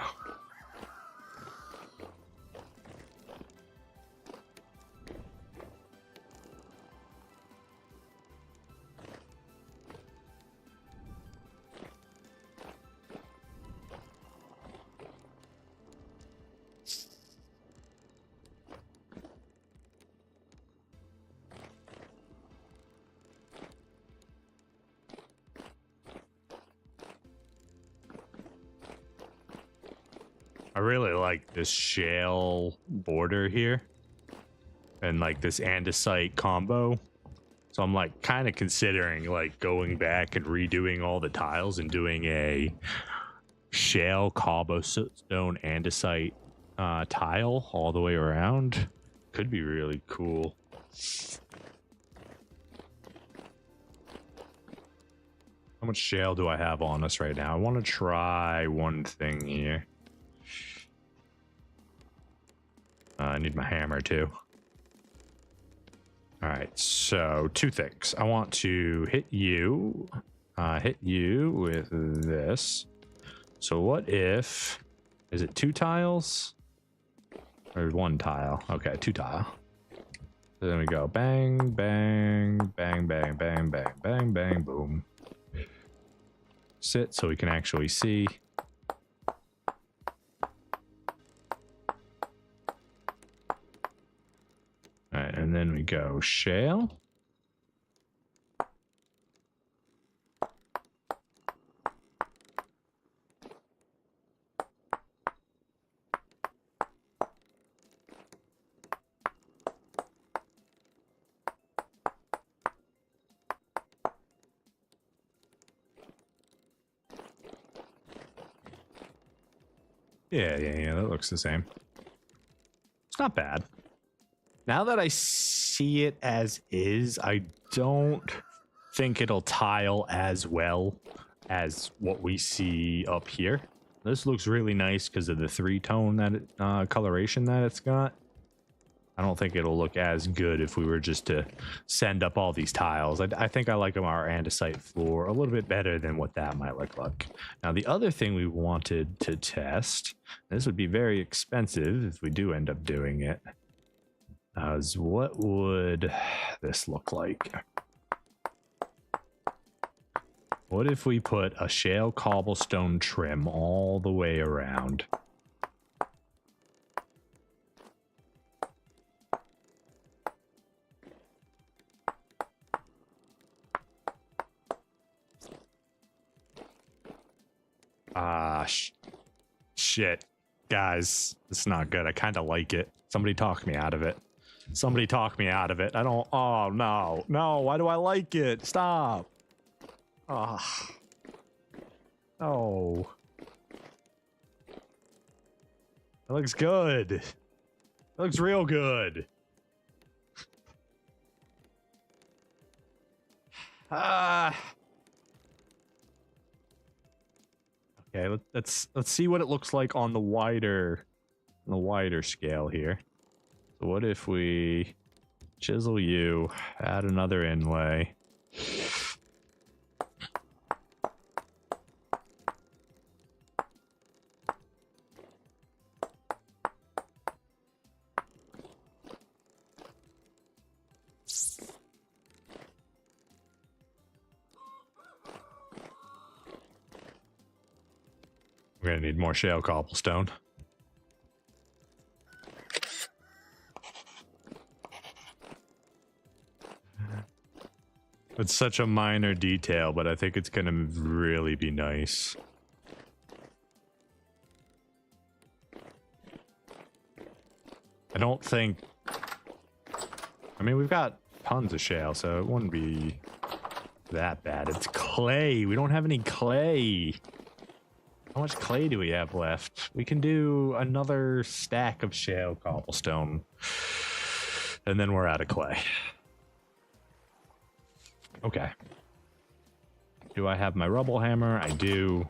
I really like this shale border here and like this andesite combo. So I'm like kind of considering like going back and redoing all the tiles and doing a shale cobblestone andesite tile all the way around. Could be really cool. How much shale do I have on us right now? I want to try one thing here. I need my hammer too. All right, so two things. I want to hit you with this. So what if, is it 2 tiles or 1 tile? Okay, 2 tile. So then we go bang, bang, bang, bang, bang, bang, bang, bang, boom. Sit so we can actually see. All right, and then we go shale. Yeah, that looks the same. It's not bad. Now that I see it as is, I don't think it'll tile as well as what we see up here. This looks really nice because of the 3-tone that coloration that it's got. I don't think it'll look as good if we were just to send up all these tiles. I think I like our andesite floor a little bit better than what that might look like. Now, the other thing we wanted to test, this would be very expensive if we do end up doing it, is what would this look like? What if we put a shale cobblestone trim all the way around? Shit. Guys, it's not good. I kind of like it. Somebody talk me out of it. Somebody talk me out of it. I don't... Oh, no. No, why do I like it? Stop. Oh. Oh. That looks good. That looks real good. Okay, let's see what it looks like on the wider scale here. So what if we chisel you, add another inlay. We're gonna need more shale cobblestone. It's such a minor detail, but I think it's gonna really be nice. I don't think... I mean, we've got tons of shale, so it wouldn't be that bad. It's clay. We don't have any clay. How much clay do we have left? We can do another stack of shale cobblestone. And then we're out of clay. Okay. Do I have my rubble hammer? I do.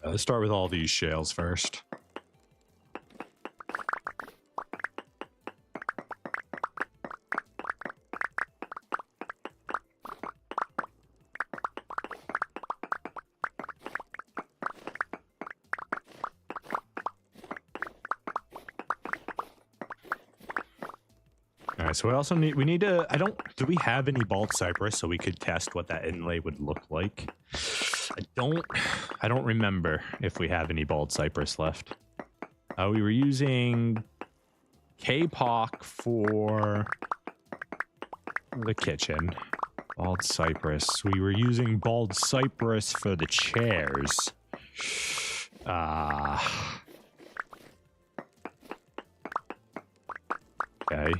Let's start with all these shales first. So we also need to, do we have any bald cypress so we could test what that inlay would look like? I don't remember if we have any bald cypress left. We were using K-Pock for the kitchen. Bald cypress. We were using bald cypress for the chairs. Okay.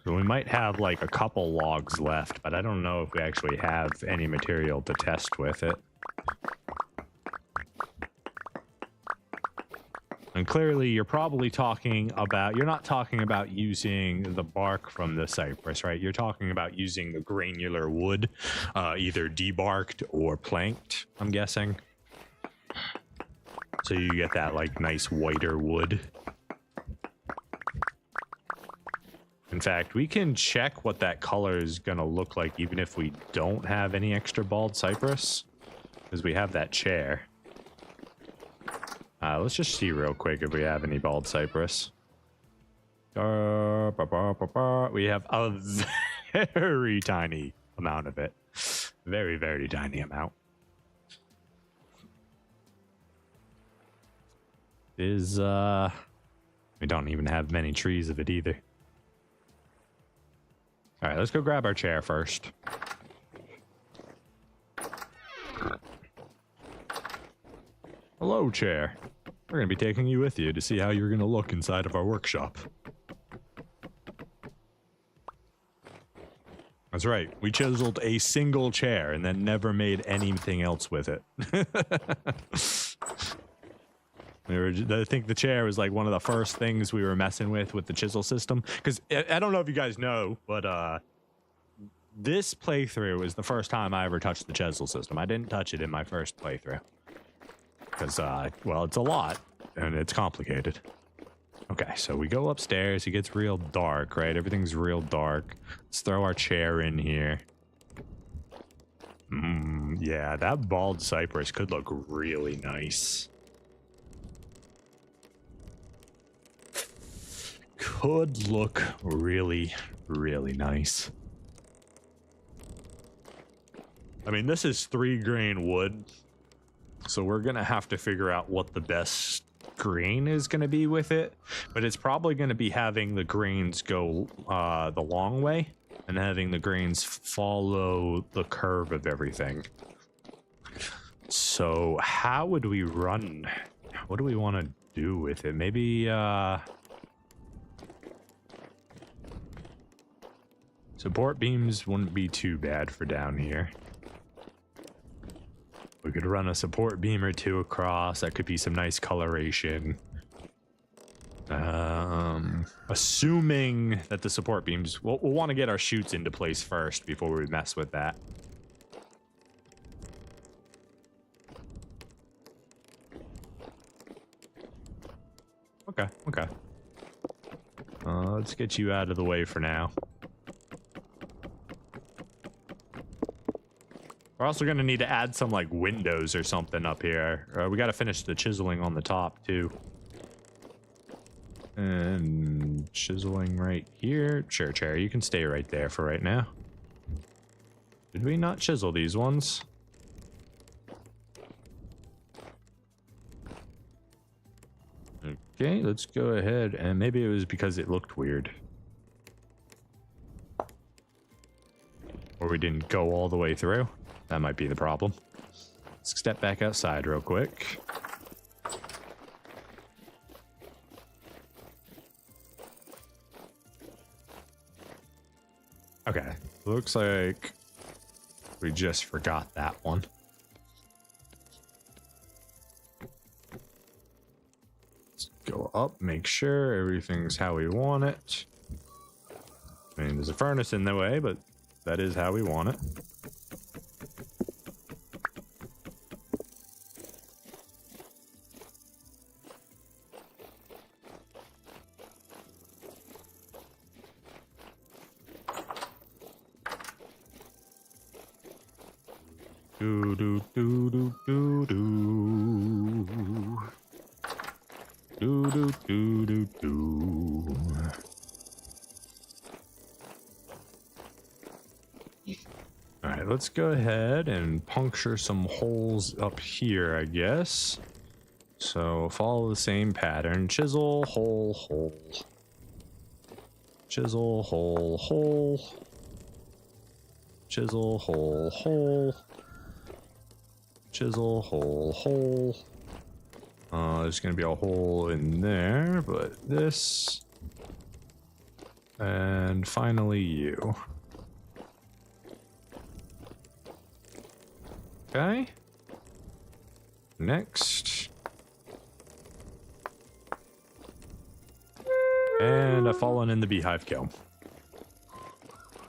So we might have like a couple logs left, but I don't know if we actually have any material to test with it. And clearly you're probably talking about, you're not talking about using the bark from the cypress, right? You're talking about using the granular wood, either debarked or planked, I'm guessing. So you get that like nice whiter wood. In fact, we can check what that color is going to look like even if we don't have any extra bald cypress, because we have that chair. Let's just see real quick if we have any bald cypress. We have a very tiny amount of it. Very, very tiny amount. We don't even have many trees of it either. All right, let's go grab our chair first. Hello, chair. We're going to be taking you with you to see how you're going to look inside of our workshop. That's right. We chiseled a single chair and then never made anything else with it. I think the chair was like one of the first things we were messing with the chisel system. Because I don't know if you guys know, but this playthrough is the first time I ever touched the chisel system. I didn't touch it in my first playthrough. Because, well, it's a lot and it's complicated. Okay, so we go upstairs. It gets real dark, right? Everything's real dark. Let's throw our chair in here. Yeah, that bald cypress could look really nice. Could look really, really nice. I mean, this is 3-grain wood, so we're gonna have to figure out what the best grain is gonna be with it, but it's probably gonna be having the grains go the long way and having the grains follow the curve of everything. So how would we run? What do we want to do with it? Maybe support beams wouldn't be too bad for down here. We could run a support beam or two across. That could be some nice coloration. Assuming that the support beams... We'll want to get our chutes into place first before we mess with that. Okay, okay. Let's get you out of the way for now. We're also going to need to add some like windows or something up here. We got to finish the chiseling on the top too. And chiseling right here. Sure, chair, you can stay right there for right now. Did we not chisel these ones? Okay, let's go ahead, and maybe it was because it looked weird. Or we didn't go all the way through. That might be the problem. Let's step back outside real quick. Okay, looks like we just forgot that one. Let's go up, make sure everything's how we want it. I mean, there's a furnace in the way, but that is how we want it. Do do do do do do. Do do do do do. All right, let's go ahead and puncture some holes up here, I guess. So follow the same pattern. Chisel, hole, hole. Chisel, hole, hole. Chisel, hole, hole. Chisel, hole, hole. There's going to be a hole in there, but this. And finally you. Okay. Next. And I've fallen in the beehive kill.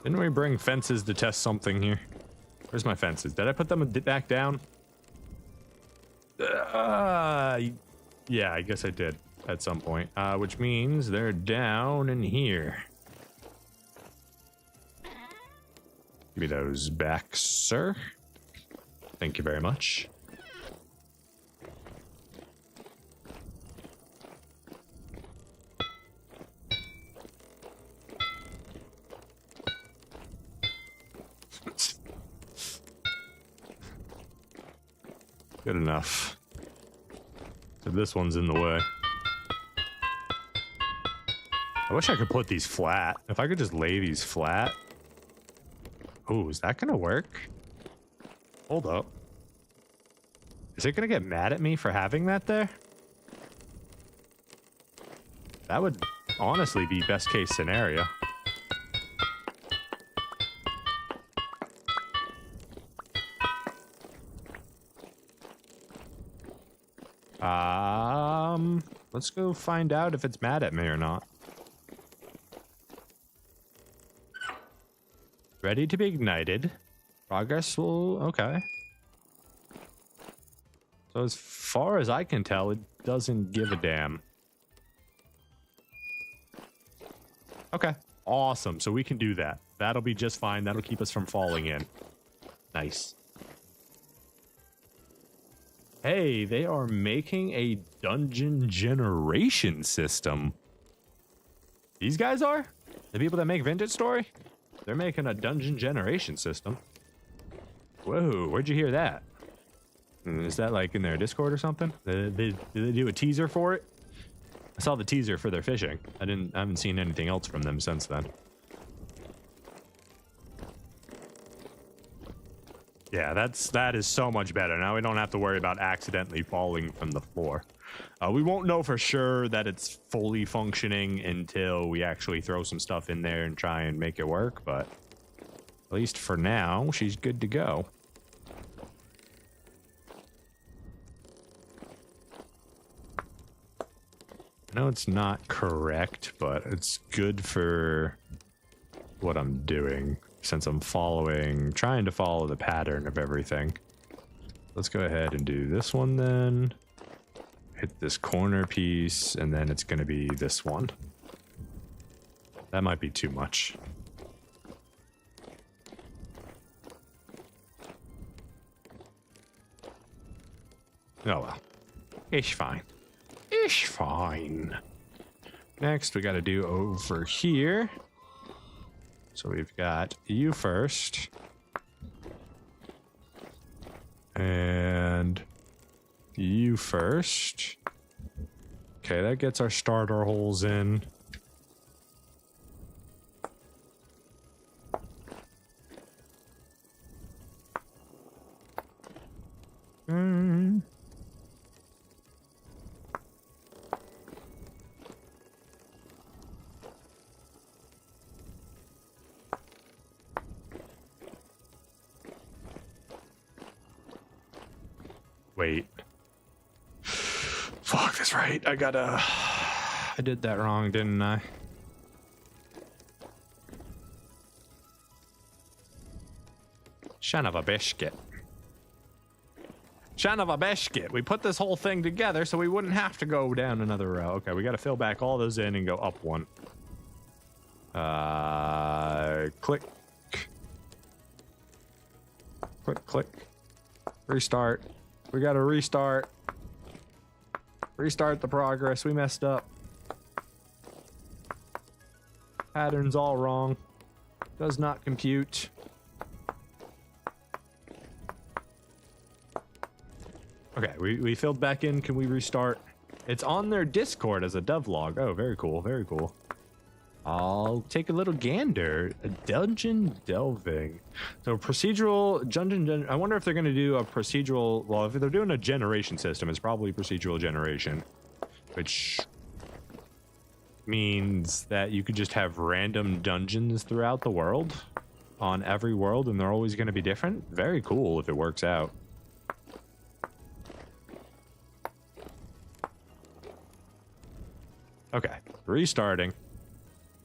Didn't we bring fences to test something here? Where's my fences? Did I put them back down? Yeah, I guess I did at some point. Which means they're down in here. Give me those back, sir. Thank you very much. Good enough. So this one's in the way. I wish I could put these flat. If I could just lay these flat. Oh, is that gonna work? Hold up. Is it gonna get mad at me for having that there? That would honestly be best case scenario. Let's go find out if it's mad at me or not. Ready to be ignited. Progress will... okay. So as far as I can tell, it doesn't give a damn. Okay. Awesome. So we can do that. That'll be just fine. That'll keep us from falling in. Nice. Hey, they are making a dungeon generation system. These guys are? The people that make Vintage Story? They're making a dungeon generation system. Whoa, where'd you hear that? Is that like in their Discord or something? Did they do a teaser for it? I saw the teaser for their fishing. I haven't seen anything else from them since then. Yeah, that is so much better. Now we don't have to worry about accidentally falling from the floor. We won't know for sure that it's fully functioning until we actually throw some stuff in there and try and make it work, but at least for now, she's good to go. I know it's not correct, but it's good for what I'm doing since I'm trying to follow the pattern of everything. Let's go ahead and do this one then. Hit this corner piece, and then it's going to be this one. That might be too much. Oh well. It's fine. It's fine. Next, we got to do over here. So we've got you first. And you first. Okay, that gets our starter holes in. Wait. Fuck, that's right. I did that wrong, didn't I? Son of a biscuit. Son of a biscuit. We put this whole thing together so we wouldn't have to go down another row. Okay, we got to fill back all those in and go up one. Click. Click, click. Restart. We gotta restart. Restart the progress. We messed up. Pattern's all wrong. Does not compute. Okay, we filled back in. Can we restart? It's on their Discord as a devlog. Oh, very cool. Very cool. I'll take a little gander. A dungeon delving. So procedural dungeon. I wonder if they're going to do a procedural. Well, if they're doing a generation system, it's probably procedural generation, which means that you could just have random dungeons throughout the world on every world, and they're always going to be different. Very cool if it works out. Okay, restarting.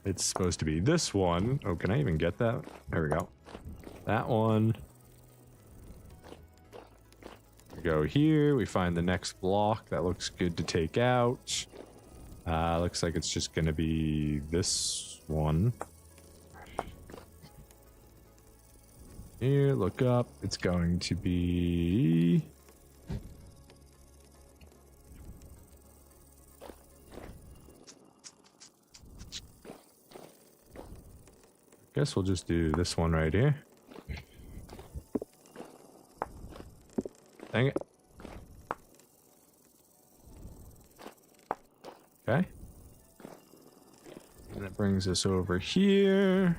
It's supposed to be this one. Oh, can I even get that? There we go. That one. We go here. We find the next block. That looks good to take out. Looks like it's just going to be this one. Here, look up. It's going to be... Guess we'll just do this one right here. Dang it. Okay. And that brings us over here.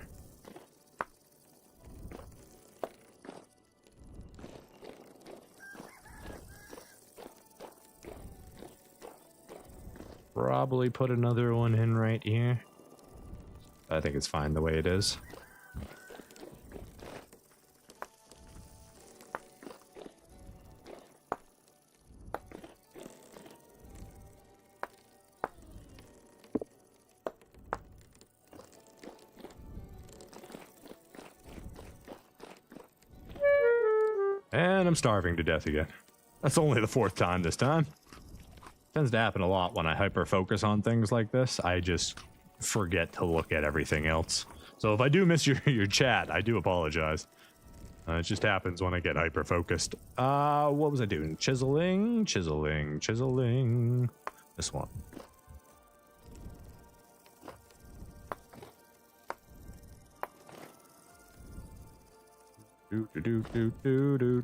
Probably put another one in right here. I think it's fine the way it is. And I'm starving to death again. That's only the 4th time this time. Tends to happen a lot when I hyper focus on things like this. I just forget to look at everything else. So if I do miss your chat, I do apologize. It just happens when I get hyper focused. What was I doing? Chiseling. This one.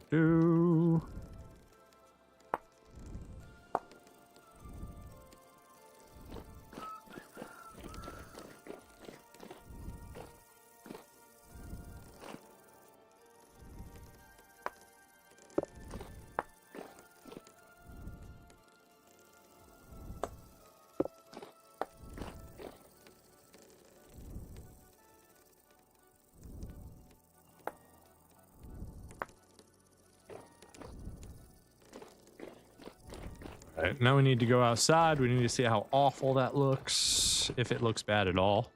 Do. Alright, now we need to go outside. We need to see how awful that looks, if it looks bad at all.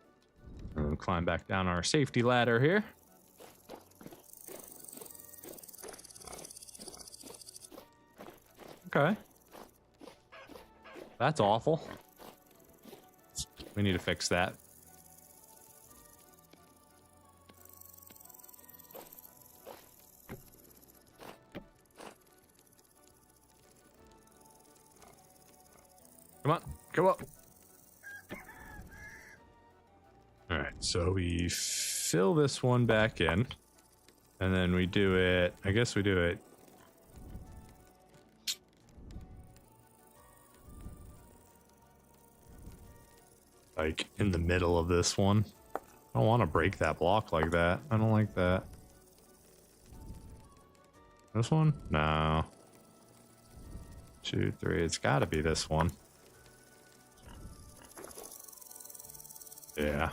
And we'll climb back down our safety ladder here. Okay. That's awful. We need to fix that. Come on, come on. All right, so we fill this one back in, and then we do it, I guess we do it. Like in the middle of this one. I don't want to break that block like that. I don't like that. This one? No. 2, 3, it's gotta be this one. Yeah.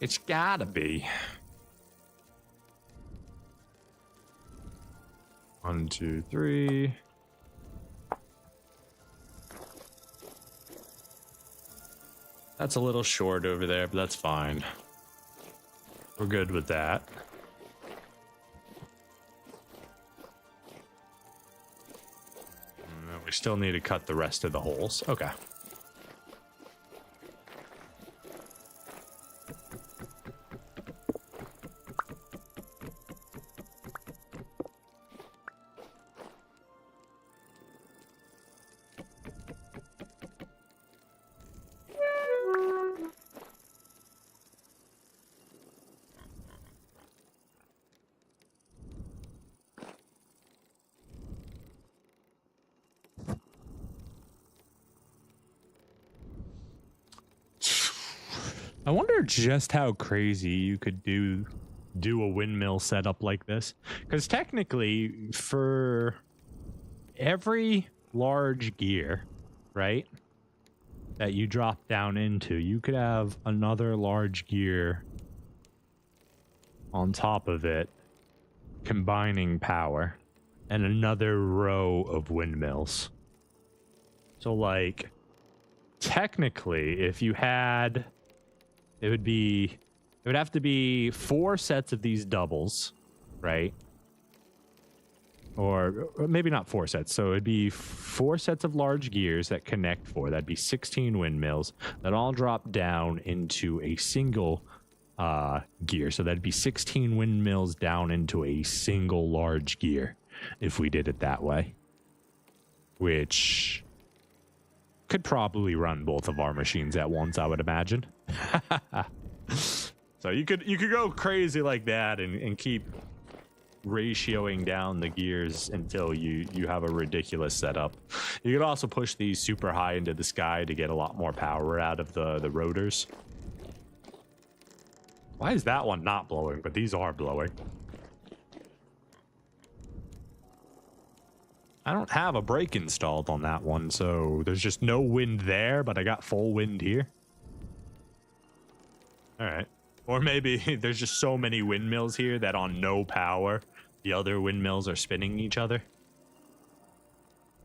It's gotta be. 1, 2, 3. That's a little short over there, but that's fine. We're good with that. And we still need to cut the rest of the holes. Okay. I wonder just how crazy you could do a windmill setup like this. Because technically, for every large gear, right, that you drop down into, you could have another large gear on top of it, combining power, and another row of windmills. So, like, technically, if you had, it would have to be 4 sets of these doubles, right? Or maybe not 4 sets. So it'd be 4 sets of large gears that connect 4. That'd be 16 windmills that all drop down into a single gear. So that'd be 16 windmills down into a single large gear if we did it that way. Which could probably run both of our machines at once, I would imagine. So you could go crazy like that and keep ratioing down the gears until you have a ridiculous setup. You could also push these super high into the sky to get a lot more power out of the rotors. Why is that one not blowing, but these are blowing? I don't have a brake installed on that one, so there's just no wind there, but I got full wind here. All right. Or maybe there's just so many windmills here that on no power, the other windmills are spinning each other.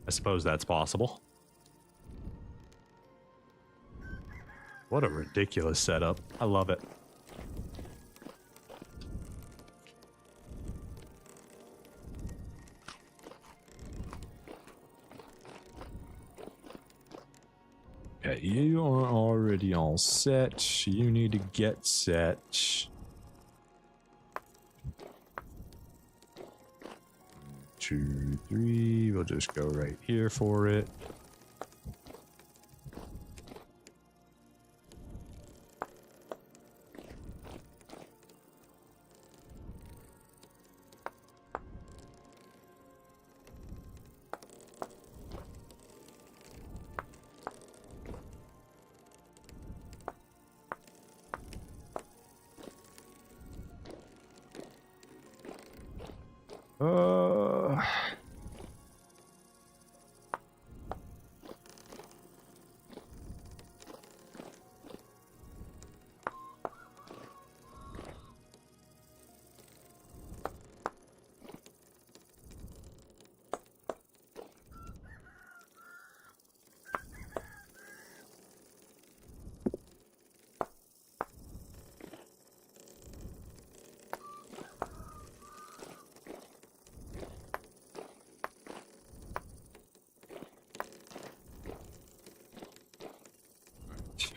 I suppose that's possible. What a ridiculous setup. I love it. Okay, you are already all set. You need to get set. 2, 3. We'll just go right here for it.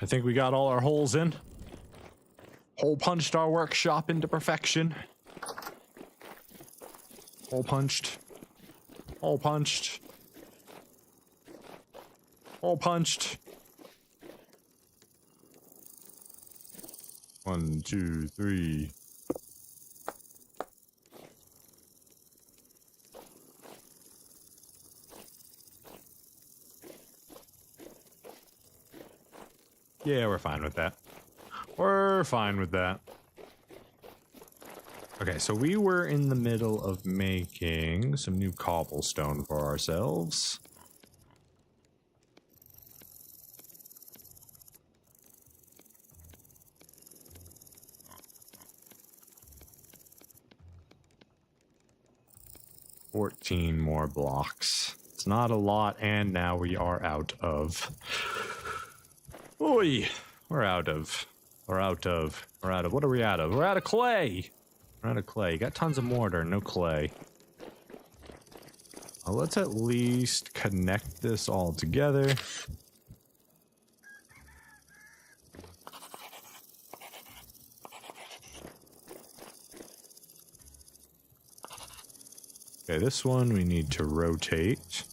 I think we got all our holes in. Hole punched our workshop into perfection. Hole punched. Hole punched. Hole punched. 1, 2, 3. Yeah, we're fine with that. We're fine with that. Okay, so we were in the middle of making some new cobblestone for ourselves. $14 more blocks. It's not a lot, and now we are out of... Oi! We're out of... What are we out of? We're out of clay! We're out of clay. Got tons of mortar, no clay. Let's at least connect this all together. Okay, this one we need to rotate.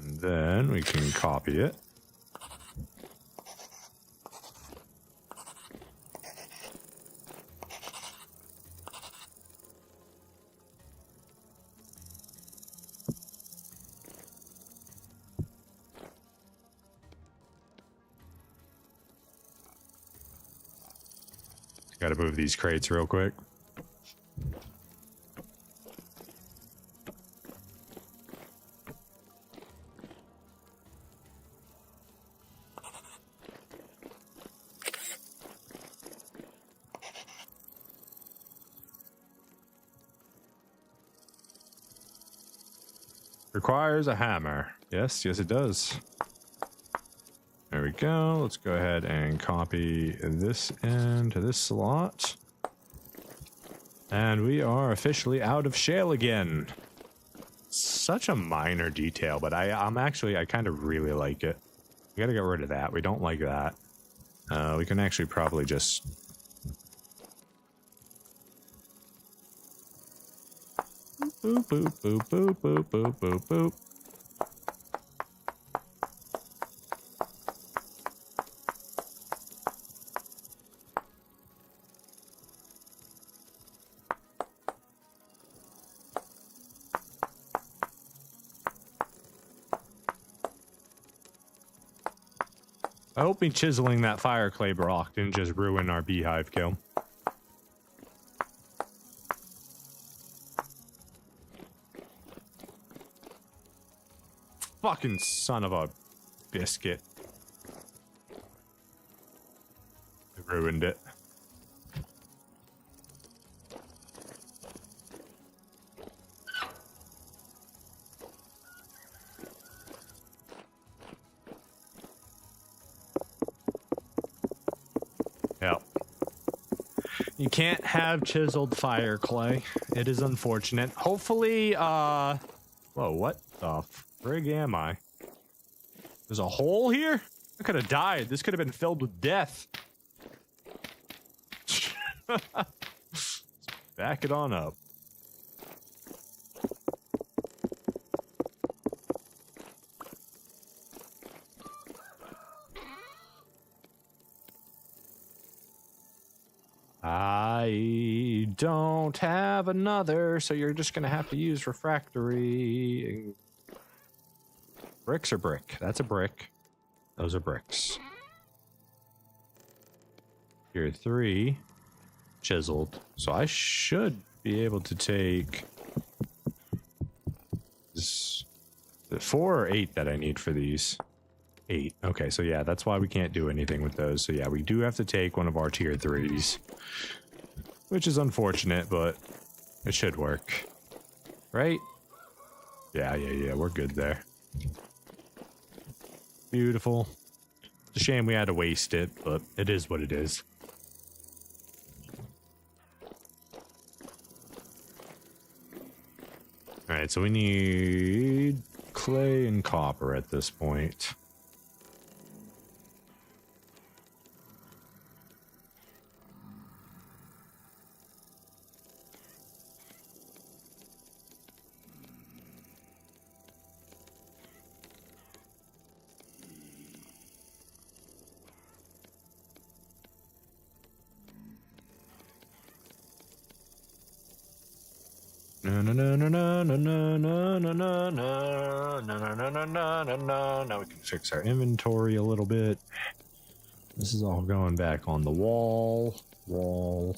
And then we can copy it. Gotta move these crates real quick. Requires a hammer. Yes, yes it does. There we go. Let's go ahead and copy this into this slot. And we are officially out of shale again. Such a minor detail, but I kind of really like it. We gotta get rid of that. We don't like that. We can actually probably just... Boop, boop, boop, boop, boop, boop, boop, boop. I hope me chiseling that fire clay block didn't just ruin our beehive kill. Fucking son of a biscuit. I ruined it. Yep. You can't have chiseled fire clay. It is unfortunate. Hopefully, whoa, what the frig am I? There's a hole here? I could have died. This could have been filled with death. Back it on up. I don't have another, so you're just gonna have to use refractory. Bricks or brick? That's a brick. Those are bricks. Here, 3 chiseled. So I should be able to take this. The 4 or 8 that I need for these. 8. Okay, so yeah, that's why we can't do anything with those. So yeah, we do have to take one of our tier 3s, which is unfortunate, but it should work, right? Yeah, we're good there. Beautiful. It's a shame we had to waste it, but it is what it is. All right, so we need clay and copper at this point. No. Now we can fix our inventory a little bit. This is all going back on the wall. Wall.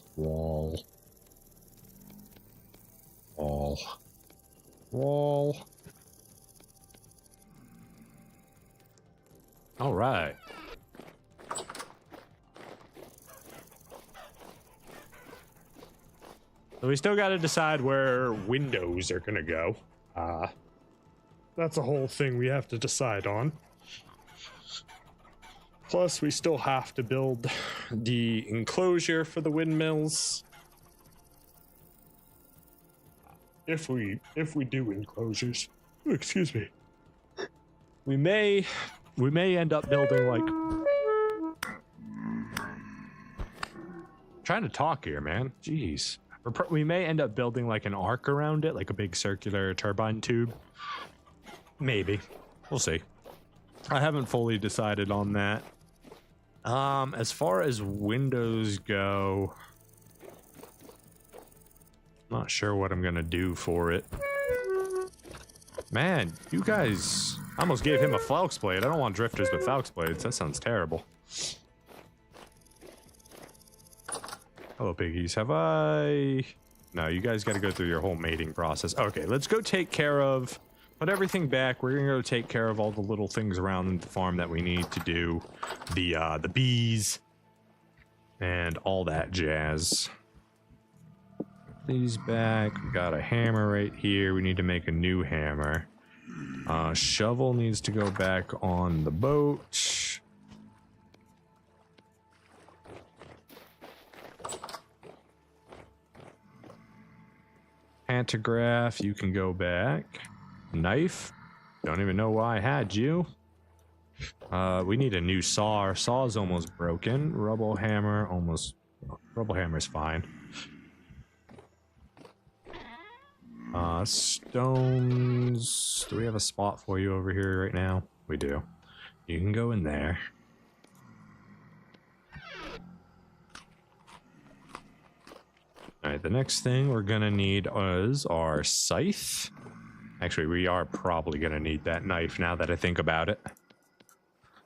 All right. So we still got to decide where windows are going to go. That's a whole thing we have to decide on. Plus, we still have to build the enclosure for the windmills. If we do enclosures. Oh, excuse me. We may end up building like... Trying to talk here, man. Jeez. We may end up building like an arc around it, like a big circular turbine tube. Maybe. We'll see. I haven't fully decided on that. As far as windows go, I'm not sure what I'm gonna do for it. Man, you guys almost gave him a Falx blade. I don't want drifters with Falx blades. That sounds terrible. Hello, piggies. Have I... No, you guys got to go through your whole mating process. Okay, let's go take care of... Put everything back. We're going to go take care of all the little things around the farm that we need to do. The bees. And all that jazz. These back. We got a hammer right here. We need to make a new hammer. Shovel needs to go back on the boat. Pantograph, you can go back. Knife, don't even know why I had you. We need a new saw. Our saw's almost broken. Rubble hammer, almost. Rubble hammer's fine. Stones. Do we have a spot for you over here right now? We do. You can go in there. Alright, the next thing we're gonna need is our scythe. Actually, we are probably gonna need that knife now that I think about it.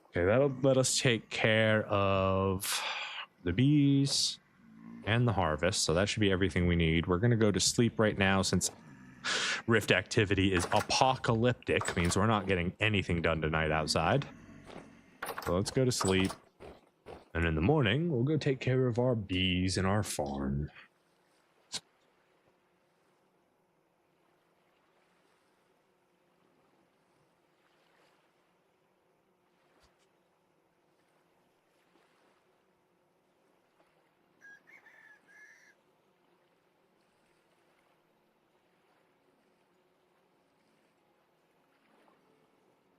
Okay, that'll let us take care of the bees and the harvest, so that should be everything we need. We're gonna go to sleep right now since Rift activity is apocalyptic, means we're not getting anything done tonight outside. So let's go to sleep. And in the morning, we'll go take care of our bees and our farm.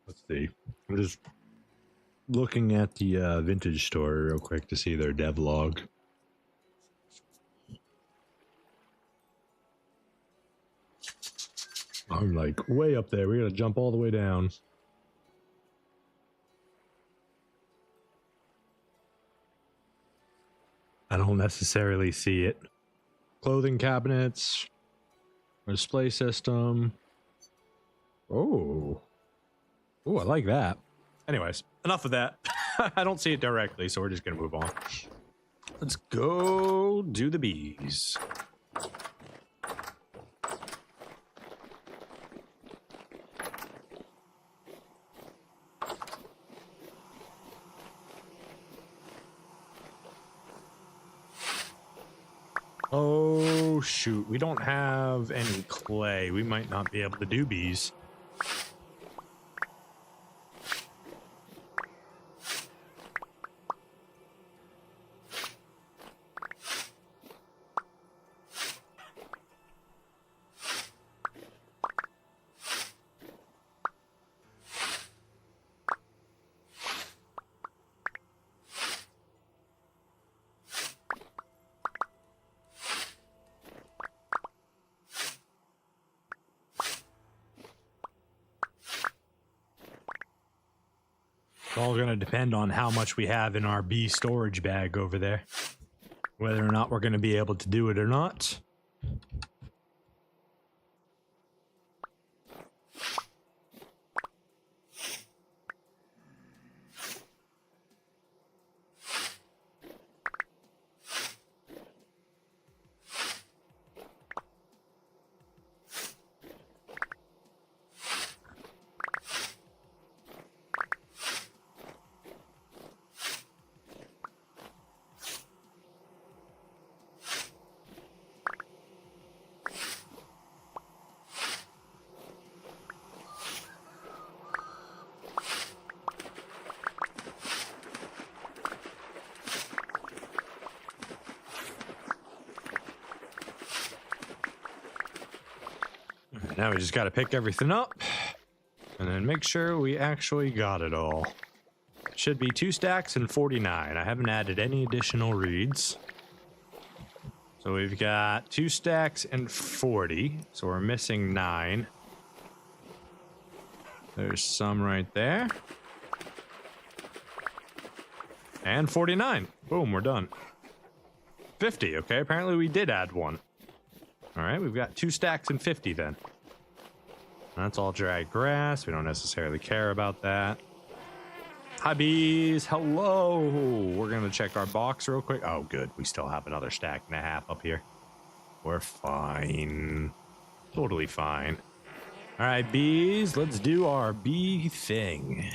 Let's see. I'm just looking at the vintage store real quick to see their devlog. I'm like way up there. We gotta jump all the way down. I don't necessarily see it. Clothing cabinets, display system. Oh. Oh, I like that. Anyways, enough of that. I don't see it directly, so we're just gonna move on. Let's go do the bees. Oh, shoot. We don't have any clay. We might not be able to do bees. It's all going to depend on how much we have in our bee storage bag over there. Whether or not we're going to be able to do it or not. Now we just got to pick everything up and then make sure we actually got it all. Should be 2 stacks and 49. I haven't added any additional reeds. So we've got 2 stacks and 40. So we're missing 9. There's some right there. And 49. Boom, we're done. 50, okay. Apparently we did add one. All right, we've got 2 stacks and 50 then. That's all dry grass. We don't necessarily care about that. Hi, bees. Hello. We're going to check our box real quick. Oh, good. We still have another stack and a half up here. We're fine. Totally fine. All right, bees, let's do our bee thing.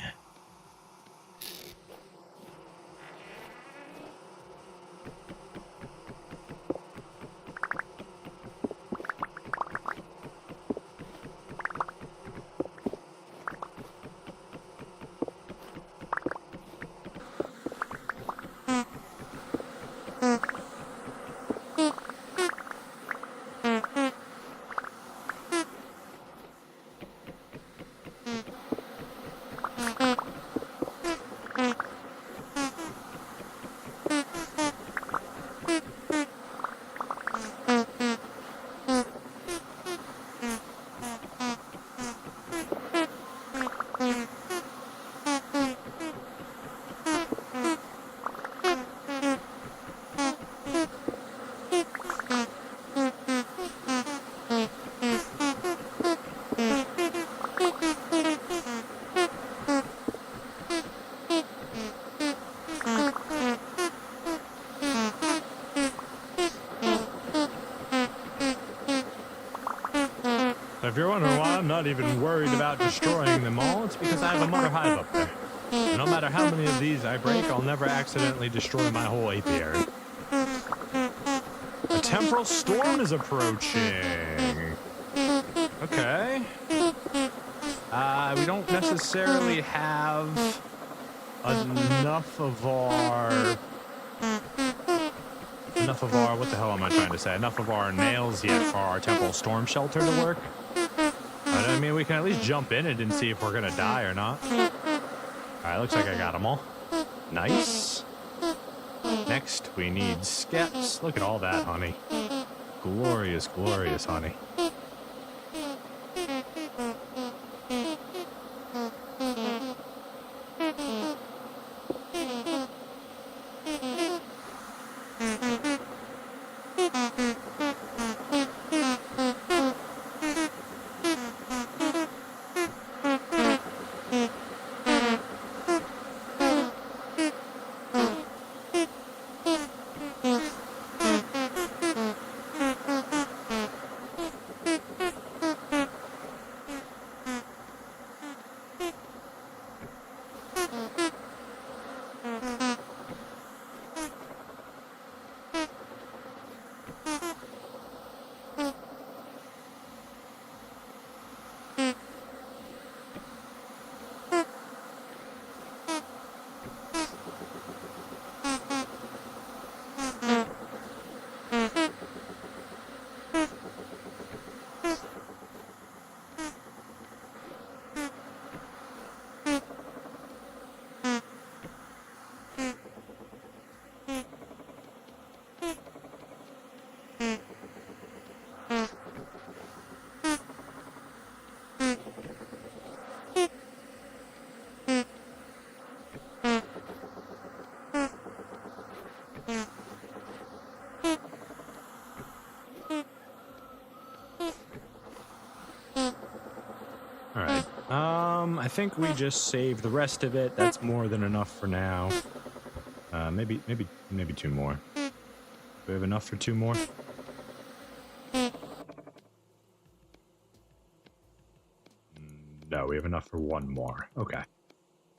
So if you're wondering why I'm not even worried about destroying them all, it's because I have a mother hive up there. And no matter how many of these I break, I'll never accidentally destroy my whole apiary. A temporal storm is approaching. Okay. We don't necessarily have enough of our, what the hell am I trying to say? Enough of our nails yet for our temporal storm shelter to work. But I mean, we can at least jump in it and see if we're gonna die or not. All right, looks like I got them all. Nice. Next, we need skeps. Look at all that, honey. Glorious, glorious honey. I think we just save the rest of it. That's more than enough for now. Maybe two more. Do we have enough for two more? No, we have enough for one more. Okay.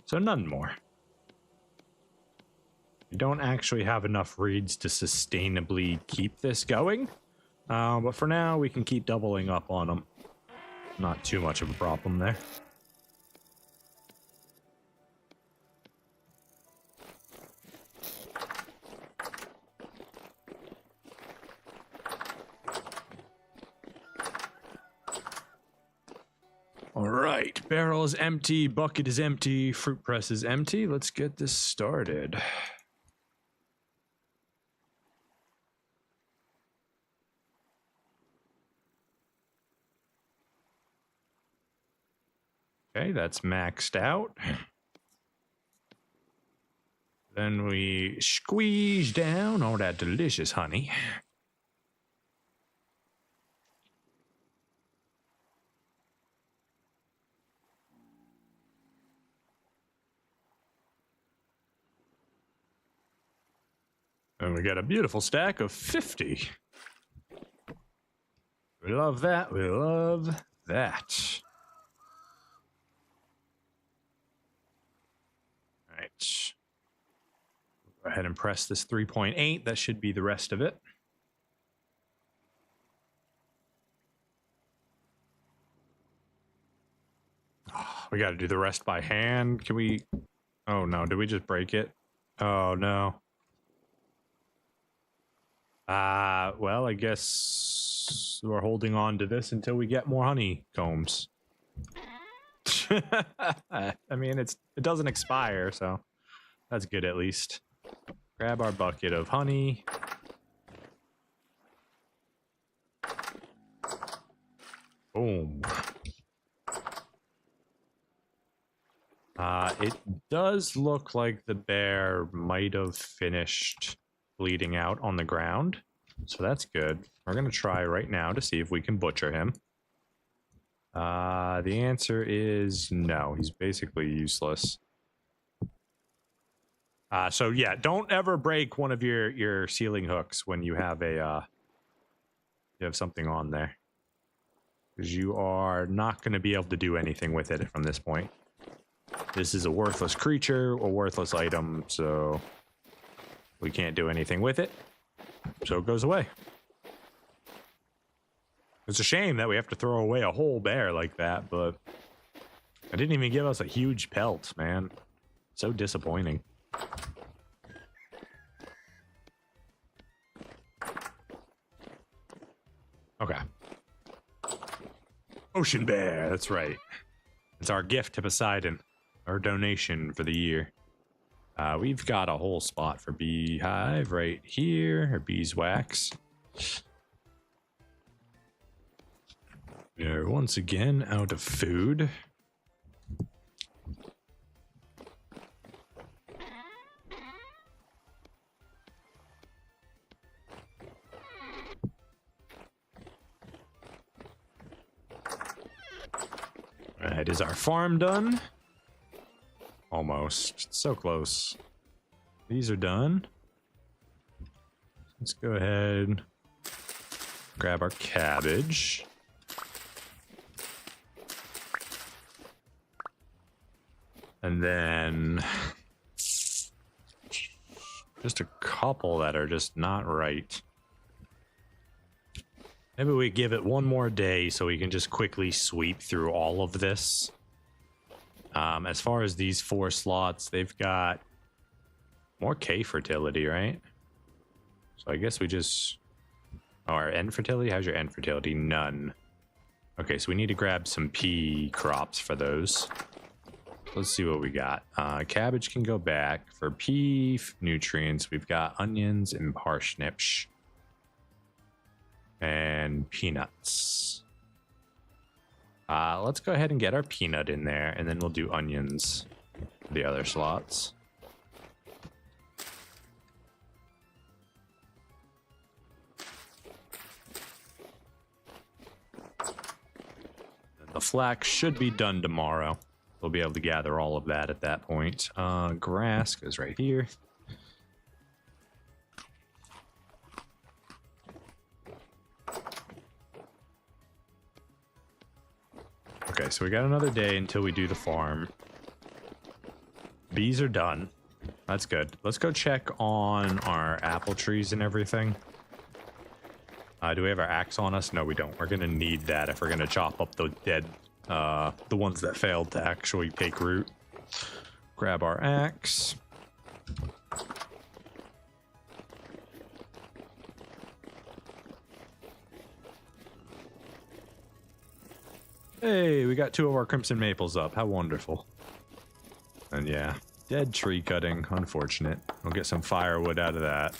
So none more. We don't actually have enough reeds to sustainably keep this going. But for now, we can keep doubling up on them. Not too much of a problem there. All right, barrel is empty, bucket is empty, fruit press is empty. Let's get this started. Okay, that's maxed out. Then we squeeze down all that delicious honey. And we got a beautiful stack of 50. We love that. We love that. All right. Go ahead and press this 3.8. That should be the rest of it. Oh, we got to do the rest by hand. Can we? Oh no, did we just break it? Oh no. Well, I guess we're holding on to this until we get more honeycombs. I mean, it doesn't expire, so that's good at least. Grab our bucket of honey. Boom. It does look like the bear might have finished bleeding out on the ground, so that's good. We're gonna try right now to see if we can butcher him. The answer is no. He's basically useless. So yeah, don't ever break one of your ceiling hooks when you have something on there, because you are not going to be able to do anything with it from this point. This is a worthless creature, a worthless item, so we can't do anything with it. So it goes away. It's a shame that we have to throw away a whole bear like that, but it didn't even give us a huge pelt, man. So disappointing. Okay. Ocean bear, that's right. It's our gift to Poseidon. Our donation for the year. We've got a whole spot for beehive right here, or beeswax. We're once again out of food. Alright, is our farm done? Almost. It's so close. These are done. Let's go ahead. Grab our cabbage. And then just a couple that are just not right. Maybe we give it one more day so we can just quickly sweep through all of this. As far as these 4 slots, they've got more K fertility, right? So I guess we just... Oh, our N fertility? How's your N fertility? None. Okay, so we need to grab some P crops for those. Let's see what we got. Cabbage can go back. For P nutrients, we've got onions and parsnips. And peanuts. Let's go ahead and get our peanut in there, and then we'll do onions for the other slots. And the flax should be done tomorrow. We'll be able to gather all of that at that point. Grass goes right here. Okay, so we got another day until we do the farm. Bees are done. That's good. Let's go check on our apple trees and everything. Do we have our axe on us? No, we don't. We're gonna need that if we're gonna chop up the dead, the ones that failed to actually take root. Grab our axe. Hey, we got 2 of our crimson maples up. How wonderful. And yeah, dead tree cutting. Unfortunate. We'll get some firewood out of that.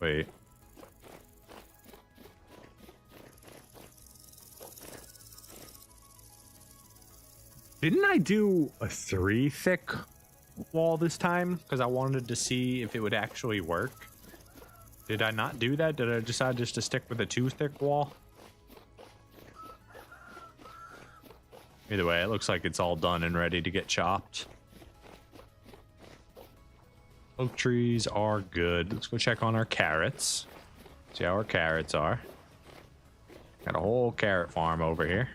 Wait. Didn't I do a 3 thick wall this time? Because I wanted to see if it would actually work. Did I not do that? Did I decide just to stick with a 2 thick wall? Either way, it looks like it's all done and ready to get chopped. Oak trees are good. Let's go check on our carrots. See how our carrots are. Got a whole carrot farm over here.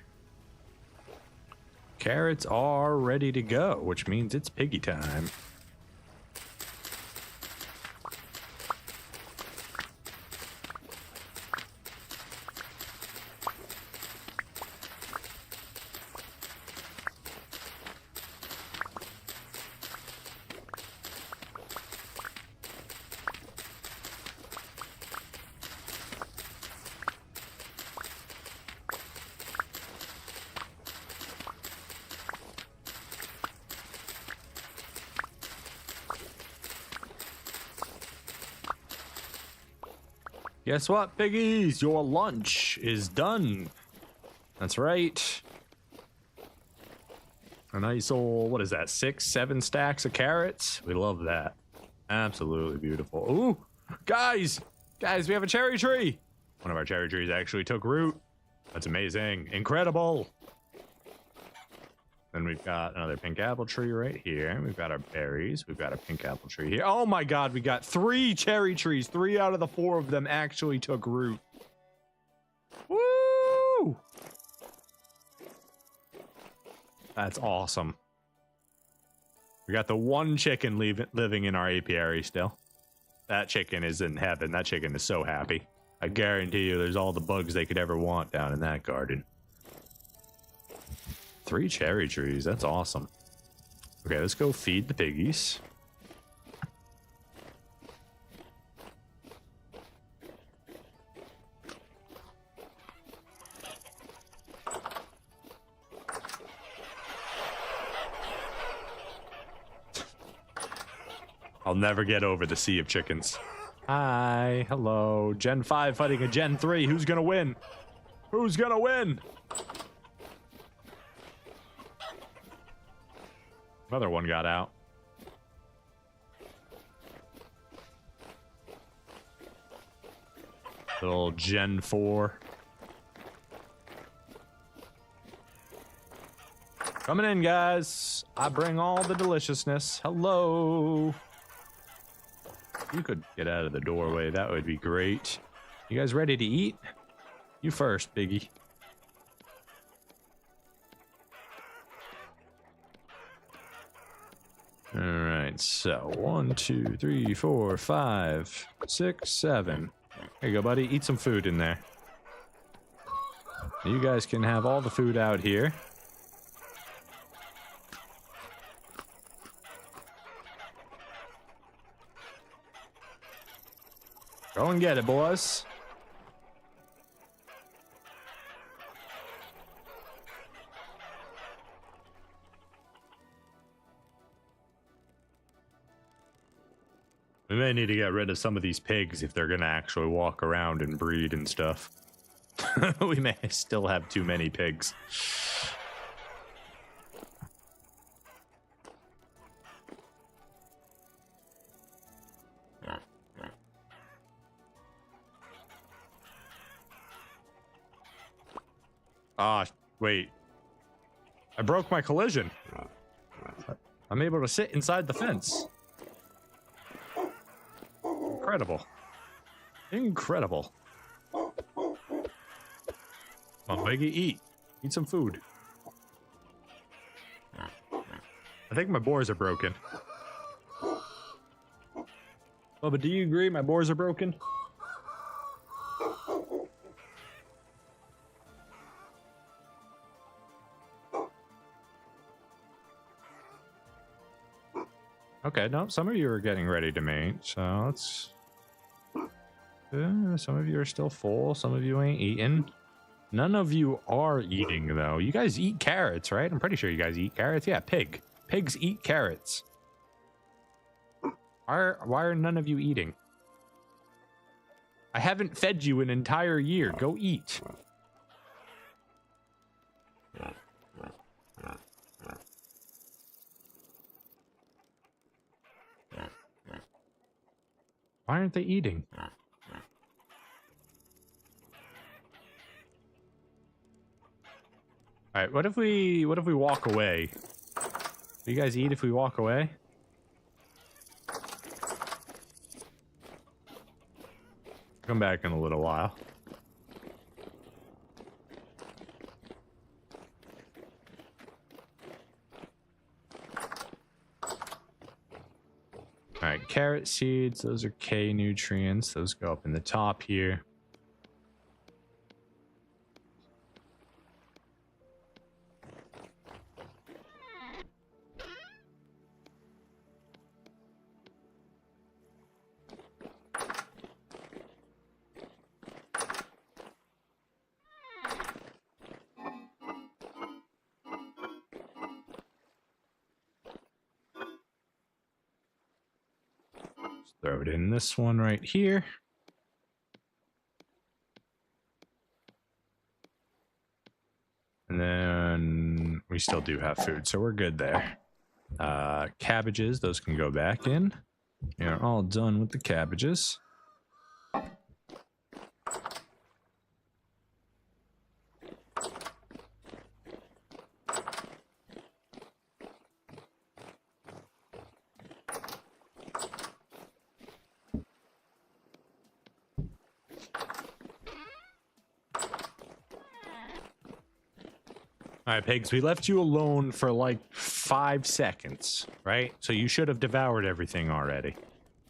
Carrots are ready to go, which means it's piggy time. Guess what, piggies? Your lunch is done. That's right. A nice old, what is that, 6, 7 stacks of carrots? We love that. Absolutely beautiful. Ooh, guys, we have a cherry tree. One of our cherry trees actually took root. That's amazing. Incredible. Then we've got another pink apple tree right here. We've got our berries. We've got a pink apple tree here. Oh my god, we got 3 cherry trees. 3 out of the 4 of them actually took root. Woo! That's awesome. We got the 1 chicken living in our apiary still. That chicken is in heaven. That chicken is so happy. I guarantee you there's all the bugs they could ever want down in that garden. 3 cherry trees. That's awesome. Okay, let's go feed the piggies. I'll never get over the sea of chickens. Hi, hello. Gen 5 fighting a Gen 3. Who's gonna win? Who's gonna win? Another one got out. Little Gen 4. Coming in, guys. I bring all the deliciousness. Hello. You could get out of the doorway. That would be great. You guys ready to eat? You first, Biggie. All right, so 1, 2, 3, 4, 5, 6, 7. Here you go, buddy. Eat some food in there. You guys can have all the food out here. Go and get it, boys. We may need to get rid of some of these pigs if they're gonna actually walk around and breed and stuff. We may still have too many pigs. Ah, wait. I broke my collision. I'm able to sit inside the fence. Incredible. Incredible. Come on, Biggie, eat. Eat some food. I think my boars are broken. Oh, but do you agree my boars are broken? Okay, no, some of you are getting ready to mate, so let's... some of you are still full, some of you ain't eating. None of you are eating, though. You guys eat carrots, right? I'm pretty sure you guys eat carrots. Yeah, pig. Pigs eat carrots. Why are none of you eating? I haven't fed you an entire year. Go eat. Why aren't they eating? Alright, what if we walk away? Do you guys eat if we walk away? Come back in a little while. All right, carrot seeds, those are K nutrients. Those go up in the top here. Throw it in this one right here. And then we still do have food, so we're good there. Cabbages, those can go back in. You're all done with the cabbages. All right, pigs, we left you alone for like 5 seconds, right? So you should have devoured everything already.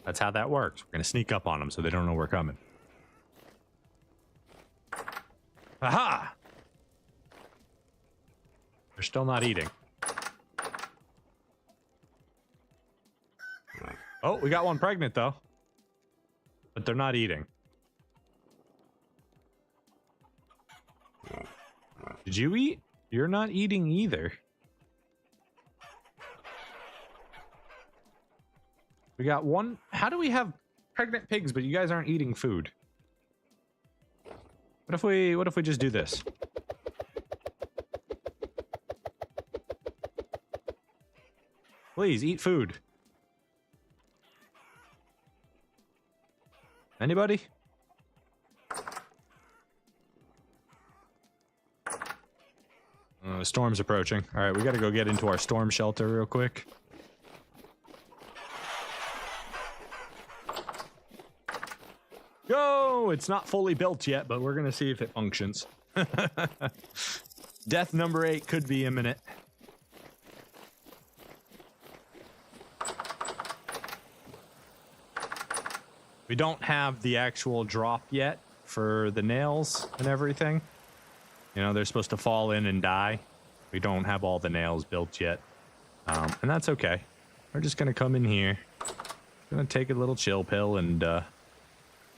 That's how that works. We're going to sneak up on them so they don't know we're coming. Aha! They're still not eating. Oh, we got one pregnant, though. But they're not eating. Did you eat? You're not eating either. We got one. How do we have pregnant pigs, but you guys aren't eating food? What if we just do this? Please eat food. Anybody? The storm's approaching. All right, we got to go get into our storm shelter real quick. Go! It's not fully built yet, but we're going to see if it functions. Death number 8 could be imminent. We don't have the actual drop yet for the nails and everything. You know, they're supposed to fall in and die. We don't have all the nails built yet. And that's okay. We're just going to come in here. Going to take a little chill pill and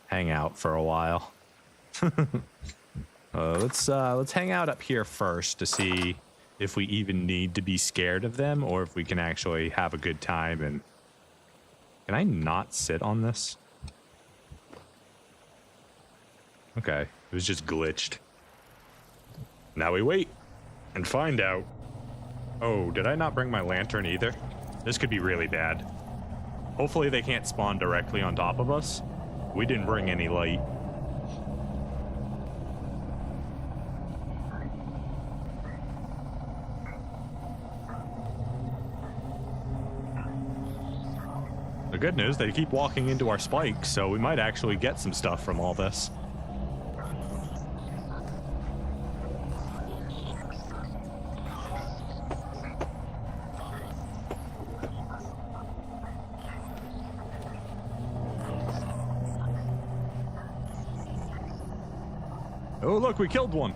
hang out for a while. Let's hang out up here first to see if we even need to be scared of them or if we can actually have a good time. And can I not sit on this? Okay, it was just glitched. Now we wait and find out. Oh, did I not bring my lantern either? This could be really bad. Hopefully they can't spawn directly on top of us. We didn't bring any light. The good news, they keep walking into our spikes, so we might actually get some stuff from all this. Oh, look, we killed one.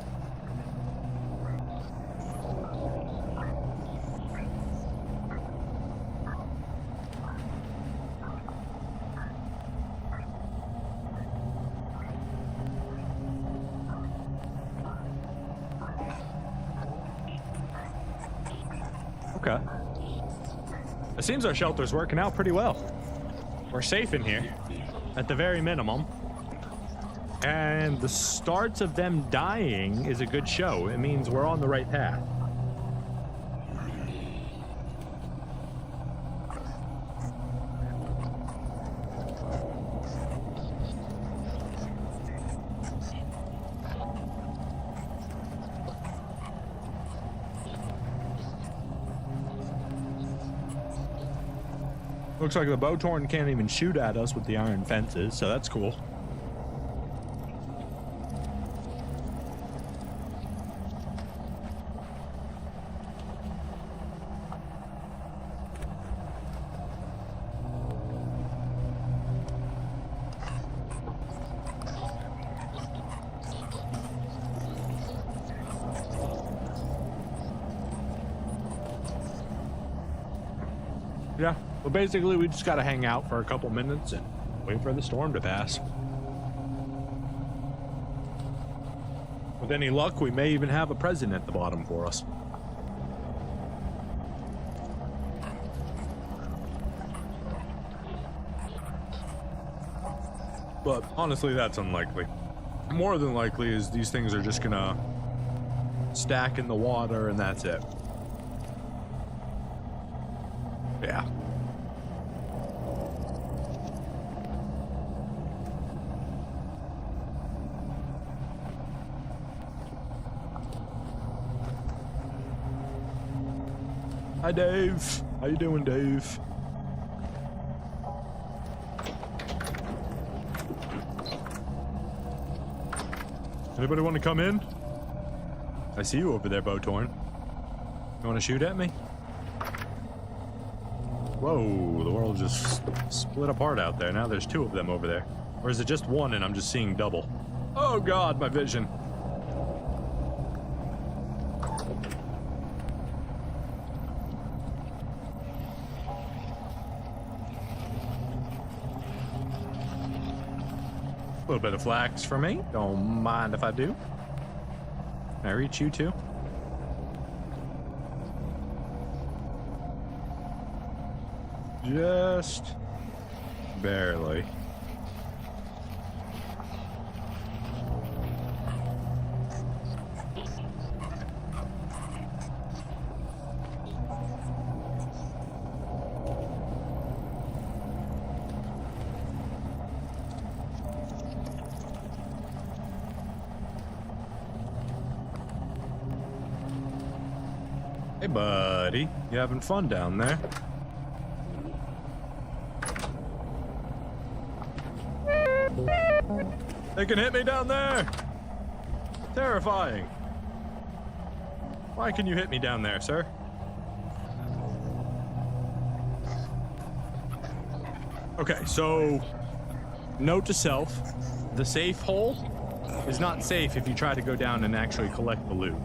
Okay. It seems our shelter's working out pretty well. We're safe in here, at the very minimum. And the starts of them dying is a good show. It means we're on the right path. Looks like the Bowtorn can't even shoot at us with the iron fences, so that's cool. Yeah. Well, basically, we just got to hang out for a couple minutes and wait for the storm to pass. With any luck, we may even have a present at the bottom for us. But honestly, that's unlikely. More than likely is these things are just gonna stack in the water and that's it. Yeah. Hi, Dave. How you doing, Dave? Anybody want to come in? I see you over there, Bowtorn. You want to shoot at me? Whoa, the world just split apart out there. Now there's two of them over there. Or is it just one and I'm just seeing double? Oh God, my vision. A little bit of flax for me. Don't mind if I do. Can I reach you too? Just barely. Hey, buddy. You having fun down there? They can hit me down there! Terrifying. Why can you hit me down there, sir? Okay, so note to self, the safe hole is not safe if you try to go down and actually collect the loot.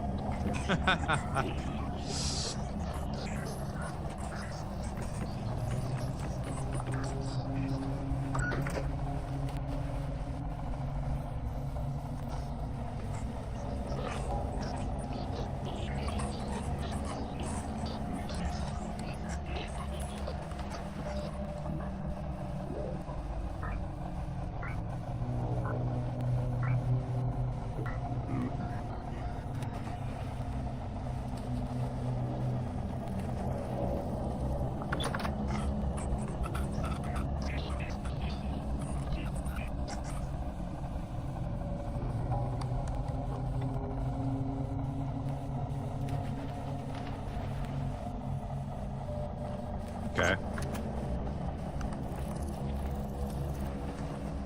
Okay.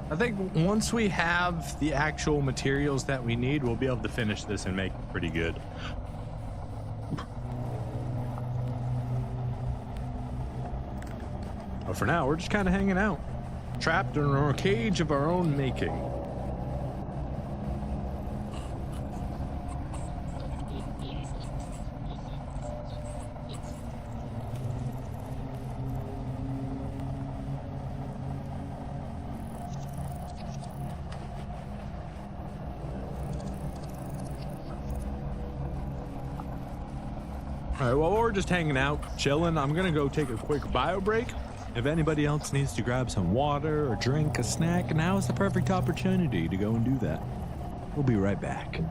I think once we have the actual materials that we need, we'll be able to finish this and make it pretty good. But for now, we're just kind of hanging out, trapped in our cage of our own making. All right, well, we're just hanging out, chilling. I'm gonna go take a quick bio break. If anybody else needs to grab some water or drink a snack, now is the perfect opportunity to go and do that. We'll be right back.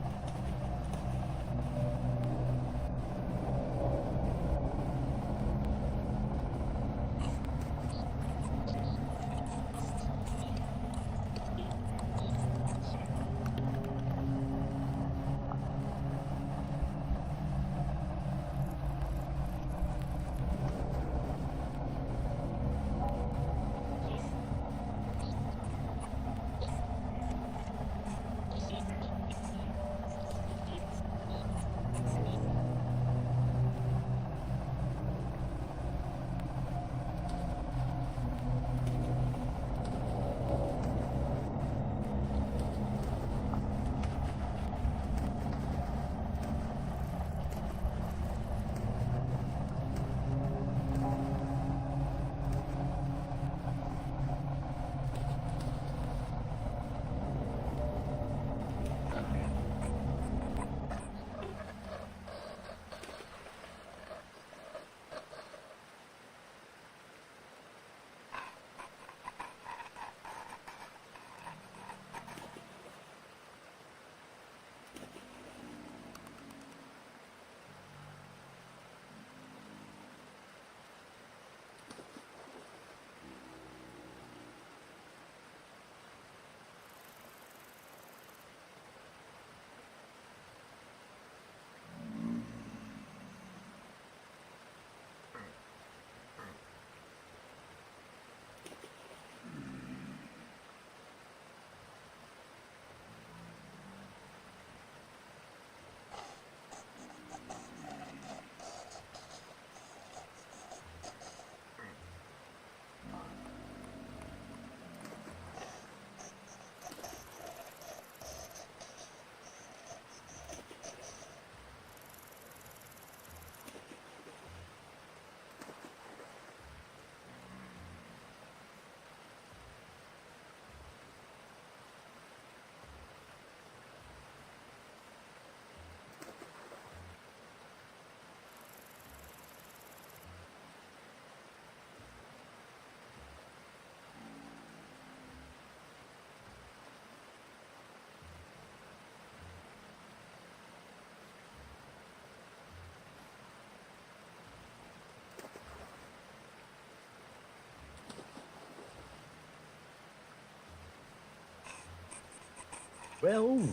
Well.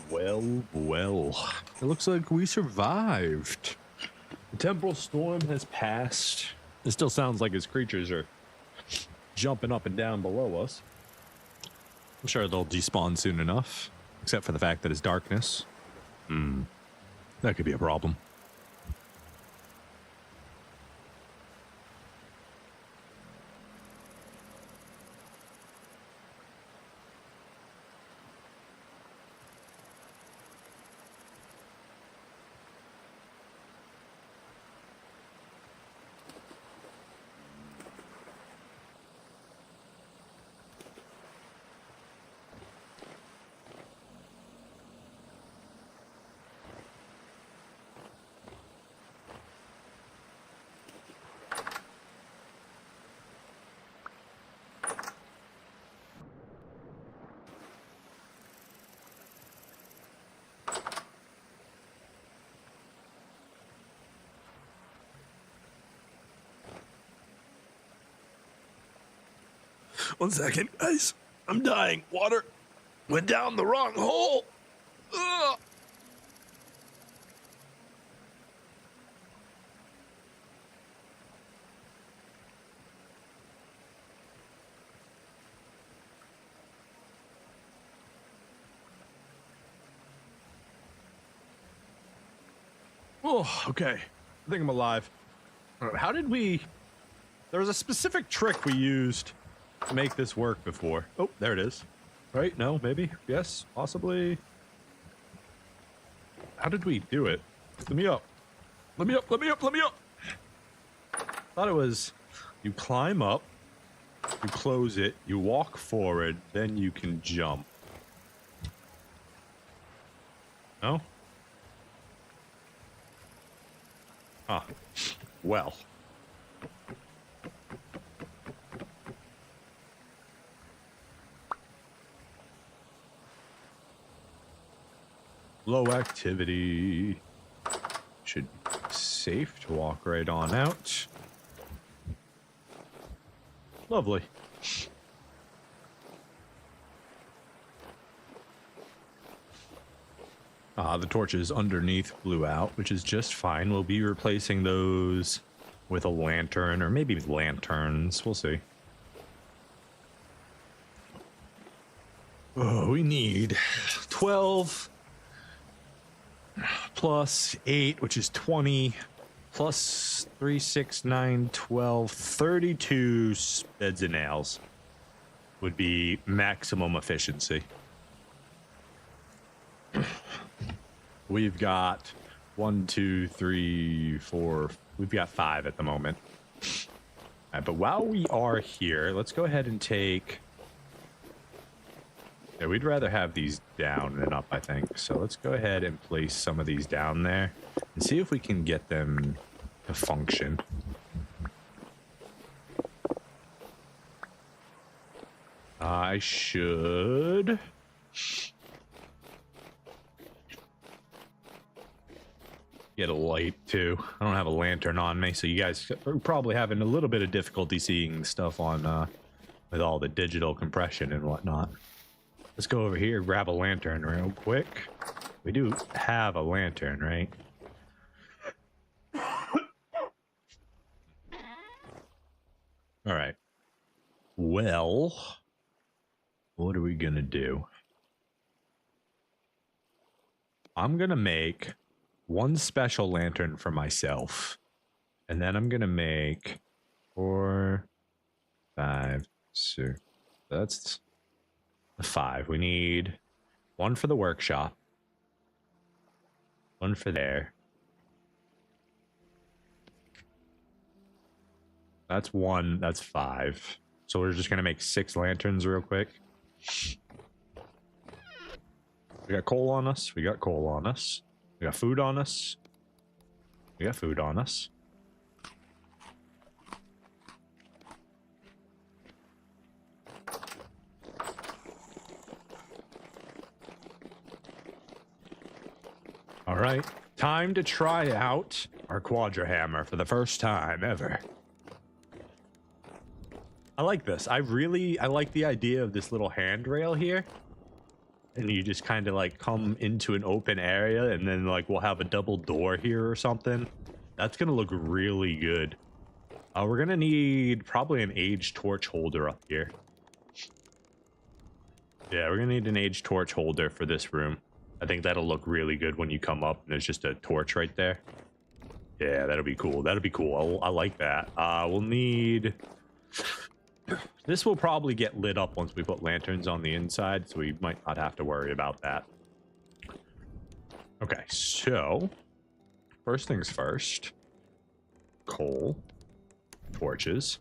It looks like we survived. The temporal storm has passed. It still sounds like his creatures are jumping up and down below us. I'm sure they'll despawn soon enough, except for the fact that it's darkness. That could be a problem. One second, guys. I'm dying. Water went down the wrong hole. Ugh. Oh, okay. I think I'm alive. How did we... There was a specific trick we used to make this work before. Oh, there it is. Right? No, maybe? Yes? Possibly? How did we do it? Let me up. Let me up. Thought it was you climb up, you close it, you walk forward, then you can jump. No? Huh. Well. Low activity. Should be safe to walk right on out. Lovely. The torches underneath blew out, which is just fine. We'll be replacing those with a lantern, or maybe lanterns. We'll see. Oh, we need 12 plus 8, which is 20, plus 3, 6, 9, 12, 32 beds and nails would be maximum efficiency. We've got 1, 2, 3, 4. We've got 5 at the moment. All right, but while we are here, let's go ahead and take... Yeah, we'd rather have these down than up, I think. So let's go ahead and place some of these down there and see if we can get them to function. I should... get a light too. I don't have a lantern on me, so you guys are probably having a little bit of difficulty seeing stuff on with all the digital compression and whatnot. Let's go over here, grab a lantern real quick. We do have a lantern, right? All right. Well, what are we gonna do? I'm gonna make one special lantern for myself, and then I'm gonna make 4, 5, 6. That's 5. We need one for the workshop, one for there. That's 1. That's 5. So we're just gonna make 6 lanterns real quick. We got coal on us. We got coal on us. We got food on us. We got food on us. All right, time to try out our quadra hammer for the first time ever. I like this. I like the idea of this little handrail here. and you just kind of like come into an open area, and then like we'll have a double door here or something. That's gonna look really good. We're gonna need probably an age torch holder up here. Yeah, we're gonna need an age torch holder for this room. I think that'll look really good when you come up and there's just a torch right there. Yeah, that'll be cool. That'll be cool. I like that. We'll need... This will probably get lit up once we put lanterns on the inside, so we might not have to worry about that. Okay, so... First things first. Coal. Torches.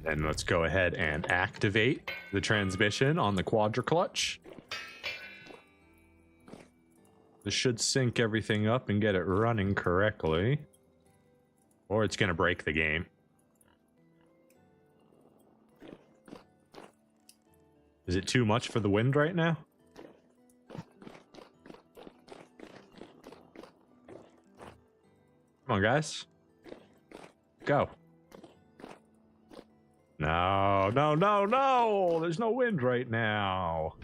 Then let's go ahead and activate the transmission on the quadriclutch. This should sync everything up and get it running correctly. Or it's going to break the game. Is it too much for the wind right now? Come on, guys. Go. No, no, no, no! There's no wind right now.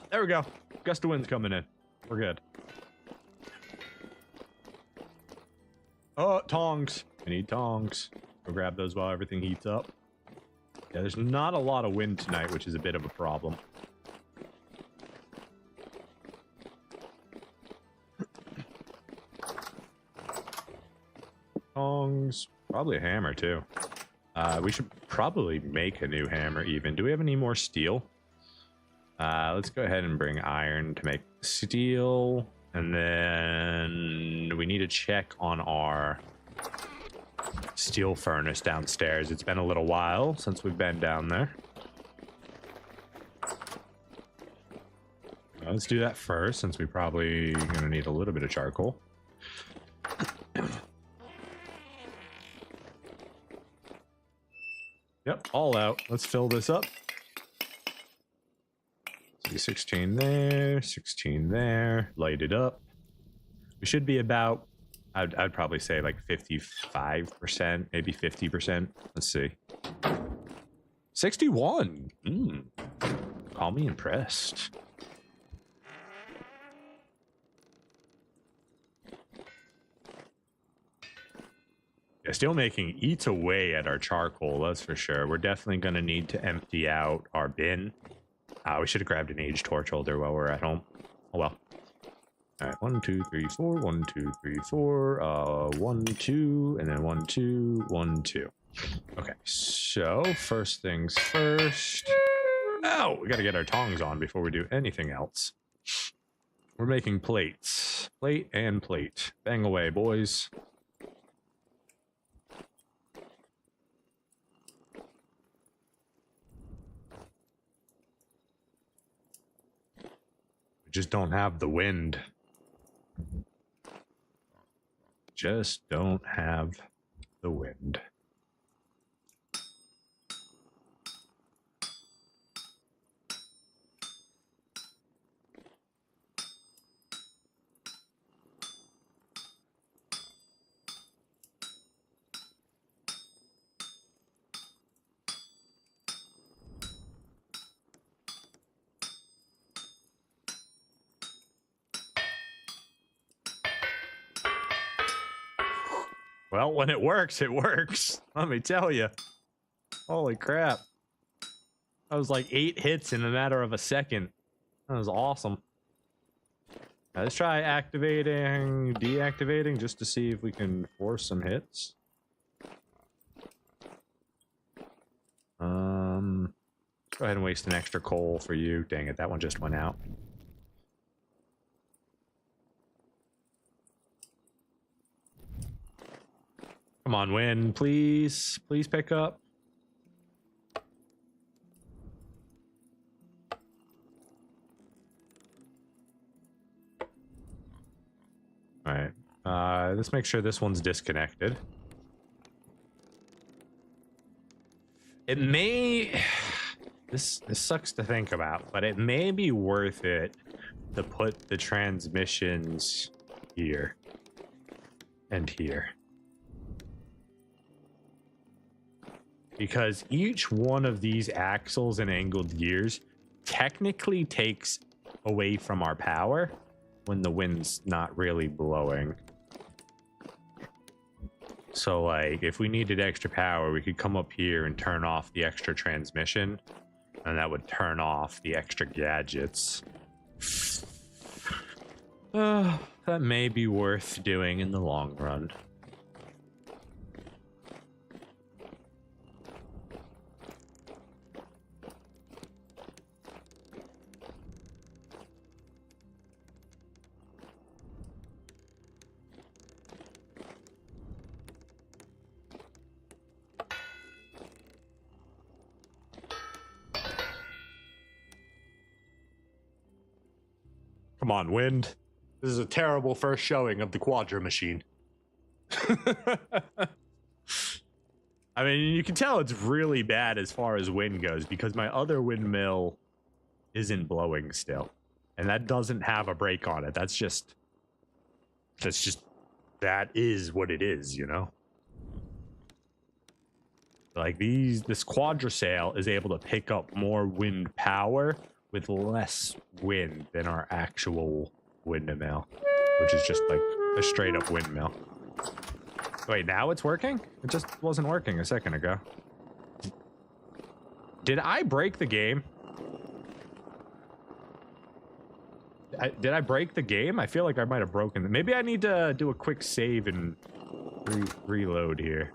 There we go. Gust of wind's coming in. We're good. Oh, tongs. I need tongs. Go grab those while everything heats up. Yeah, there's not a lot of wind tonight, which is a bit of a problem. Tongs. Probably a hammer, too. We should probably make a new hammer even. Do we have any more steel? Let's go ahead and bring iron to make steel. And then we need to check on our steel furnace downstairs. It's been a little while since we've been down there. Let's do that first, since we probably gonna need a little bit of charcoal. Yep, all out. Let's fill this up. 16 there, 16 there. Light it up. We should be about, I'd probably say like 55%, maybe 50%. Let's see. 61. Call me impressed. Yeah, steel making eats away at our charcoal, that's for sure. We're definitely going to need to empty out our bin. We should have grabbed an age torch holder while we're at home. Oh well. All right, 1, 2, 3, 4. 1, 2, 3, 4. 1, 2, and then 1, 2, 1, 2. Okay, so first things first. Oh, we got to get our tongs on before we do anything else. We're making plates. Plate and plate. Bang away, boys. Just don't have the wind. Just don't have the wind. Well, when it works, it works. Let me tell you. Holy crap. That was like 8 hits in a matter of a second. That was awesome. Now, let's try activating, deactivating, just to see if we can force some hits. Let's go ahead and waste an extra coal for you. Dang it, that one just went out. Come on, win, please. Please pick up. All right. Let's make sure this one's disconnected. It may... This sucks to think about, but it may be worth it to put the transmissions here and here. Because each one of these axles and angled gears technically takes away from our power when the wind's not really blowing. So like if we needed extra power, we could come up here and turn off the extra transmission, and that would turn off the extra gadgets. That may be worth doing in the long run. Come on, wind. This is a terrible first showing of the Quadra machine. I mean, you can tell it's really bad as far as wind goes because my other windmill isn't blowing still. And that doesn't have a brake on it. That is what it is, you know? Like this quadrasail is able to pick up more wind power with less wind than our actual windmill, which is just like a straight up windmill. Wait, now it's working? It just wasn't working a second ago. Did I break the game? Did I break the game? I feel like I might have broken it. Maybe I need to do a quick save and reload here.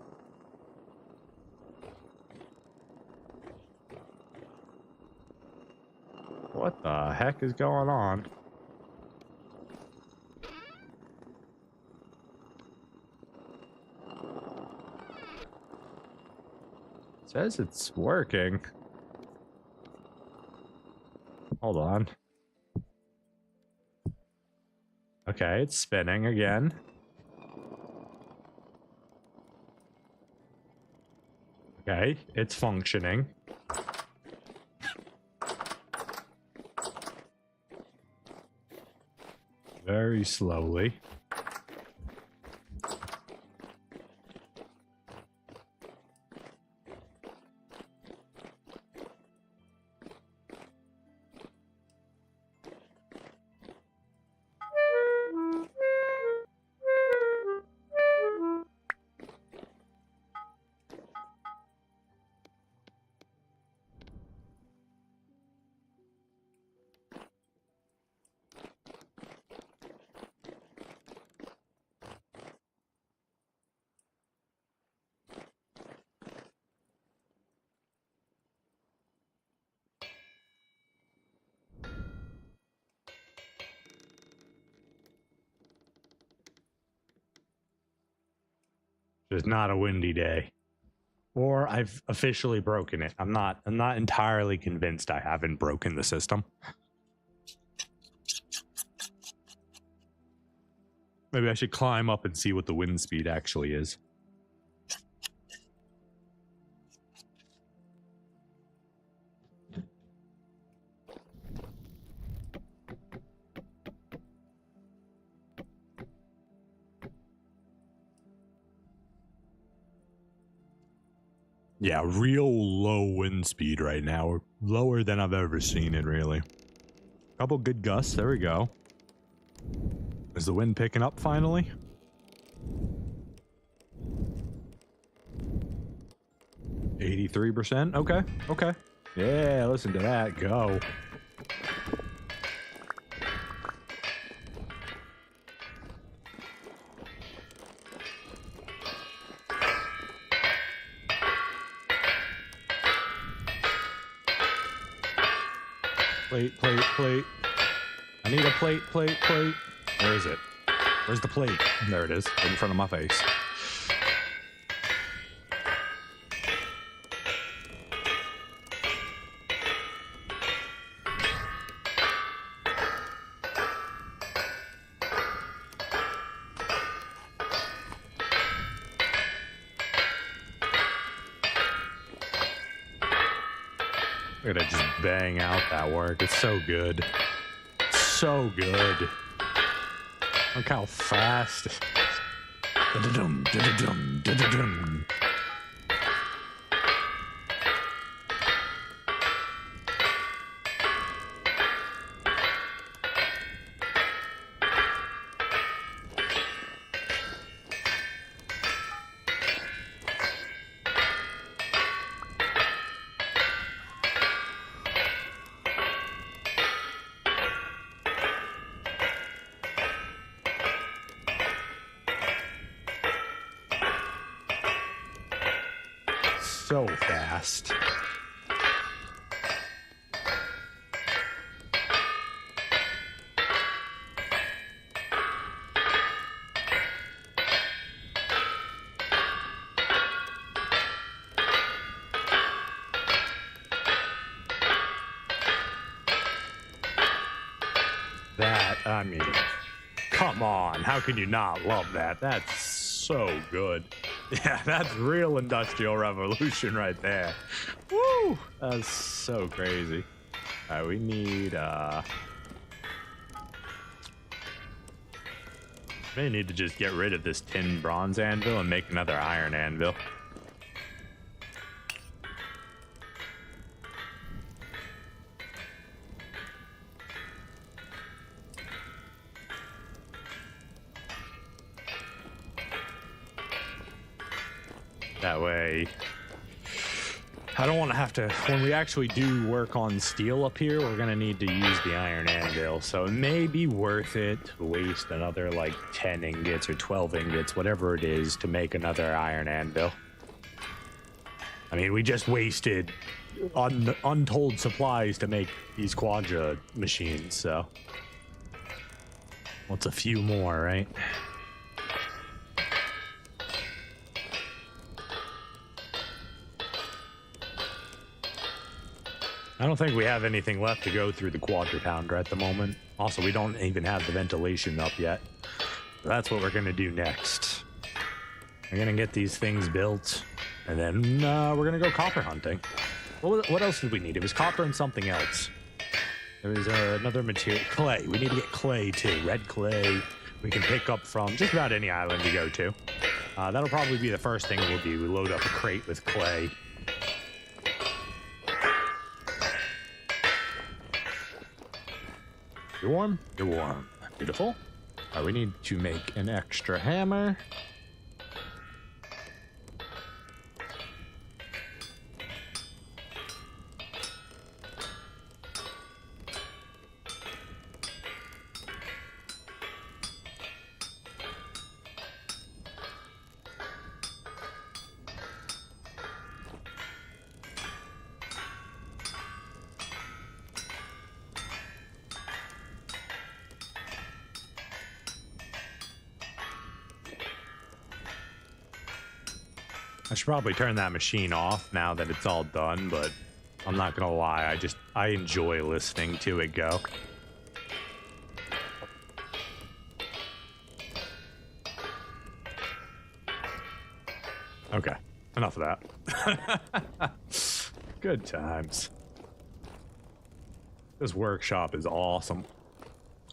What the heck is going on? It says it's working. Hold on. Okay, it's spinning again. Okay, it's functioning. Very slowly. It's not a windy day. Or I've officially broken it. I'm not entirely convinced I haven't broken the system. Maybe I should climb up and see what the wind speed actually is. Yeah, real low wind speed right now. Lower than I've ever seen it, really. Couple good gusts. There we go. Is the wind picking up finally? %83%? Okay, okay. Yeah, listen to that. Go. Plate. I need a plate. Where is it? Where's the plate? There it is, right in front of my face. We're gonna just bang out that work. It's so good. So good. Look how fast. Da-da-dum, da-da-dum, da-da-dum. So fast. That, I mean, come on. How can you not love that? That's so good. Yeah, that's real industrial revolution right there. Woo! That's so crazy. All right, we need, may need to just get rid of this tin bronze anvil and make another iron anvil. That way, I don't want to have to, when we actually do work on steel up here, we're going to need to use the iron anvil. So it may be worth it to waste another like 10 ingots or 12 ingots, whatever it is, to make another iron anvil. I mean, we just wasted untold supplies to make these quadra machines, so. What's a few more, right? I don't think we have anything left to go through the quadra pounder at the moment. Also, we don't even have the ventilation up yet. So that's what we're going to do next. We're going to get these things built, and then we're going to go copper hunting. What else did we need? It was copper and something else. There was another material. Clay. We need to get clay, too. Red clay. We can pick up from just about any island we go to. That'll probably be the first thing we'll do. We load up a crate with clay. You're warm? You're warm. Beautiful. We need to make an extra hammer. I should probably turn that machine off now that it's all done, but I'm not gonna lie, I enjoy listening to it go. Okay, enough of that. Good times. This workshop is awesome.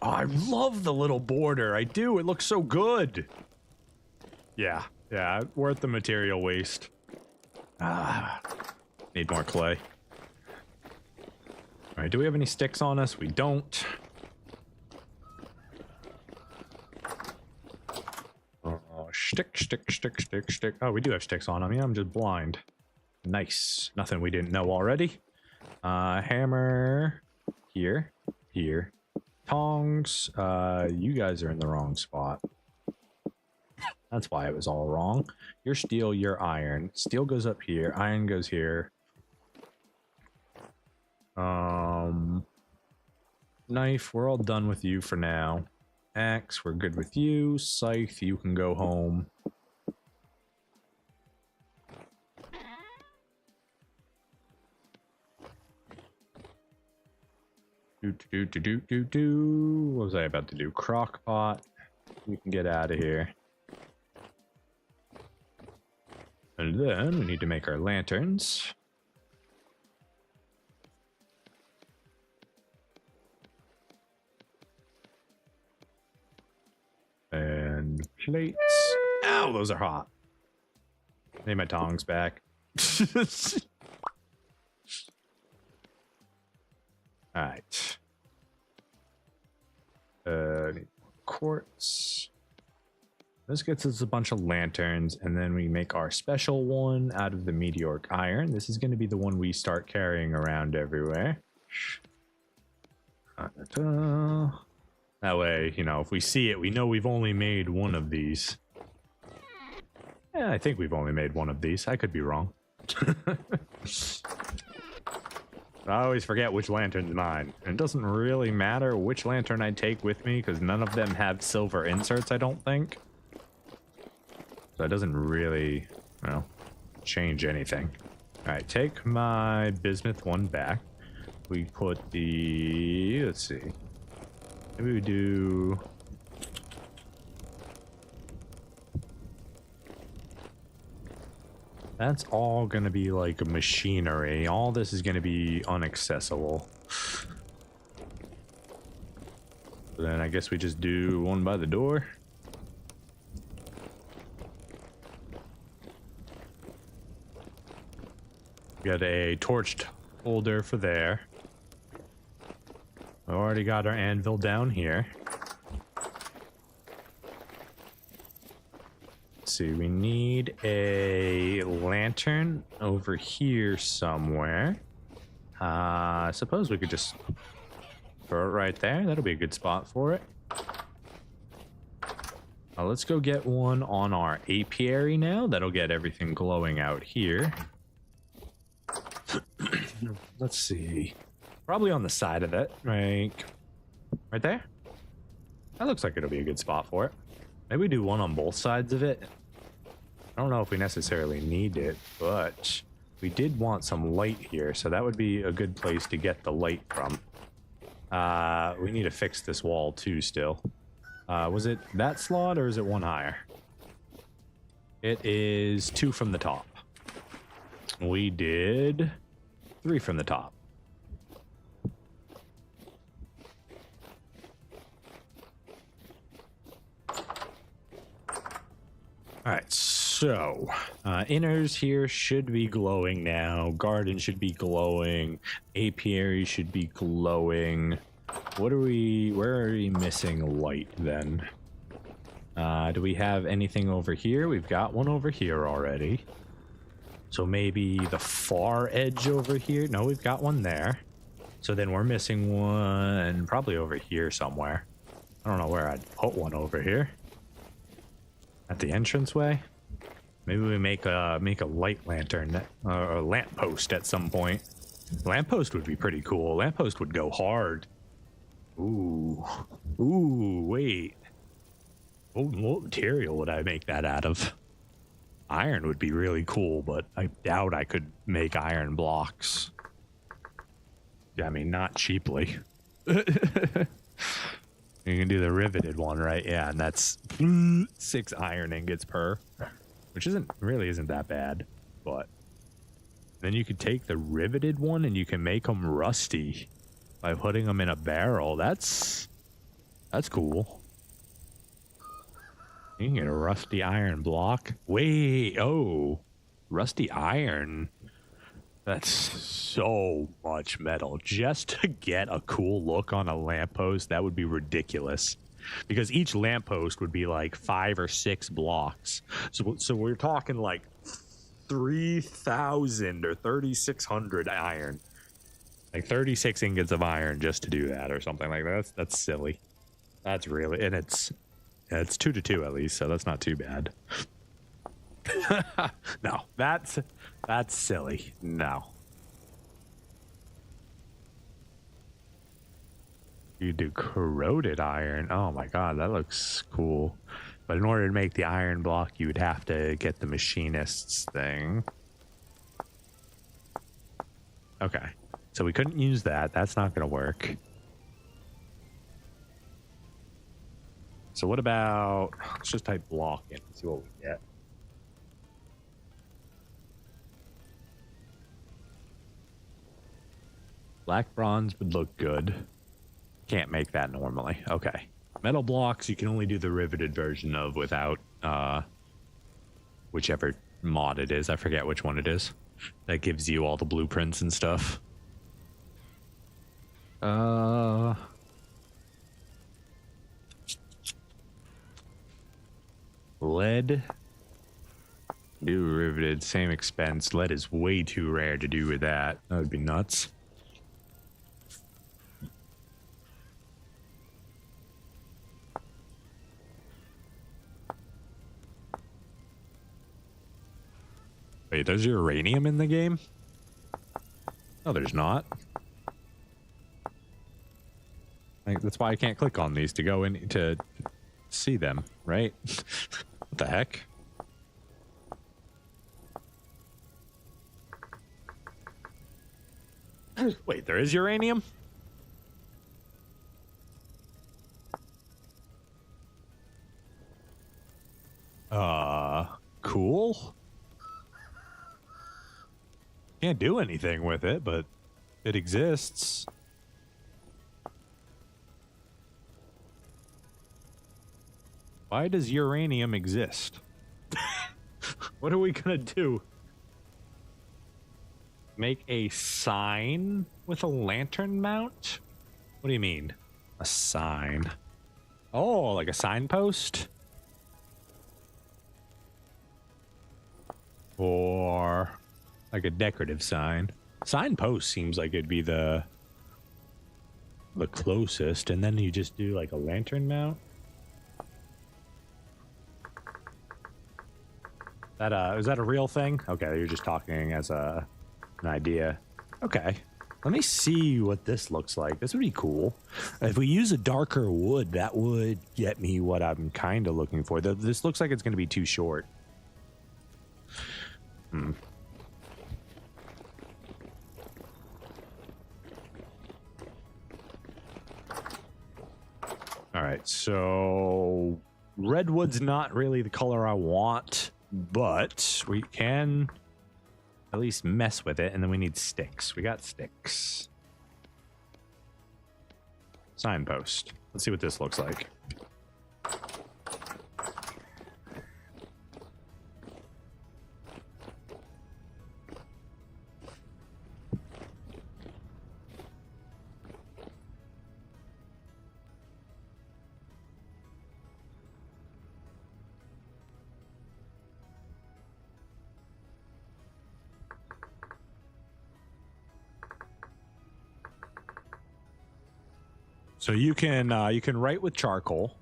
Oh, I love the little border. I do. It looks so good. Yeah, worth the material waste. Need more clay. All right, do we have any sticks on us? We don't. Oh, stick. Oh, we do have sticks on them. Yeah, I'm just blind. Nice. Nothing we didn't know already. Hammer. Here. Tongs. You guys are in the wrong spot. That's why it was all wrong. Your steel, your iron. Steel goes up here. Iron goes here. Knife, we're all done with you for now. Axe, we're good with you. Scythe, you can go home. What was I about to do? Crockpot. You can get out of here. And then we need to make our lanterns. plates. Ow, those are hot. Need my tongs back. All right. Need quartz. This gets us a bunch of lanterns, and then we make our special one out of the meteoric iron. This is going to be the one we start carrying around everywhere. That way, you know, if we see it, we know we've only made one of these. Yeah, I think we've only made one of these. I could be wrong. I always forget which lantern's mine. And it doesn't really matter which lantern I take with me, because none of them have silver inserts, I don't think. So it doesn't really, well, change anything. All right, take my bismuth one back. We put the, let's see. Maybe we do... That's all going to be like machinery. All this is going to be inaccessible. So then I guess we just do one by the door. Got a torched holder for there. We already got our anvil down here. Let's see, we need a lantern over here somewhere. I suppose we could just throw it right there. That'll be a good spot for it. Let's go get one on our apiary now. That'll get everything glowing out here. Let's see. Probably on the side of it, right there. That looks like it'll be a good spot for it. Maybe we do one on both sides of it. I don't know if we necessarily need it, but we did want some light here, so that would be a good place to get the light from. We need to fix this wall too still. Was it that slot or is it one higher? It is 2 from the top. We did 3 from the top. All right, so inners here should be glowing now. Garden should be glowing. Apiary should be glowing. Where are we missing light then? Do we have anything over here? We've got one over here already. So maybe the far edge over here. No, we've got one there. So then we're missing one probably over here somewhere. I don't know where I'd put one over here. At the entranceway? Maybe we make a light lantern or a lamppost at some point. Lamppost would be pretty cool. Lamppost would go hard. Ooh, wait. What material would I make that out of? Iron would be really cool, but I doubt I could make iron blocks. Yeah, I mean, not cheaply. You can do the riveted one, right? Yeah, and that's 6 iron ingots per, which isn't that bad. But then you could take the riveted one and you can make them rusty by putting them in a barrel. That's cool. You can get a rusty iron block. Wait, oh, rusty iron. That's so much metal. Just to get a cool look on a lamppost, that would be ridiculous. Because each lamppost would be like 5 or 6 blocks. So we're talking like 3,000 or 3,600 iron. Like 36 ingots of iron just to do that or something like that. That's silly. That's really, and it's 2 to 2 at least, so that's not too bad. No, that's silly. No. You do corroded iron. Oh my god, that looks cool. But in order to make the iron block, you would have to get the machinist's thing. Okay. So we couldn't use that. That's not going to work. So what about... Let's just type block in and see what we get. Black bronze would look good. Can't make that normally. Okay. Metal blocks you can only do the riveted version of without whichever mod it is. I forget which one it is. That gives you all the blueprints and stuff. Lead. Do riveted, same expense. Lead is way too rare to do with that. That would be nuts. Wait, there's uranium in the game? No, there's not. That's why I can't click on these to go in to see them, right? What the heck? Wait, there is uranium? Cool. Can't do anything with it, but it exists. Why does uranium exist? What are we gonna do? Make a sign with a lantern mount? What do you mean? A sign? Oh, like a signpost? Or like a decorative sign? Signpost seems like it'd be the closest, and then you just do like a lantern mount. Is that a real thing? Okay, you're just talking as an idea. Okay, let me see what this looks like. This would be cool. If we use a darker wood, that would get me what I'm kind of looking for. This looks like it's going to be too short. All right, so redwood's not really the color I want, but we can at least mess with it, and then we need sticks. We got sticks. Signpost. Let's see what this looks like. So you can write with charcoal.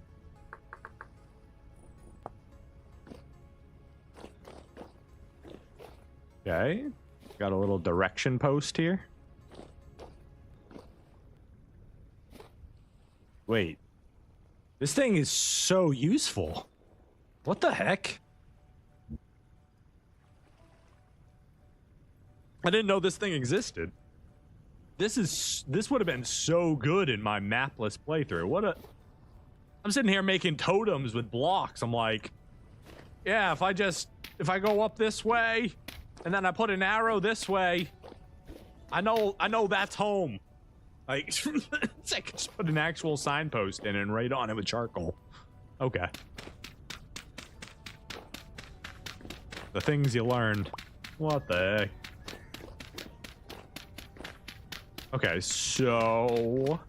Okay, got a little direction post here. Wait, this thing is so useful. What the heck? I didn't know this thing existed. This would have been so good in my mapless playthrough. I'm sitting here making totems with blocks. I'm like, yeah, if I go up this way and then I put an arrow this way, I know that's home. Like, it's like just put an actual signpost in and write on it with charcoal. Okay. The things you learned. What the heck? Okay, so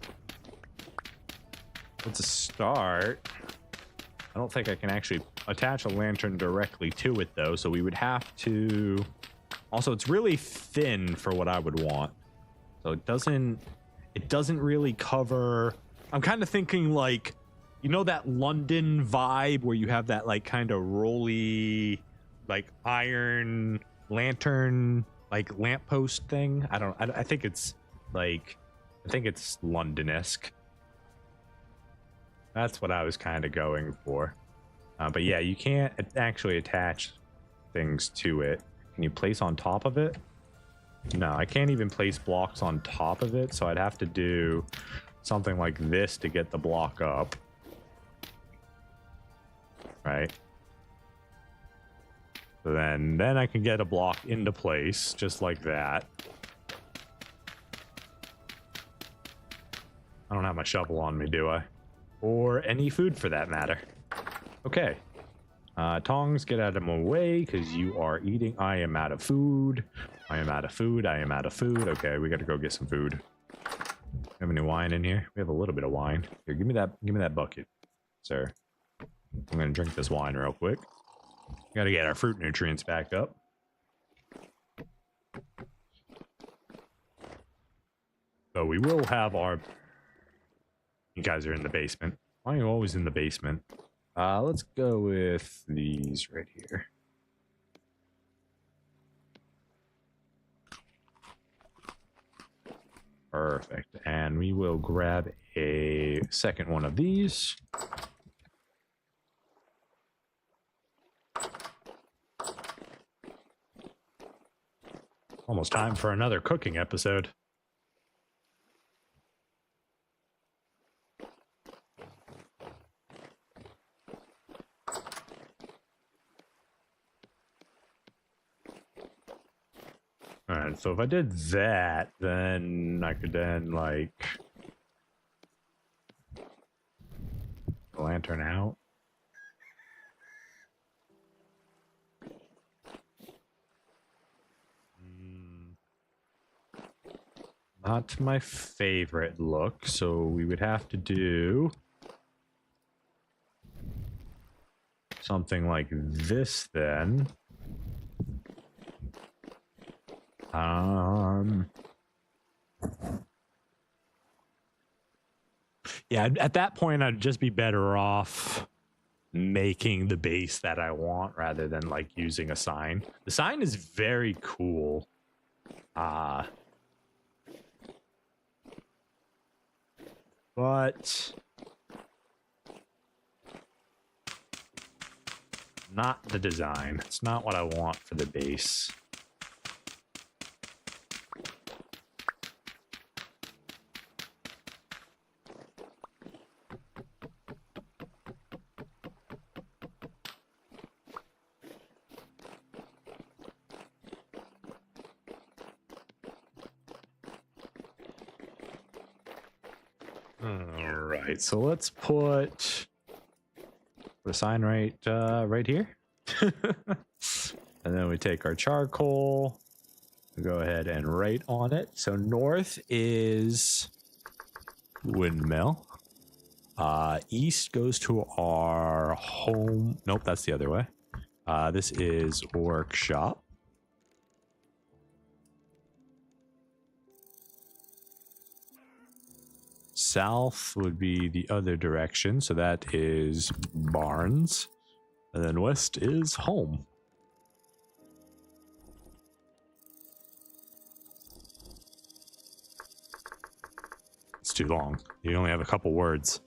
let's start. I don't think I can actually attach a lantern directly to it though, so we would have to. Also, it's really thin for what I would want, so it doesn't really cover. I'm kind of thinking like, you know, that London vibe where you have that like kind of rolly, like iron lantern, like lamppost thing. I think it's. Like, I think it's London-esque. That's what I was kind of going for. But yeah, you can't actually attach things to it. Can you place on top of it? No, I can't even place blocks on top of it, so I'd have to do something like this to get the block up. Right? So then I can get a block into place, just like that. I don't have my shovel on me, do I? or any food for that matter. Okay. Tongs, get out of my way because you are eating. I am out of food. I am out of food. I am out of food. Okay, we got to go get some food. Have any wine in here? We have a little bit of wine. Here, give me that bucket, sir. I'm gonna drink this wine real quick. Got to get our fruit nutrients back up. So we will have our. You guys are in the basement. Why are you always in the basement? Let's go with these right here. Perfect. And we will grab a second one of these. Almost time for another cooking episode. Alright, so if I did that, then I could then, like, lantern out. Not my favorite look, so we would have to do something like this then. Yeah, at that point, I'd just be better off making the base that I want rather than like using a sign. The sign is very cool. But not the design. It's not what I want for the base. Alright, so let's put the sign right here. And then we take our charcoal, we go ahead and write on it. So north is windmill. East goes to our home. Nope, that's the other way. This is workshop. South would be the other direction, so that is barns. And then west is home. It's too long. You only have a couple words.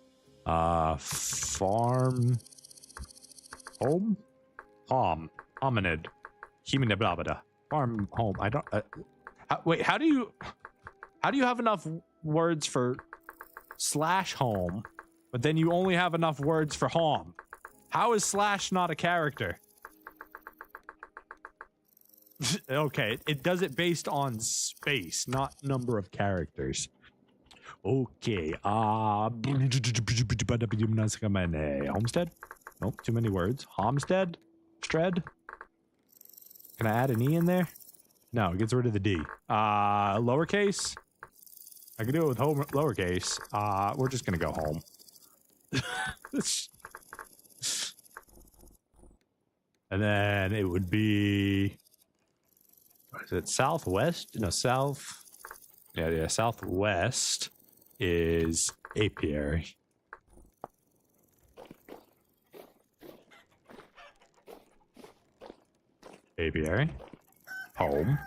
Farm. Home? Hominid. Humanibabada. Farm, home. I don't... wait, how do you have enough words for slash home, but then you only have enough words for home? How is slash not a character? Okay, it does it based on space, not number of characters. Okay, homestead? Nope, too many words. Homestead? Stred? Can I add an E in there? No, it gets rid of the D. Lowercase? I can do it with home lowercase. We're just gonna go home. And then it would be, what is it, southwest? No, south. Yeah, southwest is apiary. Apiary. Home.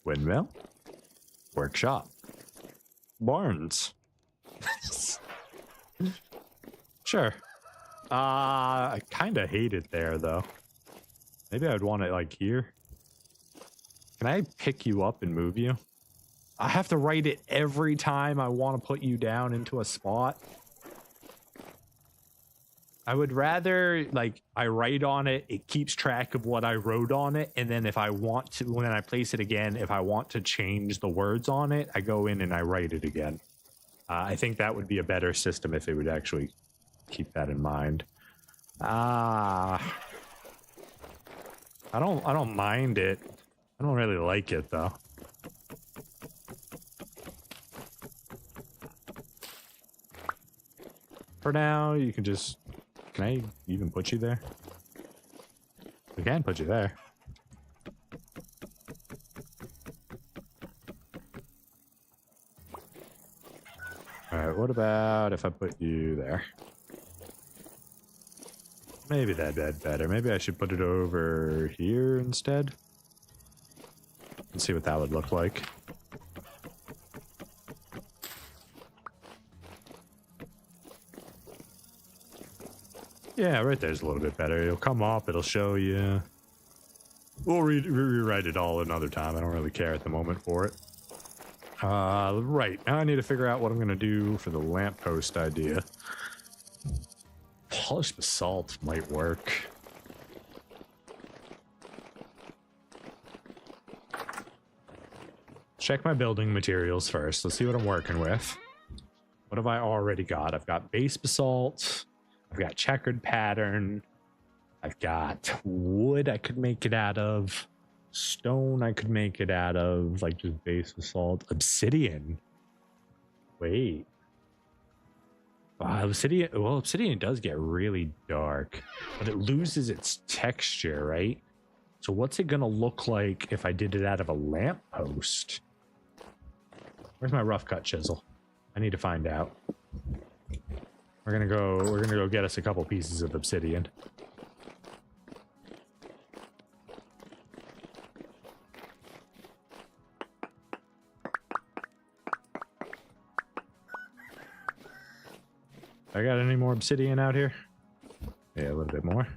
Windmill. Workshop. Barns. Sure. I kind of hate it there, though. Maybe I'd want it, like, here. Can I pick you up and move you? I have to write it every time I want to put you down into a spot. I would rather, like, I write on it, it keeps track of what I wrote on it, and then if I want to, when I place it again, if I want to change the words on it, I go in and I write it again. I think that would be a better system if it would actually keep that in mind. I don't mind it. I don't really like it though. For now, you can just... Can I even put you there? We can put you there. Alright, what about if I put you there? Maybe that'd be better. Maybe I should put it over here instead. Let's see what that would look like. Yeah, right there's a little bit better. It'll come up, it'll show you. We'll rewrite it all another time. I don't really care at the moment for it. Right, now I need to figure out what I'm going to do for the lamppost idea. Polished basalt might work. Check my building materials first. Let's see what I'm working with. What have I already got? I've got base basalt. I've got checkered pattern. I've got wood I could make it out of. Stone I could make it out of, like just base basalt. Obsidian. Wait. Obsidian, well, obsidian does get really dark, but it loses its texture, right? So what's it gonna look like if I did it out of a lamppost? Where's my rough cut chisel? I need to find out. We're gonna go get us a couple pieces of obsidian. I got any more obsidian out here? Yeah, a little bit more.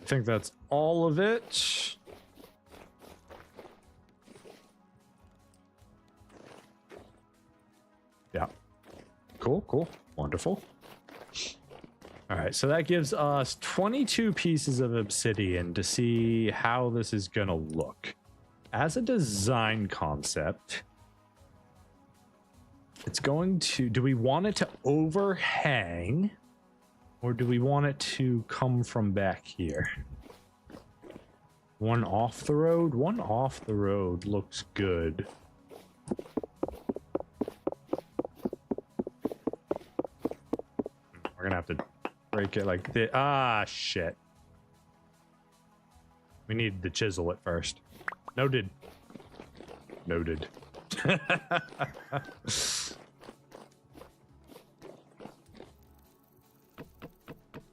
I think that's all of it. Yeah. Cool, cool. Wonderful. All right, so that gives us 22 pieces of obsidian to see how this is gonna look. As a design concept, it's going to, do we want it to overhang or do we want it to come from back here? One off the road? One off the road looks good. We're gonna have to break it like this. Ah, shit. We need to chisel it first. Noted. Noted.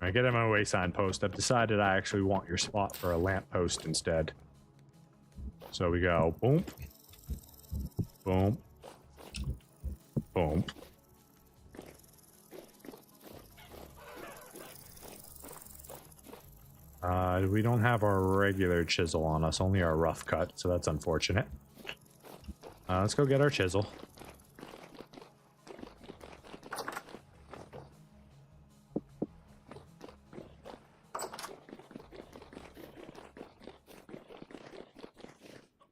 I get in my way signpost. I've decided I actually want your spot for a lamppost instead. So we go boom, boom, boom. We don't have our regular chisel on us, only our rough cut, so that's unfortunate. Let's go get our chisel.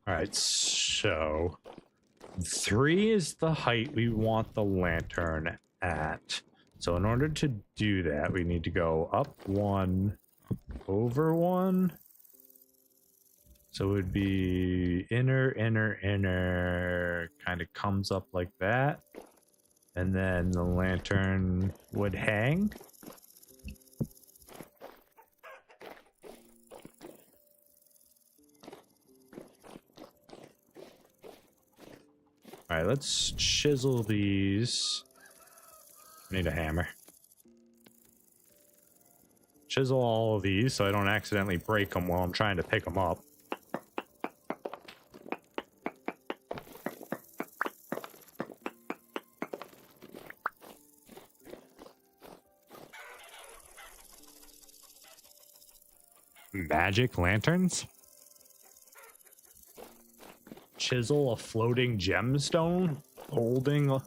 Alright, so 3 is the height we want the lantern at. So in order to do that, we need to go up 1, over 1. So it would be inner, inner, inner, kind of comes up like that. And then the lantern would hang. All right, let's chisel these. I need a hammer. Chisel all of these so I don't accidentally break them while I'm trying to pick them up. Magic lanterns? Chisel a floating gemstone holding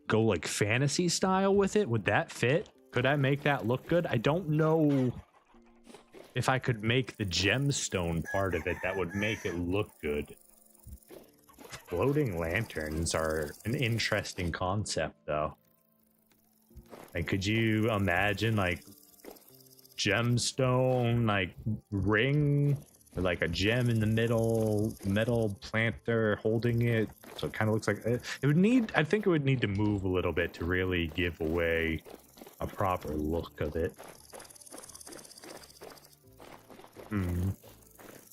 go like fantasy style with it? Would that fit? Could I make that look good? I don't know if I could make the gemstone part of it, that would make it look good. Floating lanterns are an interesting concept, though. Like, could you imagine, like, gemstone, like, ring, with, like, a gem in the middle, metal planter holding it, so it kind of looks like... It would need... I think it would need to move a little bit to really give away a proper look of it.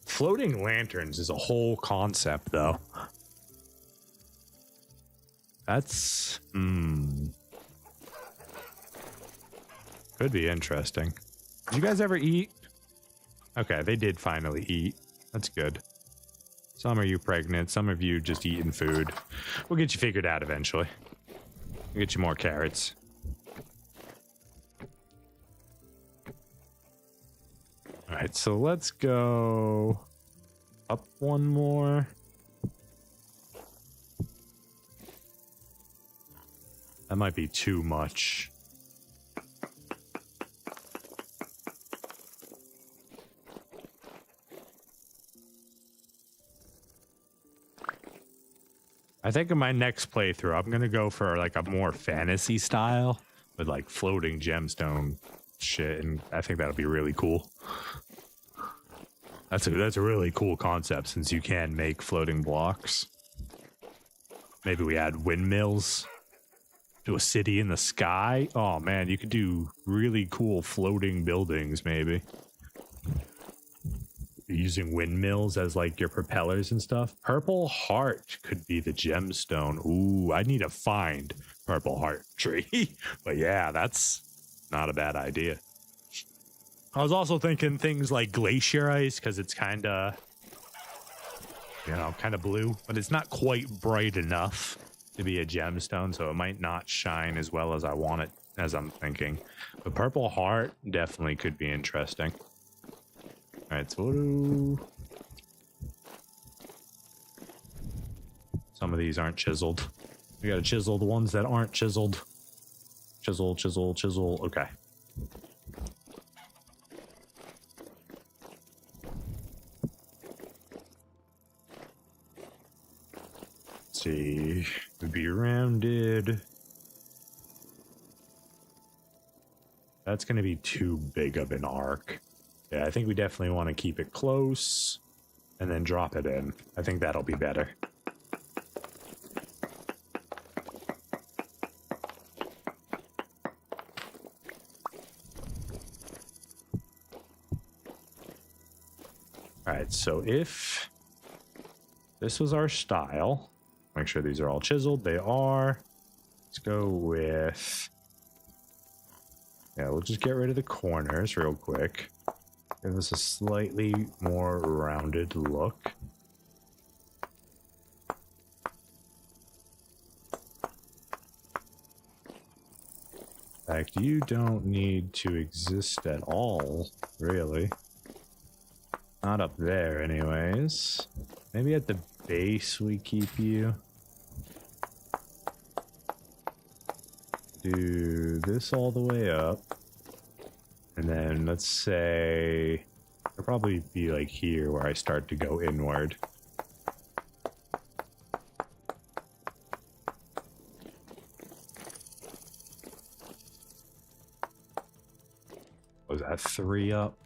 Floating lanterns is a whole concept, though. That's... Could be interesting. Did you guys ever eat? Okay, they did finally eat. That's good. Some of you pregnant, some of you just eating food. We'll get you figured out eventually. We'll get you more carrots. Alright, so let's go up one more. That might be too much. I think in my next playthrough, I'm gonna go for like a more fantasy style with like floating gemstone shit, and I think that'll be really cool. That's a really cool concept since you can make floating blocks. Maybe we add windmills to a city in the sky. Oh man, you could do really cool floating buildings maybe. Using windmills as like your propellers and stuff. Purple heart could be the gemstone. Ooh, I need to find purple heart tree. But yeah, that's not a bad idea. I was also thinking things like glacier ice because it's kind of, you know, kind of blue, but it's not quite bright enough to be a gemstone, so it might not shine as well as I want it, as I'm thinking. But purple heart definitely could be interesting. All right, so what do... Some of these aren't chiseled. We gotta chisel the ones that aren't chiseled. Chisel, chisel, chisel. Okay. Let's see. Would be rounded. That's gonna be too big of an arc. Yeah, I think we definitely want to keep it close and then drop it in. I think that'll be better. All right, so if this was our style, make sure these are all chiseled. They are. Let's go with... Yeah, we'll just get rid of the corners real quick. Give us a slightly more rounded look. In fact, you don't need to exist at all, really. Not up there, anyways. Maybe at the base we keep you. Do this all the way up. And then let's say it'll probably be like here where I start to go inward. Was that 3 up?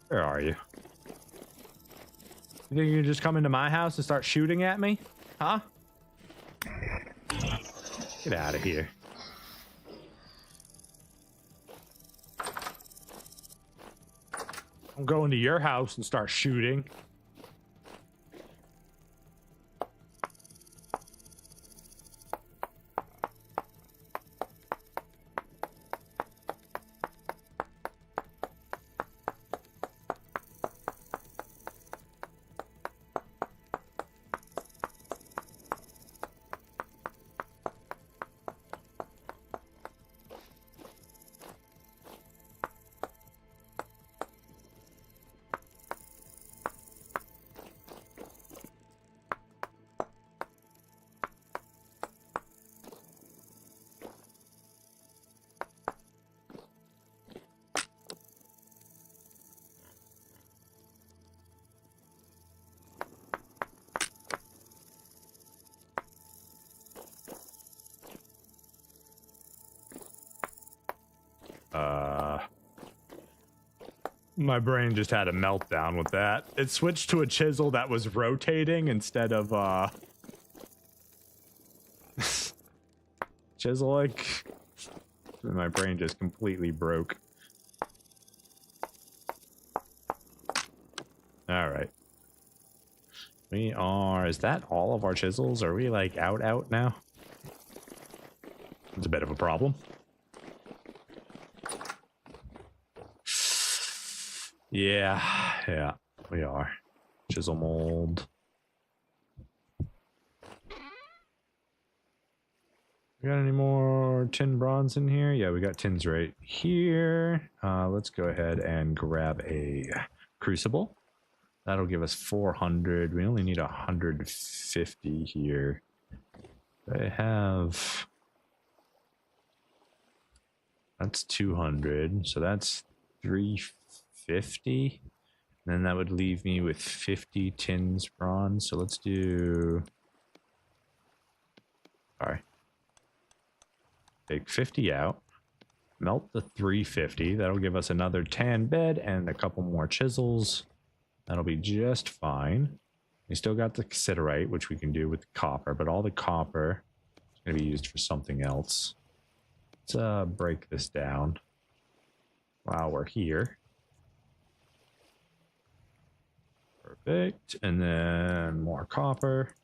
Where are you? You think you can just come into my house and start shooting at me? Huh? Get out of here. I'm going to your house and start shooting. My brain just had a meltdown with that. It switched to a chisel that was rotating instead of chisel like. My brain just completely broke. All right. We are, is that all of our chisels? Are we like out now? It's a bit of a problem. Yeah, we are. Chisel mold. We got any more tin bronze in here? Yeah, we got tins right here. Let's go ahead and grab a crucible. That'll give us 400. We only need 150 here. I have... That's 200, so that's 350. And then that would leave me with 50 tins bronze. So let's do... Sorry. Take 50 out. Melt the 350. That'll give us another tan bed and a couple more chisels. That'll be just fine. We still got the cassiterite, which we can do with the copper, but all the copper is going to be used for something else. Let's break this down while we're here. Perfect. And then more copper.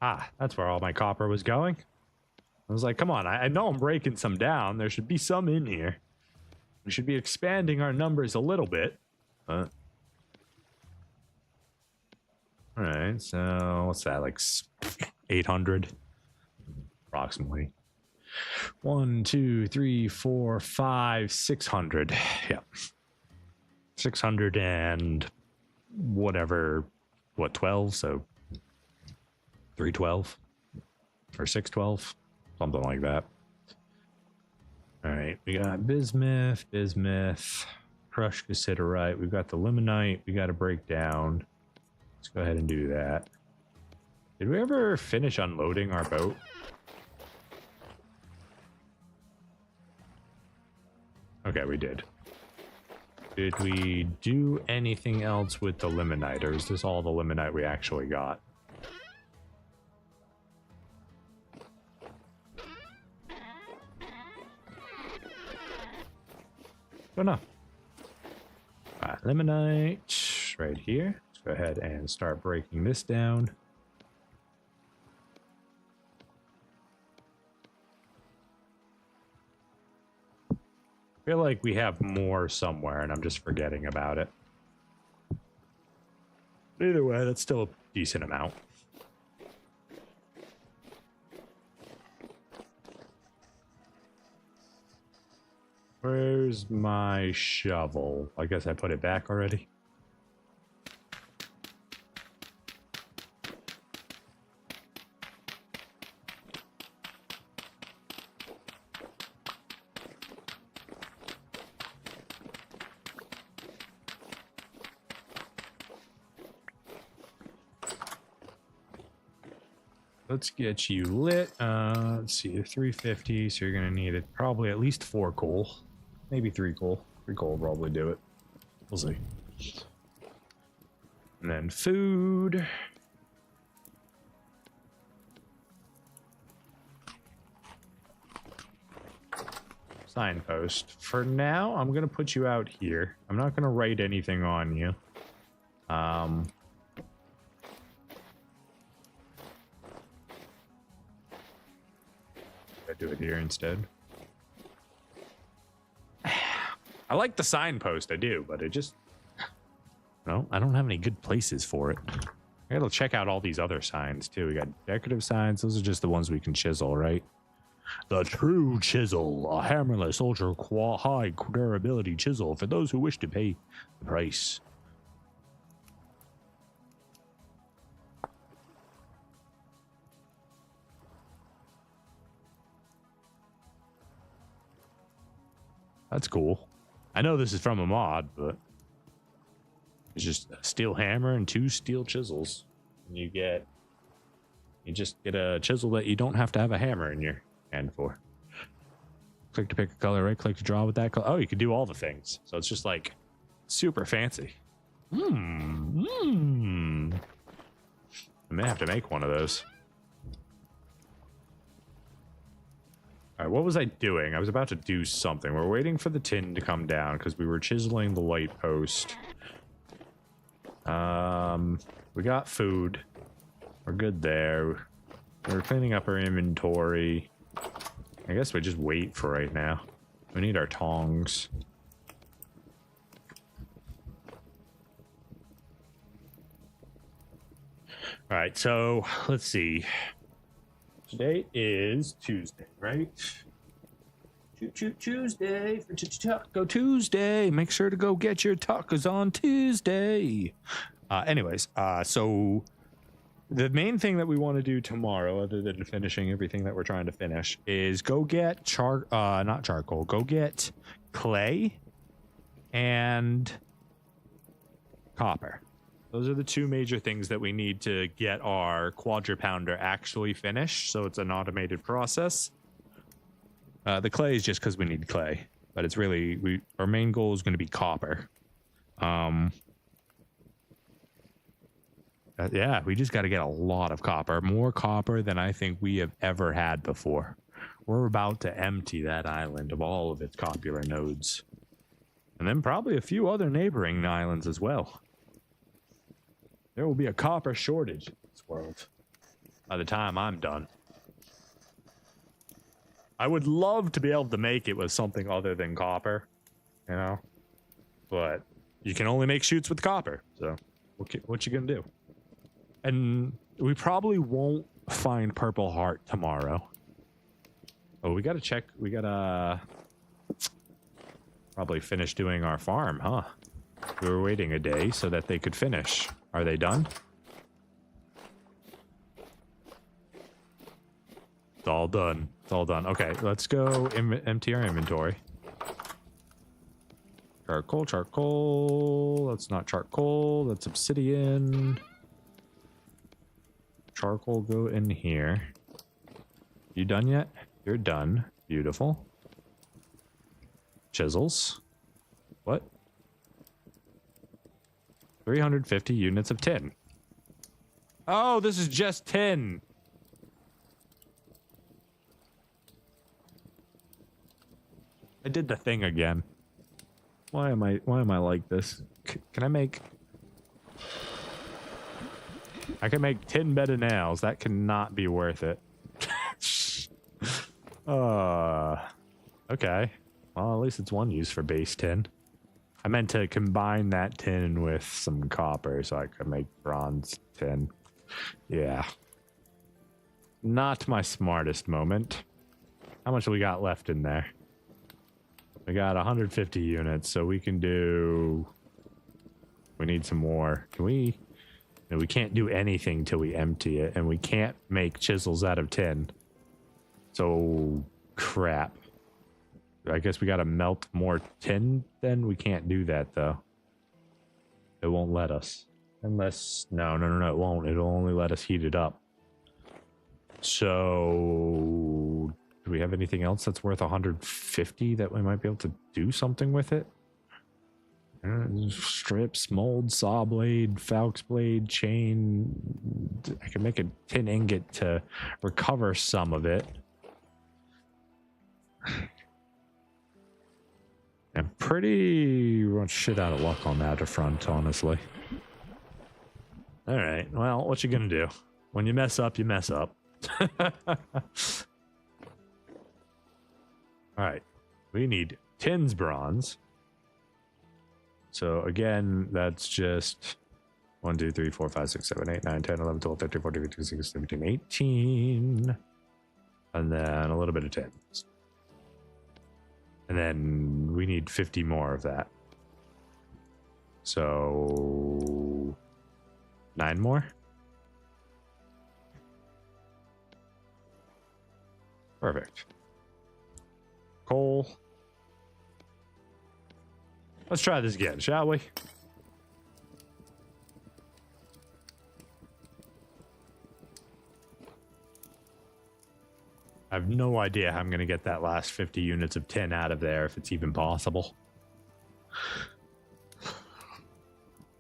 Ah, that's where all my copper was going. I was like, come on, I know I'm breaking some down. There should be some in here. We should be expanding our numbers a little bit. All right, so what's that, like 800? Approximately. 1, 2, 3, 4, 5, 600. Yeah. 600 and whatever, what, 12? So 312 or 612. Something like that. All right, we got bismuth, crushed cassiterite. We've got the limonite. We got to break down. Let's go ahead and do that. Did we ever finish unloading our boat? Okay, we did. Did we do anything else with the limonite, or is this all the limonite we actually got? Don't know. Limonite right here. Let's go ahead and start breaking this down. I feel like we have more somewhere and I'm just forgetting about it. Either way, that's still a decent amount. Where's my shovel? I guess I put it back already. Let's get you lit. Let's see, 350, so you're gonna need it probably at least 4 coal. Maybe 3 coal. 3 coal will probably do it. We'll see. And then food. Signpost. For now, I'm gonna put you out here. I'm not gonna write anything on you. I do it here instead. I like the signpost, I do, but it just... No, I don't have any good places for it. I gotta check out all these other signs, too. We got decorative signs. Those are just the ones we can chisel, right? The true chisel. A hammerless, ultra-high durability chisel for those who wish to pay the price. That's cool. I know this is from a mod, but it's just a steel hammer and 2 steel chisels. You just get a chisel that you don't have to have a hammer in your hand for. Click to pick a color, right click to draw with that color. Oh, you can do all the things. So it's just like super fancy. I may have to make one of those. All right, what was I doing? I was about to do something. We're waiting for the tin to come down because we were chiseling the light post. We got food. We're good there. We're cleaning up our inventory. I guess we just wait for right now. We need our tongs. All right, so let's see. Today is Tuesday, right? Tuesday for Taco Tuesday. Make sure to go get your tacos on Tuesday. So the main thing that we want to do tomorrow, other than finishing everything that we're trying to finish, is go get go get clay and copper. Those are the two major things that we need to get our quadrupounder actually finished, so it's an automated process. The clay is just because we need clay, but it's really our main goal is going to be copper. Yeah, we just got to get a lot of copper, more copper than I think we have ever had before. We're about to empty that island of all of its copper nodes, and then probably a few other neighboring islands as well. There will be a copper shortage in this world by the time I'm done. I would love to be able to make it with something other than copper, you know, but you can only make chutes with copper, so what you gonna do? And we probably won't find purple heart tomorrow. Oh, we gotta check. We gotta probably finish doing our farm, huh? We were waiting a day so that they could finish. Are they done? It's all done. It's all done. Okay, let's go empty our inventory. Charcoal. That's not charcoal. That's obsidian. Charcoal go in here. You done yet? You're done. Beautiful. Chisels. What? 350 units of tin. Oh, this is just tin. I did the thing again. Why am I like this? Can I make... I can make 10 bed of nails. That cannot be worth it. Okay. Well, at least it's one use for base tin. I meant to combine that tin with some copper so I could make bronze tin. Yeah. Not my smartest moment. How much do we got left in there? We got 150 units, so we can do... We need some more. Can we... No, we can't do anything till we empty it, and we can't make chisels out of tin. So, crap. I guess we gotta melt more tin then? We can't do that, though. It won't let us. Unless... No, it won't. It'll only let us heat it up. So... Do we have anything else that's worth 150 that we might be able to do something with it? Strips, mold, saw blade, falx blade, chain. I can make a tin ingot to recover some of it. I'm pretty much shit out of luck on that front, honestly. All right, well, what you gonna do? When you mess up, you mess up. All right, we need tins bronze. So again, that's just 1, 2, 3, 4, 5, 6, 7, 8, 9, 10, 11, 12, 13, 14, 15, 16, 17, 18. And then a little bit of tins. And then we need 50 more of that. So 9 more. Perfect. Coal. Let's try this again, shall we? I have no idea how I'm going to get that last 50 units of tin out of there, if it's even possible.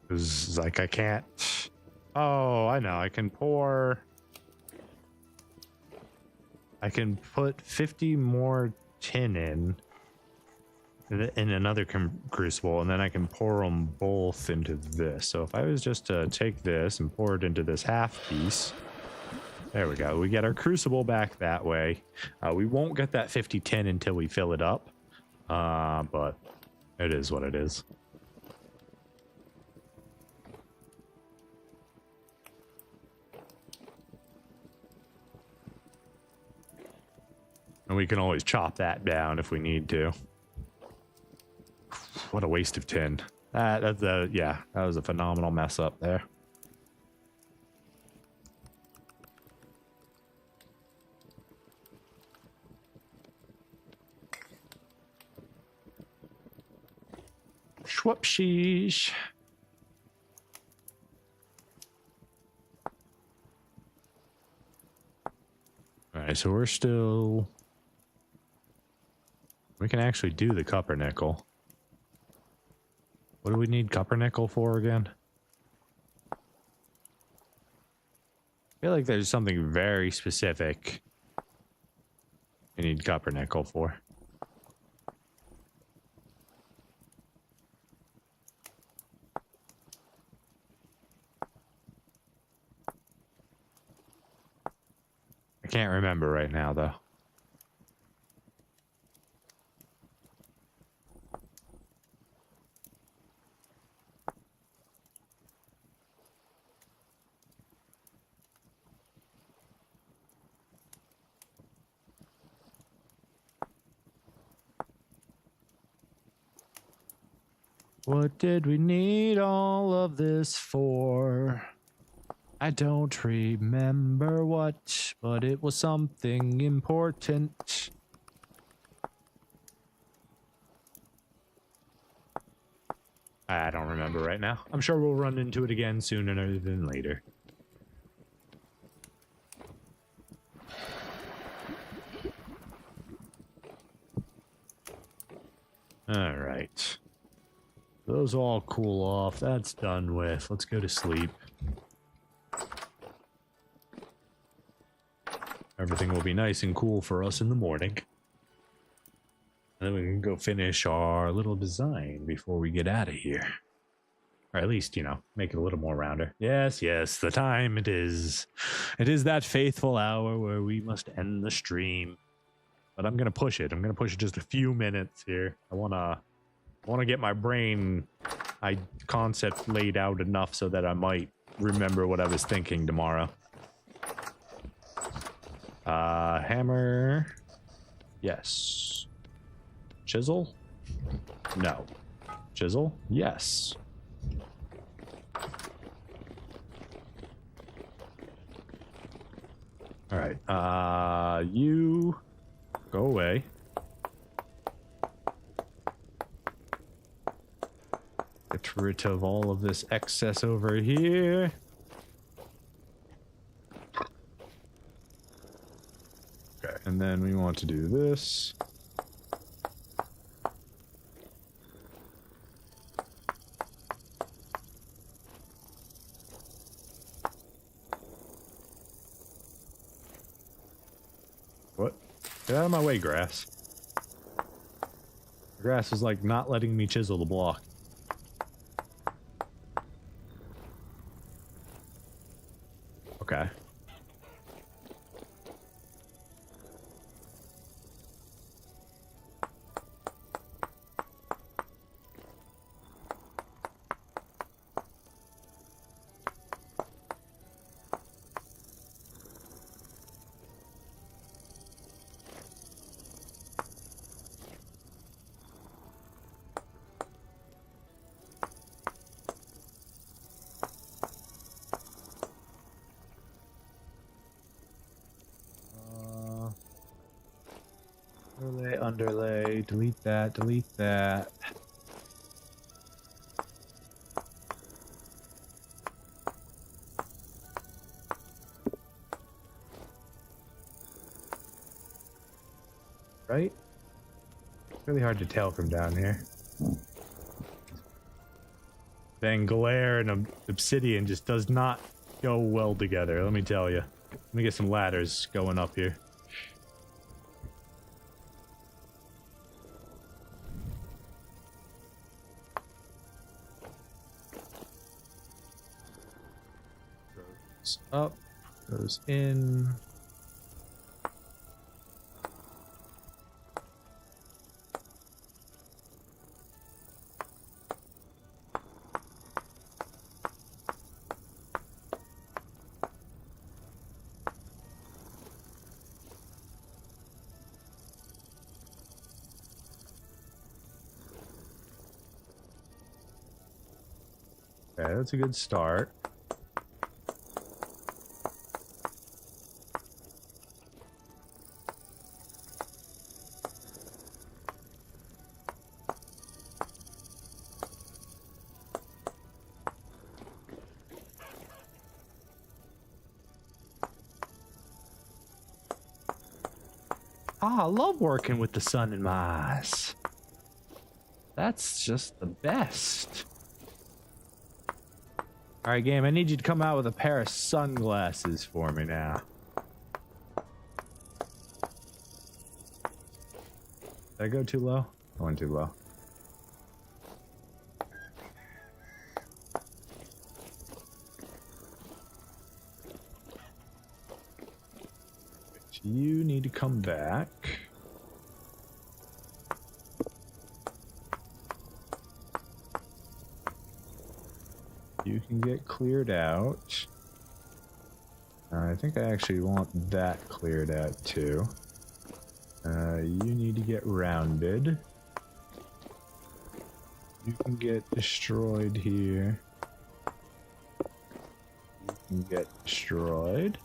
Because, like, I can't... Oh, I know. I can pour... I can put 50 more tin in another crucible, and then I can pour them both into this. So if I was just to take this and pour it into this half piece... There we go. We get our crucible back that way. We won't get that 50 tin until we fill it up. But it is what it is. And we can always chop that down if we need to. What a waste of tin. Yeah, that was a phenomenal mess up there. Whoopsies. All right, so we're still... We can actually do the copper nickel. What do we need copper nickel for again? I feel like there's something very specific we need copper nickel for. I can't remember right now, though. What did we need all of this for? I don't remember what, but it was something important. I don't remember right now. I'm sure we'll run into it again sooner than later. All right. Those all cool off. That's done with. Let's go to sleep. Everything will be nice and cool for us in the morning. And then we can go finish our little design before we get out of here. Or at least, you know, make it a little more rounder. Yes, yes, the time it is. It is that faithful hour where we must end the stream. But I'm going to push it. I'm going to push it just a few minutes here. I want to get my brain concept laid out enough so that I might remember what I was thinking tomorrow. Hammer. Yes. Chisel? No. Chisel? Yes. All right. You go away. Get rid of all of this excess over here. Okay, and then we want to do this. What? Get out of my way, grass. The grass is like not letting me chisel the block. Okay. Underlay, delete that, delete that. right? It's really hard to tell from down here. Then glare and obsidian just does not go well together, let me tell you. Let me get some ladders going up here. Goes up, goes in. Okay, that's a good start. I love working with the sun in my eyes. That's just the best. All right, game, I need you to come out with a pair of sunglasses for me now. Did I go too low? I went too low. You need to come back. You can get cleared out. I think I actually want that cleared out too. You need to get rounded. You can get destroyed here. You can get destroyed.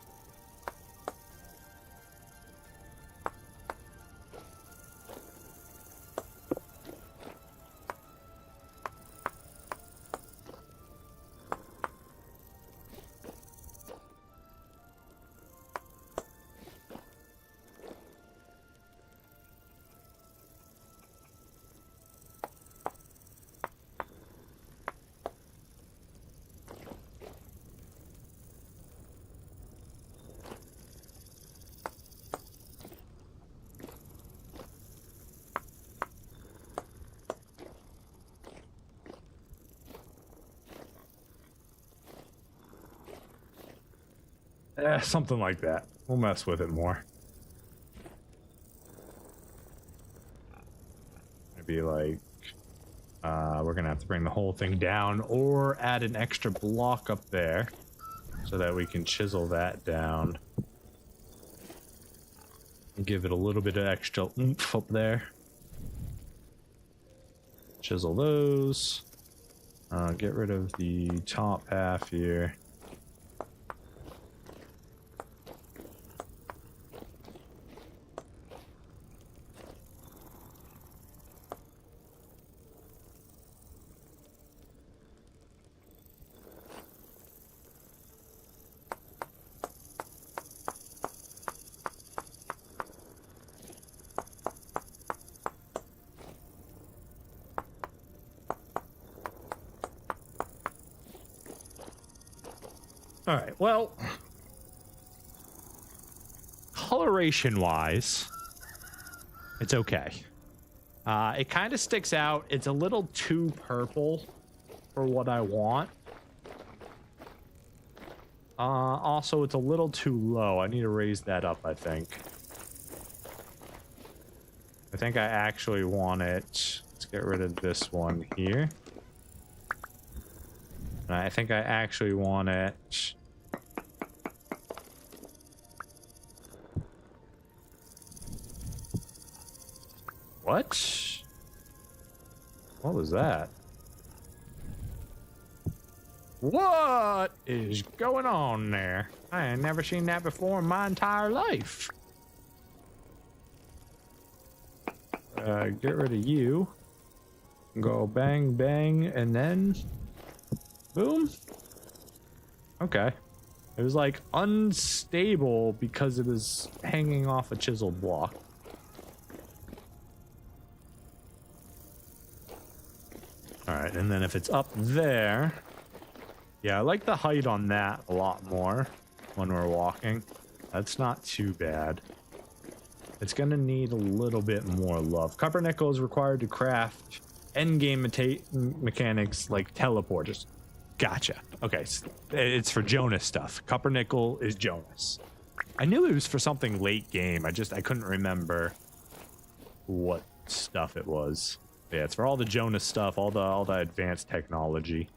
Something like that. We'll mess with it more. Maybe like, we're gonna have to bring the whole thing down or add an extra block up there so that we can chisel that down. And give it a little bit of extra oomph up there. Chisel those. Get rid of the top half here. All right, well, coloration-wise, it's okay. It kind of sticks out. It's a little too purple for what I want. Also, it's a little too low. I need to raise that up, I think. I think I actually want it. Let's get rid of this one here. And I think I actually want it. What? What was that? What is going on there? I ain't never seen that before in my entire life. Get rid of you. Go bang, bang, and then boom. Okay. It was like unstable because it was hanging off a chiseled block. right, and then if it's up there, yeah, I like the height on that a lot more when we're walking. That's not too bad. It's gonna need a little bit more love. Copper nickel is required to craft endgame mechanics like teleporters. Gotcha. Okay, so it's for Jonas stuff. Copper nickel is Jonas. I knew it was for something late game. I couldn't remember what stuff it was. Yeah, it's for all the Jonas stuff, all the advanced technology.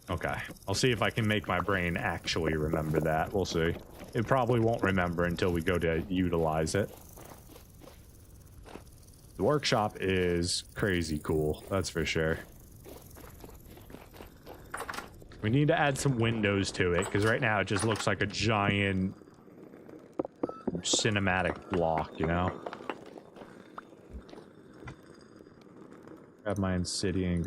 Okay, I'll see if I can make my brain actually remember that. We'll see. It probably won't remember until we go to utilize it. The workshop is crazy cool, that's for sure. We need to add some windows to it, because right now it just looks like a giant cinematic block, you know? Grab my obsidian.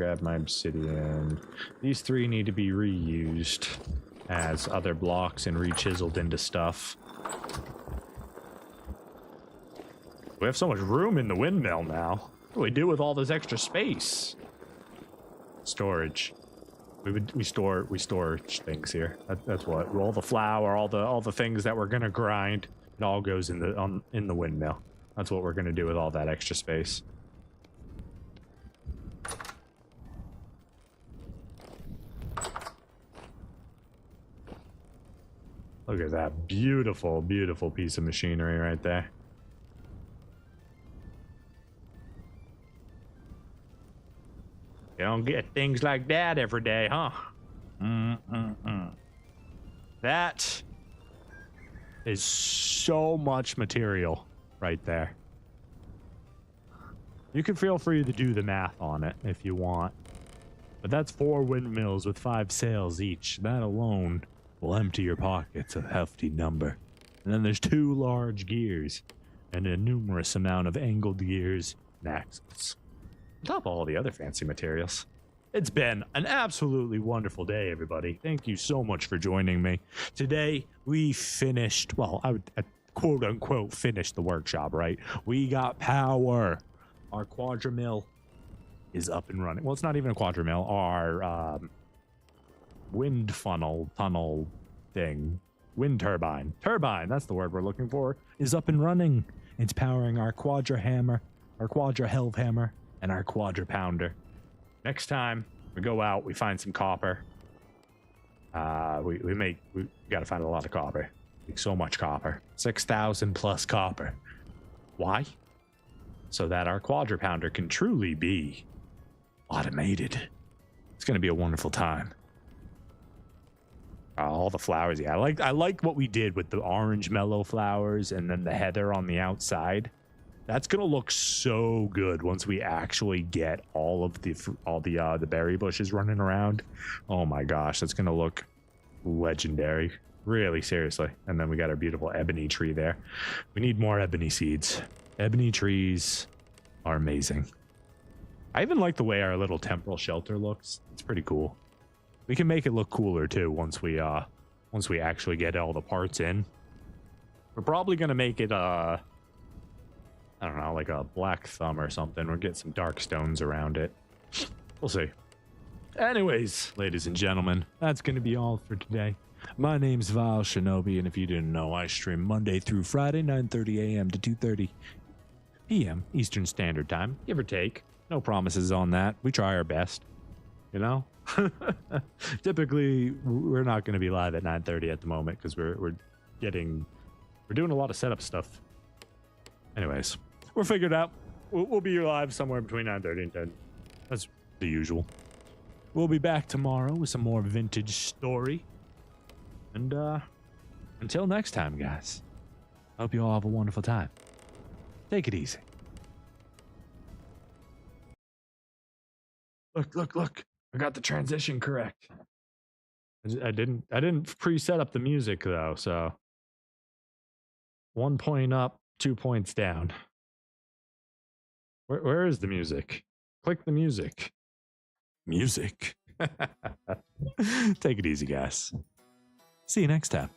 These three need to be reused as other blocks and re-chiseled into stuff. We have so much room in the windmill now. What do we do with all this extra space? Storage. We store things here. That's what all the flour, all the things that we're gonna grind. It all goes in the windmill. That's what we're gonna do with all that extra space. Look at that beautiful, beautiful piece of machinery right there. You don't get things like that every day, huh? That is so much material right there. You can feel free to do the math on it if you want. But that's 4 windmills with 5 sails each. That alone will empty your pockets a hefty number. And then there's 2 large gears and a numerous amount of angled gears and axles. On top of all the other fancy materials. It's been an absolutely wonderful day, everybody. Thank you so much for joining me. Today, we finished, well, I would quote unquote finish the workshop, right? We got power. Our quadrimill is up and running. Well, it's not even a quadrimill. Our wind tunnel thing, wind turbine, that's the word we're looking for, is up and running. It's powering our quadra hammer, our quadra helve hammer, and our quadra pounder. Next time we go out, we find some copper. We gotta find a lot of copper. So much copper. 6,000 plus copper. Why? So that our quadra pounder can truly be automated. It's gonna be a wonderful time. All the flowers, yeah. I like what we did with the orange mellow flowers and then the heather on the outside. That's gonna look so good once we actually get all the berry bushes running around. Oh my gosh, that's gonna look legendary. Really, seriously. And then we got our beautiful ebony tree there. We need more ebony seeds. Ebony trees are amazing. I even like the way our little temporal shelter looks. It's pretty cool. We can make it look cooler too once we actually get all the parts in. We're probably gonna make it I don't know, like a black thumb or something, or get some dark stones around it. We'll see. Anyways, ladies and gentlemen, that's going to be all for today. My name's Val Shinobi, and if you didn't know, I stream Monday through Friday, 9:30 a.m. to 2:30 p.m. Eastern Standard Time, give or take. No promises on that. We try our best, you know? Typically, we're not going to be live at 9:30 at the moment because we're doing a lot of setup stuff. Anyways, we're figured out. We'll be live somewhere between 9:30 and 10. That's the usual. We'll be back tomorrow with some more vintage story. And until next time, guys, hope you all have a wonderful time. Take it easy. Look. I got the transition correct. I didn't pre-set up the music though, so 1 point up, 2 points down. Where is the music? Click the music. Music. Take it easy, guys. See you next time.